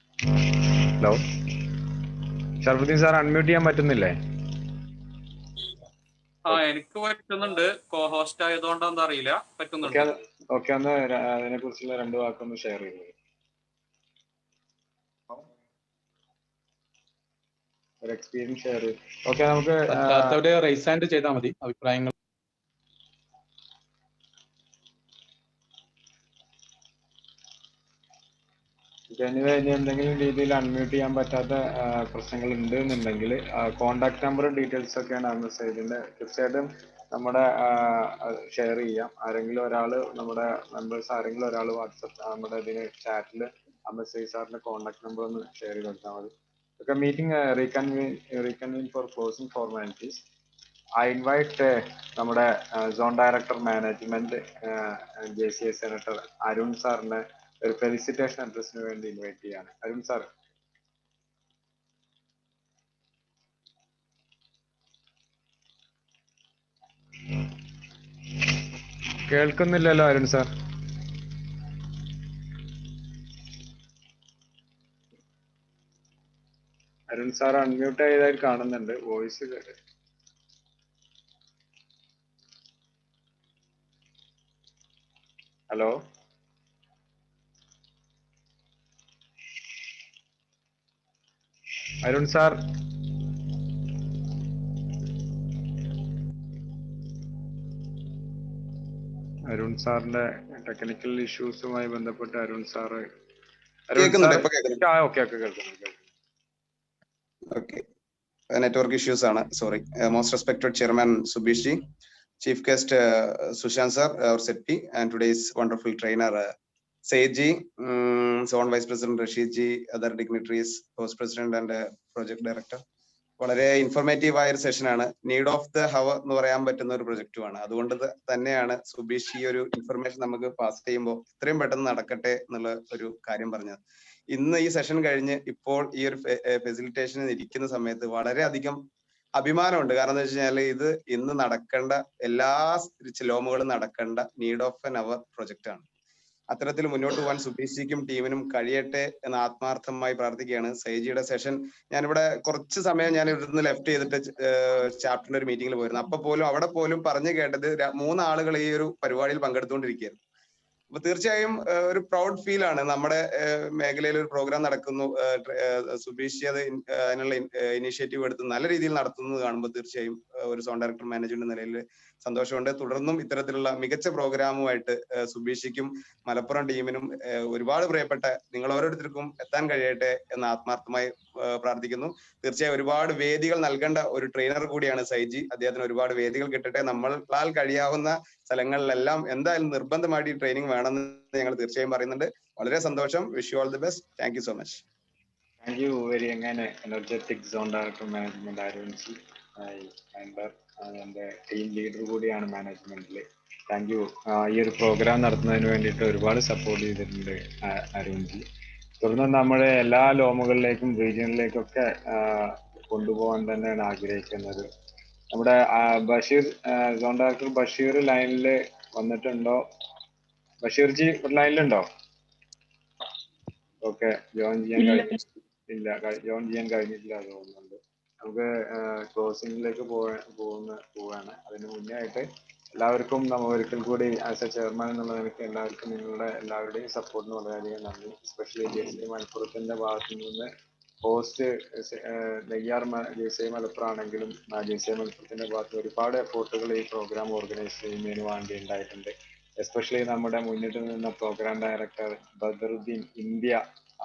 Speaker 2: ഹലോ ഷർഫുദ്ദീൻ സാർ, അൺമ്യൂട്ട് ചെയ്യാൻ പറ്റുന്നില്ലേ?
Speaker 3: എനിക്ക് പറ്റുന്നുണ്ട്. കോ ഹോസ്റ്റ് ആയതുകൊണ്ടാണെന്ന് അറിയില്ല, പറ്റുന്നുണ്ട്.
Speaker 2: ഓക്കെ, ഒന്ന് അതിനെ കുറിച്ചുള്ള 2 വാക്കൊന്ന് ഷെയർ ചെയ്യുന്നത്. ഒരു എക്സ്പീരിയൻസ് ഷെയർ ചെയ്യും. ഓക്കെ, നമുക്ക്
Speaker 4: റൈസ് ഹാൻഡ് ചെയ്താൽ മതി അഭിപ്രായങ്ങൾ.
Speaker 2: ഇനി എന്തെങ്കിലും രീതിയിൽ അൺമ്യൂട്ട് ചെയ്യാൻ പറ്റാത്ത പ്രശ്നങ്ങൾ ഉണ്ട് എന്നുണ്ടെങ്കിൽ കോണ്ടാക്ട് നമ്പറും ഡീറ്റെയിൽസ് ഒക്കെയാണ് അഹമ്മദ് സയ്യിദിന്റെ. തീർച്ചയായിട്ടും നമ്മുടെ ഷെയർ ചെയ്യാം. ആരെങ്കിലും ഒരാൾ, നമ്മുടെ മെമ്പേഴ്സ് ആരെങ്കിലും ഒരാൾ വാട്സപ്പ് നമ്മുടെ ഇതിന് ചാറ്റിൽ അഹമ്മദ് സയ്യിദ് സാറിന്റെ കോണ്ടാക്ട് നമ്പർ ഒന്ന് ഷെയർ ചെയ്ത് കൊടുത്താൽ മതി. Okay, meeting reconvene for closing formalities. I invite നമ്മുടെ zone director management JCI senator Arun സാറിനെ ഒരു ഫെലിസിറ്റേഷൻ അഡ്രസ്സിന് വേണ്ടി ഇൻവൈറ്റ് ചെയ്യാണ്. അരുൺ സാർ. കേൾക്കുന്നില്ലല്ലോ Arun sir. Arun sir unmute ചെയ്തായി കാണുന്നുണ്ട്, voice. Hello Arun sir. Arun സാറിന്റെ ടെക്നിക്കൽ ഇഷ്യൂസുമായി ബന്ധപ്പെട്ട് അരുൺ സാറ്
Speaker 5: നെറ്റ്വർക്ക് ഇഷ്യൂസ് ആണ്, sorry. Most respected chairman Subeesh ji, chief guest Sushant sir, our ZP, and today's wonderful trainer Said ji, Zone Vice President Rashid ji, other dignitaries, Host President and Project Director. വളരെ informative ആയ ഒരു session ആണ്. Need of the hour എന്ന് പറയാൻ പറ്റുന്ന ഒരു പ്രൊജക്റ്റുമാണ്. അതുകൊണ്ട് തന്നെയാണ് സുബീഷ് ഈ ഒരു ഇൻഫർമേഷൻ നമുക്ക് പാസ് ചെയ്യുമ്പോൾ ഇത്രയും പെട്ടെന്ന് നടക്കട്ടെ എന്നുള്ള ഒരു കാര്യം പറഞ്ഞത്. ഇന്ന് ഈ സെഷൻ കഴിഞ്ഞ് ഇപ്പോൾ ഈ ഒരു ഫെസിലിറ്റേഷനിൽ ഇരിക്കുന്ന സമയത്ത് വളരെയധികം അഭിമാനമുണ്ട്. കാരണം എന്താ വെച്ച് കഴിഞ്ഞാൽ ഇത് ഇന്ന് നടക്കേണ്ട എല്ലാ ലോമുകളും നടക്കേണ്ട need of an hour project ആണ്. അത്തരത്തിൽ മുന്നോട്ട് പോകാൻ സുബീഷിക്കും ടീമിനും കഴിയട്ടെ എന്ന് ആത്മാർത്ഥമായി പ്രാർത്ഥിക്കുകയാണ്. സൈജിയുടെ സെഷൻ ഞാനിവിടെ കുറച്ച് സമയം ഞാൻ ഇവിടുന്ന് ലെഫ്റ്റ് ചെയ്തിട്ട് ചാപ്റ്ററിന്റെ ഒരു മീറ്റിംഗിൽ പോയിരുന്നു. അപ്പൊ പോലും അവിടെ പോലും പറഞ്ഞു കേട്ടത് 3 ആളുകൾ ഈ ഒരു പരിപാടിയിൽ പങ്കെടുത്തുകൊണ്ടിരിക്കുകയായിരുന്നു. അപ്പൊ തീർച്ചയായും ഒരു പ്രൗഡ് ഫീൽ ആണ്. നമ്മുടെ മേഖലയിൽ ഒരു പ്രോഗ്രാം നടക്കുന്നു, സുബീഷ് അത് അതിനുള്ള ഇനീഷ്യേറ്റീവ് എടുത്ത് നല്ല രീതിയിൽ നടത്തുന്നത് കാണുമ്പോൾ തീർച്ചയായും ഒരു സോൺ ഡയറക്ടർ മാനേജ്മെന്റ് നിലയിൽ സന്തോഷമുണ്ട്. തുടർന്നും ഇത്തരത്തിലുള്ള മികച്ച പ്രോഗ്രാമുമായിട്ട് സുബീഷിക്കും മലപ്പുറം ടീമിനും ഒരുപാട് പ്രിയപ്പെട്ട നിങ്ങൾ ഓരോരുത്തർക്കും എത്താൻ കഴിയട്ടെ എന്ന് ആത്മാർത്ഥമായി പ്രാർത്ഥിക്കുന്നു. തീർച്ചയായും ഒരുപാട് വേദികൾ നൽകേണ്ട ഒരു ട്രെയിനർ കൂടിയാണ് സൈജി. അദ്ദേഹത്തിന് ഒരുപാട് വേദികൾ കിട്ടട്ടെ. നമ്മളാൽ കഴിയാവുന്ന സ്ഥലങ്ങളിലെല്ലാം എന്തായാലും നിർബന്ധമായിട്ട് ഈ ട്രെയിനിങ് വേണമെന്ന് ഞങ്ങൾ തീർച്ചയായും പറയുന്നുണ്ട്. വളരെ സന്തോഷം. Wish you all the best. Thank you so much.
Speaker 2: Thank you very അങ്ങനെ energetic zone director management Arun ji, member, എൻ്റെ ടീം ലീഡർ കൂടിയാണ് മാനേജ്മെന്റിൽ. Thank you. ഈ ഒരു പ്രോഗ്രാം നടത്തുന്നതിന് വേണ്ടിയിട്ട് ഒരുപാട് സപ്പോർട്ട് ചെയ്തിട്ടുണ്ട് അരുൺ ജി. തുടർന്ന് നമ്മുടെ എല്ലാ ലോമുകളിലേക്കും റീജിയനിലേക്കൊക്കെ കൊണ്ടുപോകാൻ തന്നെയാണ് ആഗ്രഹിക്കുന്നത്. നമ്മുടെ ബഷീർ, സോൺ ഡയറക്ടർ ബഷീർ ലൈനിൽ വന്നിട്ടുണ്ടോ? ബഷീർ ജി ലൈനിലുണ്ടോ? ഓക്കെ, ജോയിൻ ചെയ്യാൻ കഴിഞ്ഞിട്ടില്ല, ജോയിൻ ചെയ്യാൻ കഴിഞ്ഞിട്ടില്ല തോന്നുന്നുണ്ട്. നമുക്ക് ക്ലോസിംഗിലേക്ക് പോവാണ്. അതിന് മുന്നേ ആയിട്ട് എല്ലാവർക്കും നമ്മൾ ഒരിക്കൽ കൂടി ആസ് എ ചെയർമാൻ എന്നുള്ള നിലയ്ക്ക് എല്ലാവർക്കും നിങ്ങളുടെ എല്ലാവരുടെയും സപ്പോർട്ടിന് വളരെയധികം നന്ദി. എസ്പെഷ്യലി ജെ മലപ്പുറത്തിന്റെ ഭാഗത്തു നിന്ന് ഹോസ്റ്റ് ജെ മലപ്പുറം ആണെങ്കിലും ജെ മലപ്പുറത്തിന്റെ ഭാഗത്ത് ഒരുപാട് എഫോർട്ടുകൾ ഈ പ്രോഗ്രാം ഓർഗനൈസ് ചെയ്യുന്നതിന് വേണ്ടി ഉണ്ടായിട്ടുണ്ട്. എസ്പെഷ്യലി നമ്മുടെ മുന്നിട്ട് നിന്ന പ്രോഗ്രാം ഡയറക്ടർ ബദറുദ്ദീൻ ഇന്ത്യ,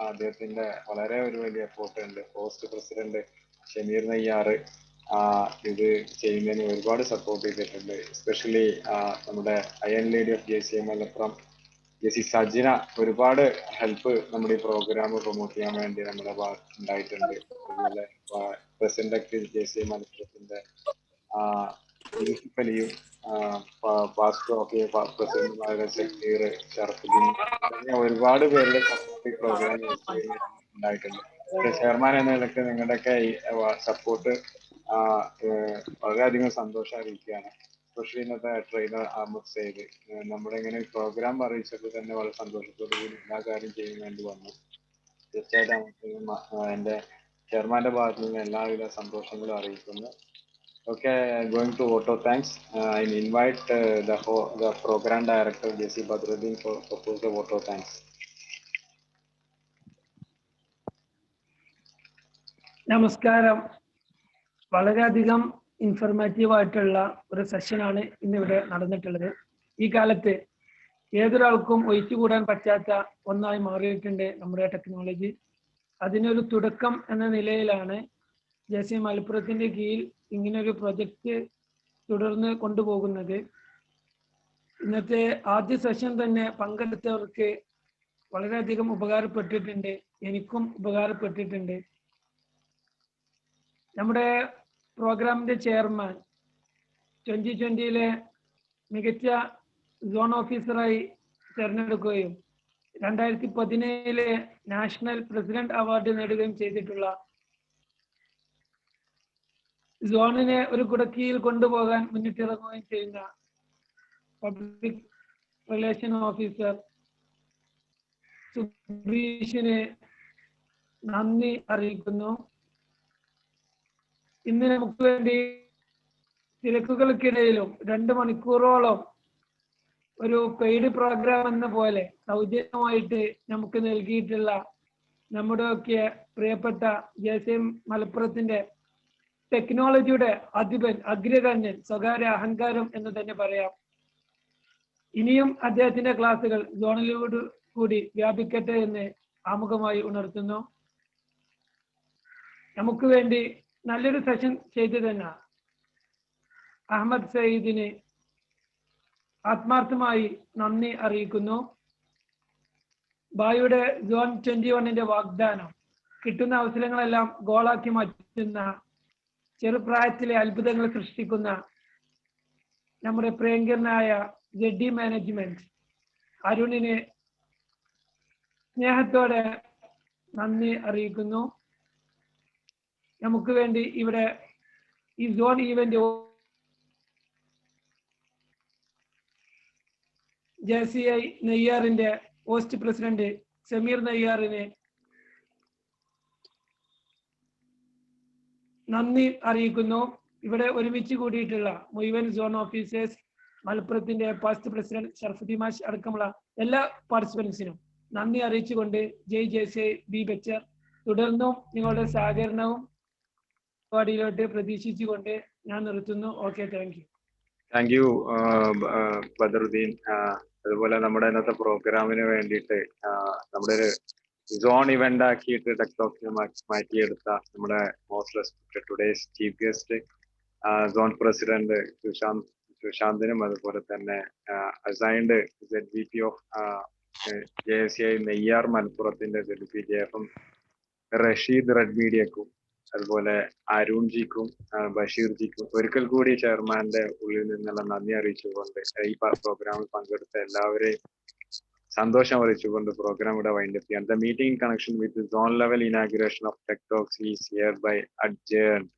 Speaker 2: അദ്ദേഹത്തിന്റെ വളരെ ഒരു വലിയ എഫോർട്ട് ഉണ്ട്. ഹോസ്റ്റ് പ്രസിഡന്റ് ഷമീർ നെയ്യാറ് ഇത് ചെയ്യുന്നതിന് ഒരുപാട് സപ്പോർട്ട് ചെയ്തിട്ടുണ്ട്. എസ്പെഷ്യലി നമ്മുടെ iron lady of J Malappuram J Sajina ഒരുപാട് ഹെൽപ്പ് നമ്മുടെ ഈ പ്രോഗ്രാം പ്രൊമോട്ട് ചെയ്യാൻ വേണ്ടി നമ്മുടെ ഭാഗത്ത് ഉണ്ടായിട്ടുണ്ട്. അതുപോലെ പ്രസിഡന്റ് ജെ മലപ്പുറത്തിന്റെ പ്രിൻസിപ്പലിയും പ്രസിഡന്റുമാരുടെ സെക്രട്ടറി ഷറഫുദ്ദീൻ തുടങ്ങിയ ഒരുപാട് പേരുടെ സപ്പോർട്ട് പ്രോഗ്രാം ഉണ്ടായിട്ടുണ്ട്. ചെയർമാൻ എന്ന നിലയ്ക്ക് നിങ്ങളുടെയൊക്കെ ഈ സപ്പോർട്ട് വളരെയധികം സന്തോഷം അറിയിക്കുകയാണ്. എസ്പെഷ്യലി ഇന്നത്തെ ട്രെയിനർ അഹമ്മദ് സെയ്ദ് നമ്മുടെ ഇങ്ങനെ പ്രോഗ്രാം അറിയിച്ചപ്പോൾ തന്നെ വളരെ സന്തോഷത്തോടു കൂടി എല്ലാ കാര്യം ചെയ്യാൻ വേണ്ടി വന്നു. തീർച്ചയായിട്ടും എൻ്റെ ചെയർമാന്റെ ഭാഗത്തു നിന്ന് എല്ലാവിധ സന്തോഷങ്ങളും അറിയിക്കുന്നു. Okay, going to auto thanks. I invite the program director J.C. Badruddin for propose the auto thanks.
Speaker 6: നമസ്കാരം. വളരെയധികം ഇൻഫോർമേറ്റീവ് ആയിട്ടുള്ള ഒരു സെഷനാണ് ഇന്നിവിടെ നടന്നിട്ടുള്ളത്. ഈ കാലത്ത് ഏതൊരാൾക്കും ഒഴിച്ചുകൂടാൻ പറ്റാത്ത ഒന്നായി മാറിയിട്ടുണ്ട് നമ്മുടെ ടെക്നോളജി. അതിനൊരു തുടക്കം എന്ന നിലയിലാണ് ജെ മലപ്പുറത്തിന്റെ കീഴിൽ ഇങ്ങനൊരു പ്രൊജക്റ്റ് തുടർന്ന് കൊണ്ടുപോകുന്നത്. ഇന്നത്തെ ആദ്യ സെഷൻ തന്നെ പങ്കെടുത്തവർക്ക് വളരെയധികം ഉപകാരപ്പെട്ടിട്ടുണ്ട്. എനിക്കും ഉപകാരപ്പെട്ടിട്ടുണ്ട്. നമ്മുടെ പ്രോഗ്രാമിന്റെ ചെയർമാൻ 2020 മികച്ച സോൺ ഓഫീസറായി തിരഞ്ഞെടുക്കുകയും 2017 നാഷണൽ പ്രസിഡന്റ് അവാർഡ് നേടുകയും ചെയ്തിട്ടുള്ള, സോണിനെ ഒരു കുടക്കീയിൽ കൊണ്ടുപോകാൻ മുന്നിട്ടിറങ്ങുകയും ചെയ്യുന്ന പബ്ലിക് റിലേഷൻ ഓഫീസർ സുബീഷിന് നന്ദി അറിയിക്കുന്നു. ഇന്ന് നമുക്ക് വേണ്ടി തിരക്കുകൾക്കിടയിലും 2 മണിക്കൂറോളം ഒരു പെയ്ഡ് പ്രോഗ്രാം എന്ന പോലെ സൗജന്യമായിട്ട് നമുക്ക് നൽകിയിട്ടുള്ള നമ്മുടെയൊക്കെ പ്രിയപ്പെട്ട JCM മലപ്പുറത്തിന്റെ ടെക്നോളജിയുടെ അധിപൻ, അഗ്രഗണ്യൻ, സ്വകാര്യ അഹങ്കാരം എന്ന് തന്നെ പറയാം. ഇനിയും അദ്ദേഹത്തിന്റെ ക്ലാസുകൾ സോണിലൂടെ കൂടി വ്യാപിക്കട്ടെ എന്ന് ആമുഖമായി ഉണർത്തുന്നു. നമുക്ക് വേണ്ടി നല്ലൊരു സെഷൻ ചെയ്തു തന്നെ അഹമ്മദ് സയ്യിദിന് ആത്മാർത്ഥമായി നന്ദി അറിയിക്കുന്നു. ബായുടെ സോൺ 21ന്റെ വാഗ്ദാനം, കിട്ടുന്ന അവസരങ്ങളെല്ലാം ഗോളാക്കി മാറ്റുന്ന, ചെറുപ്രായത്തിലെ അത്ഭുതങ്ങൾ സൃഷ്ടിക്കുന്ന നമ്മുടെ പ്രിയങ്കരനായ ZD മാനേജ്മെന്റ് അരുണിന് സ്നേഹത്തോടെ നന്ദി അറിയിക്കുന്നു. നമുക്ക് വേണ്ടി ഇവിടെ ഈ സോൺ ഈവന്റ് JCI നെയ്യാറിന്റെ പോസ്റ്റ് പ്രസിഡന്റ് സമീർ നെയ്യാറിന് നന്ദി അറിയിക്കുന്നു. ഇവിടെ ഒരുമിച്ച് കൂടിയിട്ടുള്ള മുഴുവൻ സോൺ ഓഫീസേഴ്സ്, മലപ്പുറത്തിന്റെ പാസ്റ്റ് പ്രസിഡന്റ് ഷർഫുദ്ദീൻ മാഷ് അടക്കമുള്ള എല്ലാ പാർട്ടിസിപ്പൻസിനും നന്ദി അറിയിച്ചുകൊണ്ട് ജയ് JCI ബി ബെച്ചർ. തുടർന്നും നിങ്ങളുടെ സഹകരണവും പരിപാടിയിലോട്ട് പ്രതീക്ഷിച്ചുകൊണ്ട് ഞാൻ നിർത്തുന്നു. Okay, thank you.
Speaker 2: Thank you Badaruddin. അതുപോലെ നമ്മുടെ ഇന്നത്തെ പ്രോഗ്രാമിന് വേണ്ടിയിട്ട് നമ്മുടെ ഒരു സോൺ ഇവന്റ് ആക്കിയിട്ട് ടെക്ടോക്സിനെ മാറ്റിയെടുത്ത നമ്മുടെ most respected today's chief guest zone president സുശാന്തിനും, അതുപോലെ തന്നെ assigned ZVP of JCI Neyyar മലപ്പുറത്തിന്റെ ZVP JFM റഷീദ് റെഡ് മീഡിയക്കും, അതുപോലെ അരുൺജിക്കും ബഷീർജിക്കും ഒരിക്കൽ കൂടി ചെയർമാന്റെ ഉള്ളിൽ നിന്നുള്ള നന്ദി അറിയിച്ചുകൊണ്ട് ഈ പ്രോഗ്രാമിൽ പങ്കെടുത്ത എല്ലാവരെയും സന്തോഷം അറിയിച്ചുകൊണ്ട് പ്രോഗ്രാം ഇവിടെ വൈൻഡപ്പ് ചെയ്യാം. The meeting in connection with the zone level inauguration of Tech Talks is hereby adjourned.